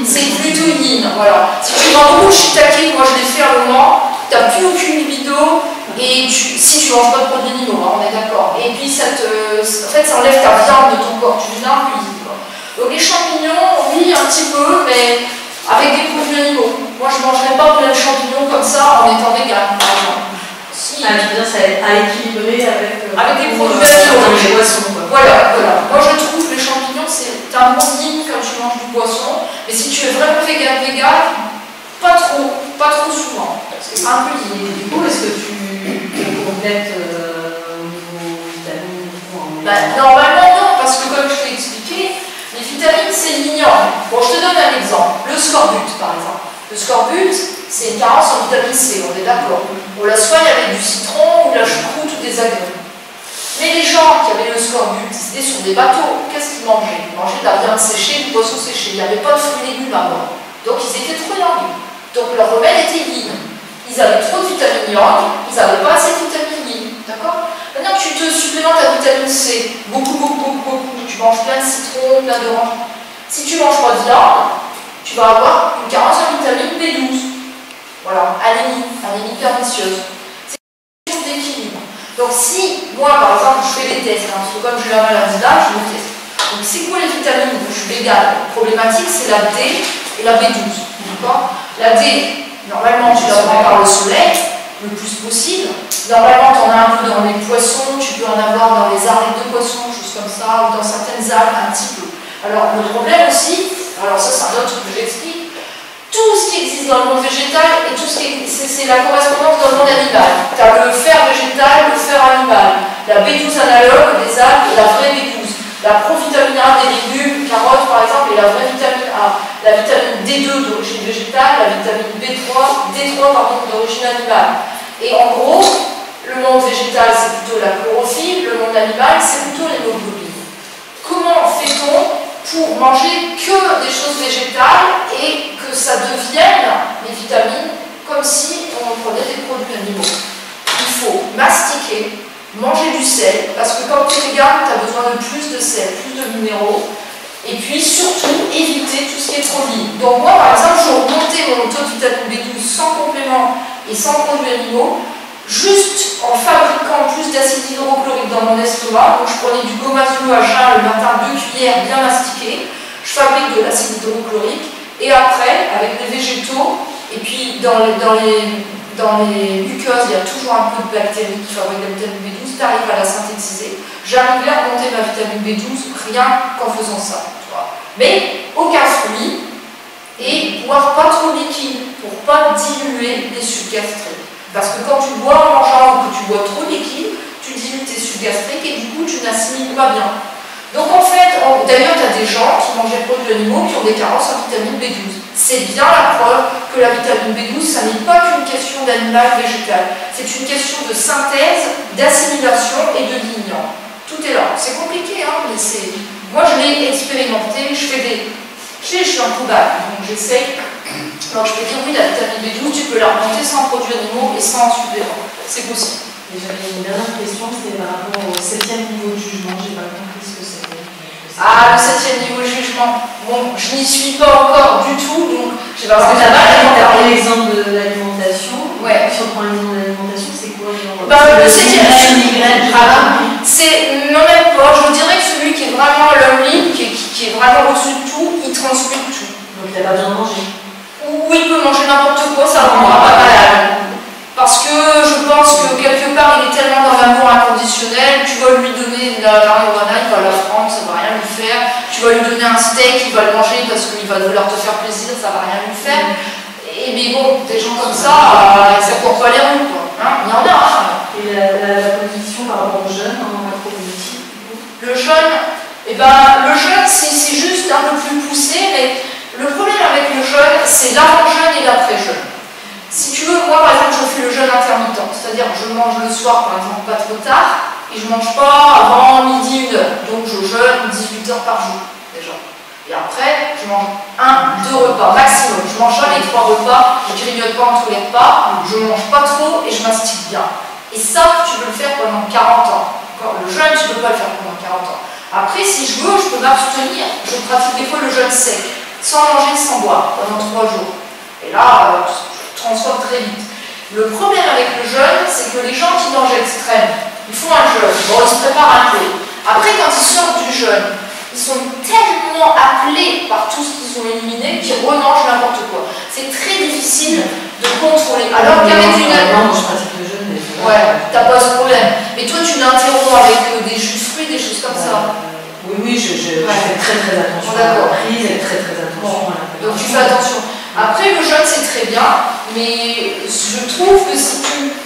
C'est plutôt yin, voilà. Si tu manges beaucoup de shiitake, moi je l'ai fait à un moment, tu n'as plus aucune libido. Et si tu ne manges pas de produits animaux, hein, on est d'accord. Et puis en fait, ça enlève ta viande de ton corps, tu deviens plus libre. Donc les champignons, oui, un petit peu, mais avec des produits animaux. Moi, je ne mangerais pas plein de champignons comme ça en étant vegan, par exemple. Si. Ah, je veux dire, ça à équilibrer avec des produits animaux. Des poissons, quoi. Voilà. Moi, je trouve que les champignons, c'est un bon yin quand tu manges du poisson. Mais si tu es vraiment vegan, pas trop souvent. C'est un peu yin. Du coup, est-ce que tu complètes au niveau vitamines normalement non, parce que comme je t'ai expliqué, les vitamines c'est mignon. Bon, je te donne un exemple, le scorbut par exemple. Le scorbut, c'est une carence en vitamine C, on est d'accord. On la soigne avec du citron ou de la choucroute ou des agrumes. Mais les gens qui avaient le scorbut, ils étaient sur des bateaux, qu'est-ce qu'ils mangeaient? Ils mangeaient de la viande séchée, du poisson séché. Il n'y avait pas de fruits et légumes à bord. Donc ils étaient trop langues. Donc leur remède était yin. Ils avaient trop de vitamine yang, ils n'avaient pas assez de vitamine yin. D'accord? Maintenant tu te supplémentes à vitamine C, beaucoup, tu manges plein de citron, plein d'orange. Si tu ne manges pas de viande, tu vas avoir une carence en vitamine B12. Voilà, anémie pernicieuse. C'est une question d'équilibre. Donc si, moi par exemple, je fais des tests, parce que comme j'ai la maladie là, je me teste. Donc c'est quoi les vitamines? Je suis végane. Problématique, c'est la D et la B12. D'accord? La D, normalement tu la prends par le soleil, le plus possible. Normalement, tu en as un peu dans les poissons, tu peux en avoir dans les arêtes de poissons, choses comme ça, ou dans certaines algues, un petit peu. Alors, le problème aussi, alors ça c'est un autre truc que j'explique, tout ce qui existe dans le monde végétal et tout ce qui c'est la correspondance dans le monde animal. Tu as le fer végétal, le fer animal, la B12 analogue des algues et la vraie B12. La provitamine A des légumes, carottes par exemple, et la vraie vitamine A. La vitamine D2 d'origine végétale, la vitamine D3 d'origine animale. Et en gros, le monde végétal c'est plutôt la chlorophylle, le monde animal c'est plutôt l'hémoglobine. Comment fait-on pour manger que des choses végétales et que ça devienne les vitamines comme si on prenait des produits animaux? Il faut mastiquer, manger du sel, parce que quand tu es vegan, tu as besoin de plus de sel, plus de minéraux, et puis surtout éviter tout ce qui est trop libre. Donc moi par exemple, je remontais mon taux de vitamine B12 sans complément et sans produits animaux, juste en fabriquant plus d'acide hydrochlorique dans mon estomac. Donc je prenais du gomasio à jeun le matin, 2 cuillères bien mastiquées, je fabrique de l'acide hydrochlorique, et après, avec les végétaux, et puis dans les muqueuses, il y a toujours un peu de bactéries qui fabriquent la vitamine B12, tu arrives à la synthétiser. J'arrivais à monter ma vitamine B12 rien qu'en faisant ça. Tu vois. Mais aucun fruit, et boire pas trop liquide pour pas diluer les sucs gastriques. Parce que quand tu bois en mangeant ou que tu bois trop liquide, tu dilues tes sucs gastriques et du coup tu n'assimiles pas bien. Donc en fait, d'ailleurs tu as des gens qui mangent des produits animaux qui ont des carences en vitamine B12. C'est bien la preuve que la vitamine B12, ça n'est pas qu'une question d'animal végétal. C'est une question de synthèse, d'assimilation et de lignant. Tout est là. C'est compliqué, hein, mais c'est... Moi je l'ai expérimenté, je suis un poubelle, donc j'essaye. Alors je peux dire oui, la vitamine B12, tu peux la remonter sans produits animaux et sans suppléments. C'est possible. Et j'avais une dernière question, c'était par rapport au 7e niveau de jugement, j'ai pas compris ce que c'était. Ah, le 7e niveau de jugement. Bon, je n'y suis pas encore du tout, donc je vais Parce que t'as pris l'exemple de l'alimentation. Ouais. Si on prend l'exemple de l'alimentation, c'est quoi genre, le 7e c'est non même pas, je dirais que celui qui est vraiment lonely, qui est vraiment au-dessus de tout, il transmute tout. Donc il n'a pas besoin de manger. Ou il peut manger n'importe quoi, ça ne rendra pas malade. Parce que je pense que quelque part il est tellement dans l'amour inconditionnel, tu vas lui donner la marijuana, il va la prendre, ça ne va rien lui faire. Tu vas lui donner un steak, il va le manger parce qu'il va vouloir te faire plaisir, ça ne va rien lui faire. Et mais bon, des gens comme ça, ça court pas les rues, quoi. Hein, il y en a. Hein. Et la position par rapport aux jeunes en macrobiotique? Le jeûne, le jeûne c'est juste un peu plus poussé, mais le problème avec le jeûne, c'est l'avant-jeûne et l'après-jeûne. Si tu veux, moi par exemple, je fais le jeûne intermittent, c'est-à-dire je mange le soir par exemple pas trop tard, et je ne mange pas avant midi, 1h. Donc je jeûne 18 heures par jour, déjà. Et après, je mange 1-2 repas maximum. Je mange jamais 3 repas, je ne grignote pas entre les repas, je ne mange pas trop et je mastique bien. Et ça, tu peux le faire pendant 40 ans. Le jeûne, tu ne peux pas le faire pendant 40 ans. Après, si je veux, je peux m'abstenir. Je pratique des fois le jeûne sec, sans manger, sans boire, pendant 3 jours. Et là, je transforme très vite. Le problème avec le jeûne, c'est que les gens qui mangent extrême, ils font un jeûne, bon, ils se préparent un peu. Après, quand ils sortent du jeûne, ils sont tellement appelés par tout ce qu'ils ont éliminé qu'ils remangent n'importe quoi. C'est très difficile de contrôler. Alors qu'avec une... je pratique le jeûne, mais... Ouais, t'as pas ce problème. Mais toi, tu l'interromps avec des jus de fruits, des choses comme ça. Oui, je fais très attention à la prise et très attention à la prise. Donc tu fais attention. Après, le jeûne, c'est très bien, mais je trouve que si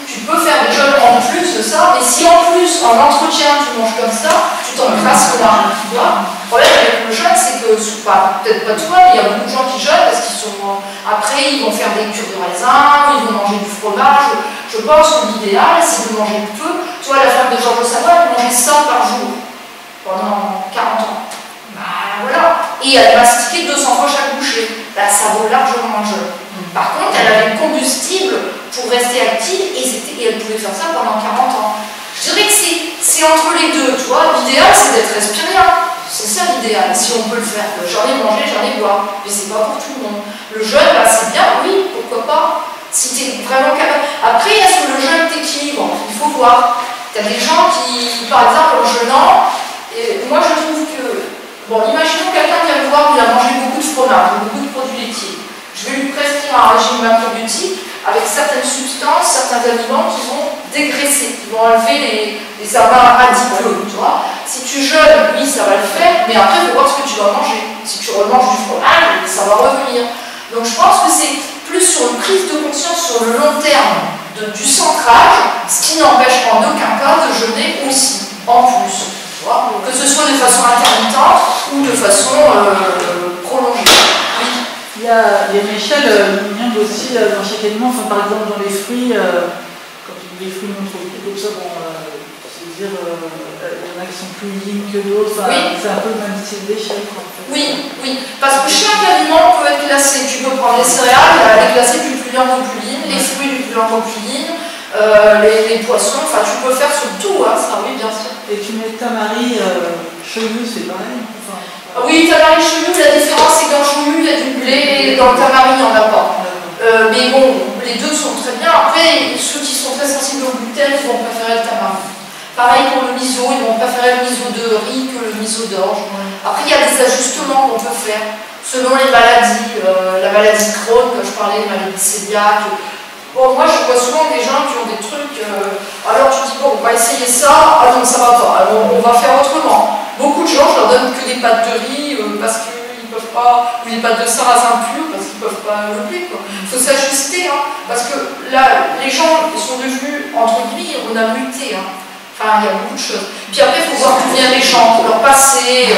tu peux faire des jeûnes en plus de ça, mais si en plus, en entretien, tu manges comme ça, tu t'en crasses moins. Tu vois ? Le problème avec le jeûne, c'est que, peut-être pas toi, mais il y a beaucoup de gens qui jeûnent parce qu'ils sont... Après, ils vont faire des cures de raisin, ils vont manger du fromage. Je pense que l'idéal, c'est de manger peu. Tu vois, la femme de Georges Savoie, elle mangeait ça par jour, pendant 40 ans. Bah voilà. Et elle mastiquait 200 fois chaque bouchée. Bah, ça vaut largement un jeûne. Par contre, elle avait le combustible pour rester active et elle pouvait faire ça pendant 40 ans. Je dirais que c'est entre les deux, tu vois. L'idéal, c'est d'être respirien. C'est ça l'idéal, si on peut le faire. J'en ai mangé, j'en ai boire. Mais c'est pas pour tout le monde. Le jeûne, bah, c'est bien, oui, pourquoi pas. Si tu es vraiment capable. Après, est-ce que le jeûne t'équilibre? Il faut voir. Tu as des gens qui, par exemple, en jeûnant, moi je trouve que. Bon, imaginons quelqu'un vient me voir, il a mangé beaucoup de fromage, beaucoup de produits laitiers. Je vais lui prescrire un régime macrobiotique avec certaines substances, certains aliments qui vont dégraisser, qui vont enlever les amas adipeux, tu vois. Si tu jeûnes, oui, ça va le faire, mais après, il faut voir ce que tu vas manger. Si tu remanges du fromage, ça va revenir. Donc je pense que c'est plus sur une prise de conscience sur le long terme du centrage, ce qui n'empêche en aucun cas de jeûner aussi, en plus. Tu vois, que ce soit de façon intermittente ou de façon prolongée. Oui. Il y a une échelle mignonne aussi dans chaque aliment, enfin, par exemple dans les fruits, quand les fruits non tropiques, comme ça, bon, c'est-à-dire, il y en a qui sont plus lignes que d'autres, oui. C'est un peu le même style d'échelle. Oui, oui, parce que chaque aliment peut être classé. Tu peux prendre les céréales, elle est classée du plus lent au plus ligne, les fruits du plus lent au plus ligne, les poissons, enfin tu peux faire sur tout, hein, ça, oui, bien sûr. Et tu mets tamari, chevelu, c'est pareil. Enfin, oui, tamari, chevelu, la différence c'est que dans le chevelu, il y a du blé, et dans le tamari, il n'y en a pas. Mais bon, les deux sont très bien. Après, ceux qui sont très sensibles au gluten, ils vont préférer le tamari. Pareil pour le miso, ils vont préférer le miso de riz que le miso d'orge. Après, il y a des ajustements qu'on peut faire selon les maladies. La maladie de Crohn, que je parlais, la maladie cœliaque. Bon, moi, je vois souvent des gens qui ont des trucs. Alors, tu dis, bon, on va essayer ça. Ah non, ça va pas. Alors, on va faire autrement. Beaucoup de gens, je leur donne que des pâtes de riz parce qu'ils ne peuvent pas, ou des pâtes de sarrasin pur parce qu'ils ne peuvent pas le blé. Il faut s'ajuster, hein, parce que là, les gens ils sont devenus, entre guillemets, on a muté. Hein. Enfin, il y a beaucoup de choses. Puis après, il faut voir d'où viennent les gens, leur passé.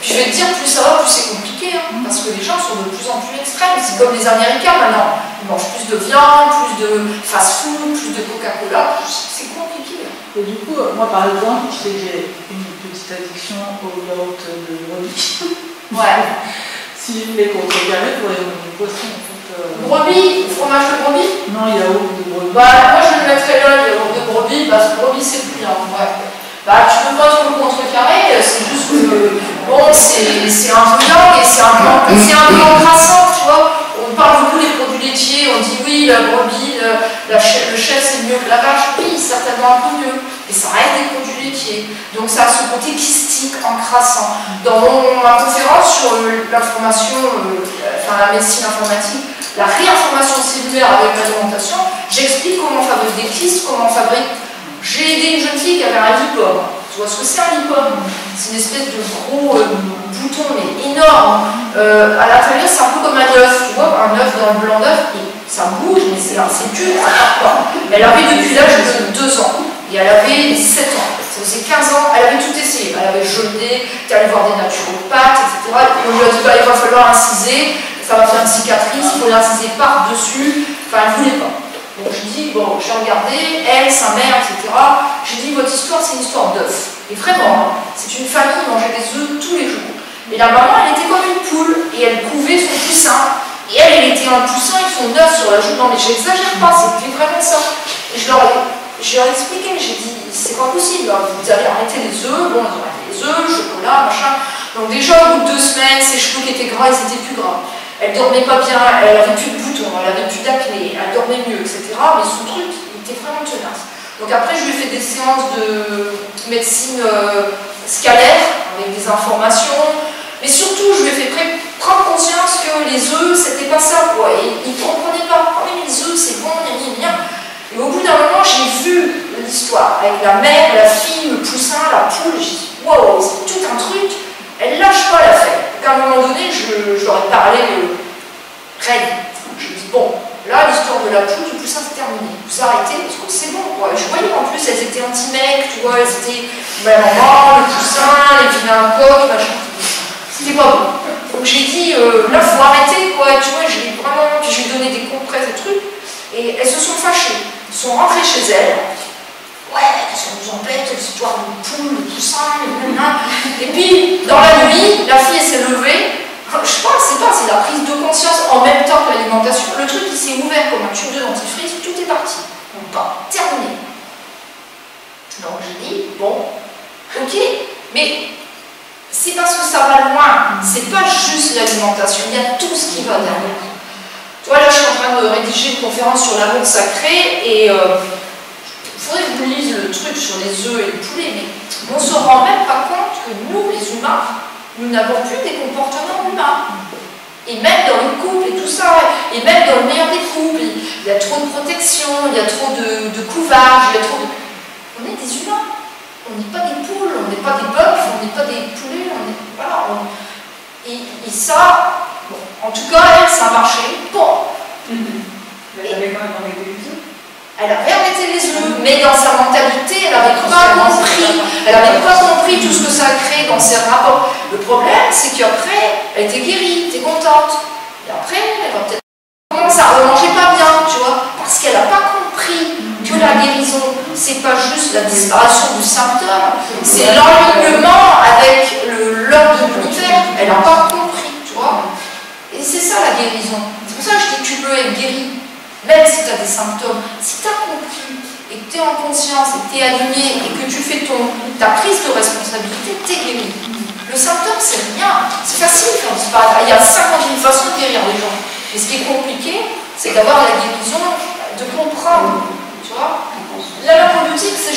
Puis je vais te dire, plus ça va, plus c'est compliqué. Hein, parce que les gens sont de plus en plus extrêmes. C'est comme les Américains maintenant. Ils mangent plus de viande, plus de fast-food, plus de Coca-Cola. C'est compliqué. Et du coup, moi par exemple, je sais que j'ai une petite addiction au yaourt de brebis. Ouais. Si je voulais contrecarrer pour les poissons, en fait. Brebis, fromage de brebis? Non, yaourt de brebis. Bah, moi je le mettrais là, le yaourt de brebis, parce que brebis c'est plus bien. Ouais. Bah, tu peux pas trop le contrecarrer, c'est juste que, bon, c'est un peu dingue et c'est un peu embrassant, tu vois. On parle beaucoup des produits laitiers, on dit oui, la brebis, le chef c'est mieux que la vache. Oui, certainement un peu mieux, mais ça reste des produits laitiers. Donc ça a ce côté kystique, encrassant. Dans ma conférence sur l'information, la médecine informatique, la réinformation cellulaire avec l'alimentation, j'explique comment on fabrique des kystes, comment on fabrique. J'ai aidé une jeune fille qui avait un lipome. Tu vois ce que c'est un lipome? C'est une espèce de gros bouton, mais énorme. À l'intérieur, c'est un peu comme un œuf. Tu vois, un œuf dans le blanc d'œuf, ça bouge, mais c'est dur, ça part pas. Elle avait depuis l'âge de 2 ans. Et elle avait 7 ans. Ça faisait 15 ans, elle avait tout essayé. Elle avait jeûné, elle allait voir des naturopathes, etc. Et on lui a dit, bah, il va falloir inciser. ça va faire une cicatrice, il faut l'inciser par-dessus. Enfin, elle ne voulait pas. Donc je dis, bon, j'ai regardé, elle, sa mère, etc. J'ai dit, votre histoire, c'est une histoire d'œufs. Et vraiment, c'est une famille qui mangeait des œufs tous les jours. Et la maman, elle était comme une poule, et elle couvait son poussin. Et elle était un poussin avec son œuf sur la joue. Non, mais j'exagère pas, c'était vraiment ça. Et je leur ai expliqué, j'ai dit, c'est pas possible, vous allez arrêter les œufs. Bon, ils ont arrêté les œufs, le chocolat, machin. Donc déjà, au bout de 2 semaines, ses cheveux qui étaient gras, ils étaient plus gras. Elle dormait pas bien, elle avait plus de boutons, elle avait plus d'acné, elle dormait mieux, etc. Mais son truc, il était vraiment tenace. Donc après, je lui ai fait des séances de médecine scalaire, avec des informations. Mais surtout, je lui ai fait prendre conscience que les œufs, c'était pas ça, quoi. Et il ne comprenait pas. Ah mais les œufs, c'est bon, gna. Et au bout d'un moment, j'ai vu l'histoire avec la mère, la fille, le poussin, la poule. J'ai dit, wow, c'est tout un truc. Elle lâche pas l'affaire. Donc à un moment donné, je leur ai parlé raide. Je lui ai dit, bon, là, l'histoire de la poule, du poussin, c'est terminé. Vous arrêtez, parce que c'est bon, quoi. Je voyais en plus, elles étaient anti-mecs, tu vois, elles étaient, la maman, le poussin, les vilains coques, machin. C'était pas bon. Donc j'ai dit, là, faut arrêter, quoi. Tu vois, j'ai vraiment, puis j'ai donné des compresses et trucs. Et elles se sont fâchées. Elles sont rentrées chez elles. Ouais, qu'est-ce qu'on nous embête, l'histoire de poule, de poussin, et puis, dans la nuit, la fille, elle s'est levée. Je pense, c'est la prise de conscience en même temps que l'alimentation. Le truc, il s'est ouvert comme un tube de dentifrice, tout est parti. Pas terminé. Donc j'ai dit, bon, ok, mais c'est parce que ça va loin. C'est pas juste l'alimentation, il y a tout ce qui va derrière. Tu vois, là, je suis en train de rédiger une conférence sur l'amour sacré et il faudrait que vous lisiez le truc sur les œufs et le poulet, mais on ne se rend même pas compte que nous, les humains, nous n'avons plus des comportements humains. Et même dans le couple et tout ça, et même dans le meilleur des couples, il y a trop de protection, il y a trop de couvages, il y a trop de... On est des humains. On n'est pas des poules, on n'est pas des bœufs, on n'est pas des poulets, on est... Voilà. Et ça, bon, en tout cas, elle, ça a marché. Bon. Elle avait quand même arrêté les œufs. Elle avait arrêté les œufs, mais dans sa mentalité, elle n'avait pas compris. Elle n'avait pas compris tout ce que ça a créé dans ses rapports. Le problème, c'est qu'après, elle était guérie, elle était contente. Et après, elle va peut-être commencer à remanger pas bien, tu vois, parce qu'elle n'a pas compris que la guérison, c'est pas juste la disparition du symptôme, c'est l'alignement avec l'ordre de l'univers. Elle n'a pas compris, tu vois. Et c'est ça la guérison. C'est pour ça que je dis que tu peux être guéri. Même si tu as des symptômes, si tu as compris et que tu es en conscience et que tu es aligné et que tu fais ta prise de responsabilité, tu es guéri. Le symptôme, c'est rien. C'est facile quand tu parles. Il y a 50 000 façons de guérir les gens. Mais ce qui est compliqué, c'est d'avoir la guérison, de comprendre. Tu vois, la probiotique, c'est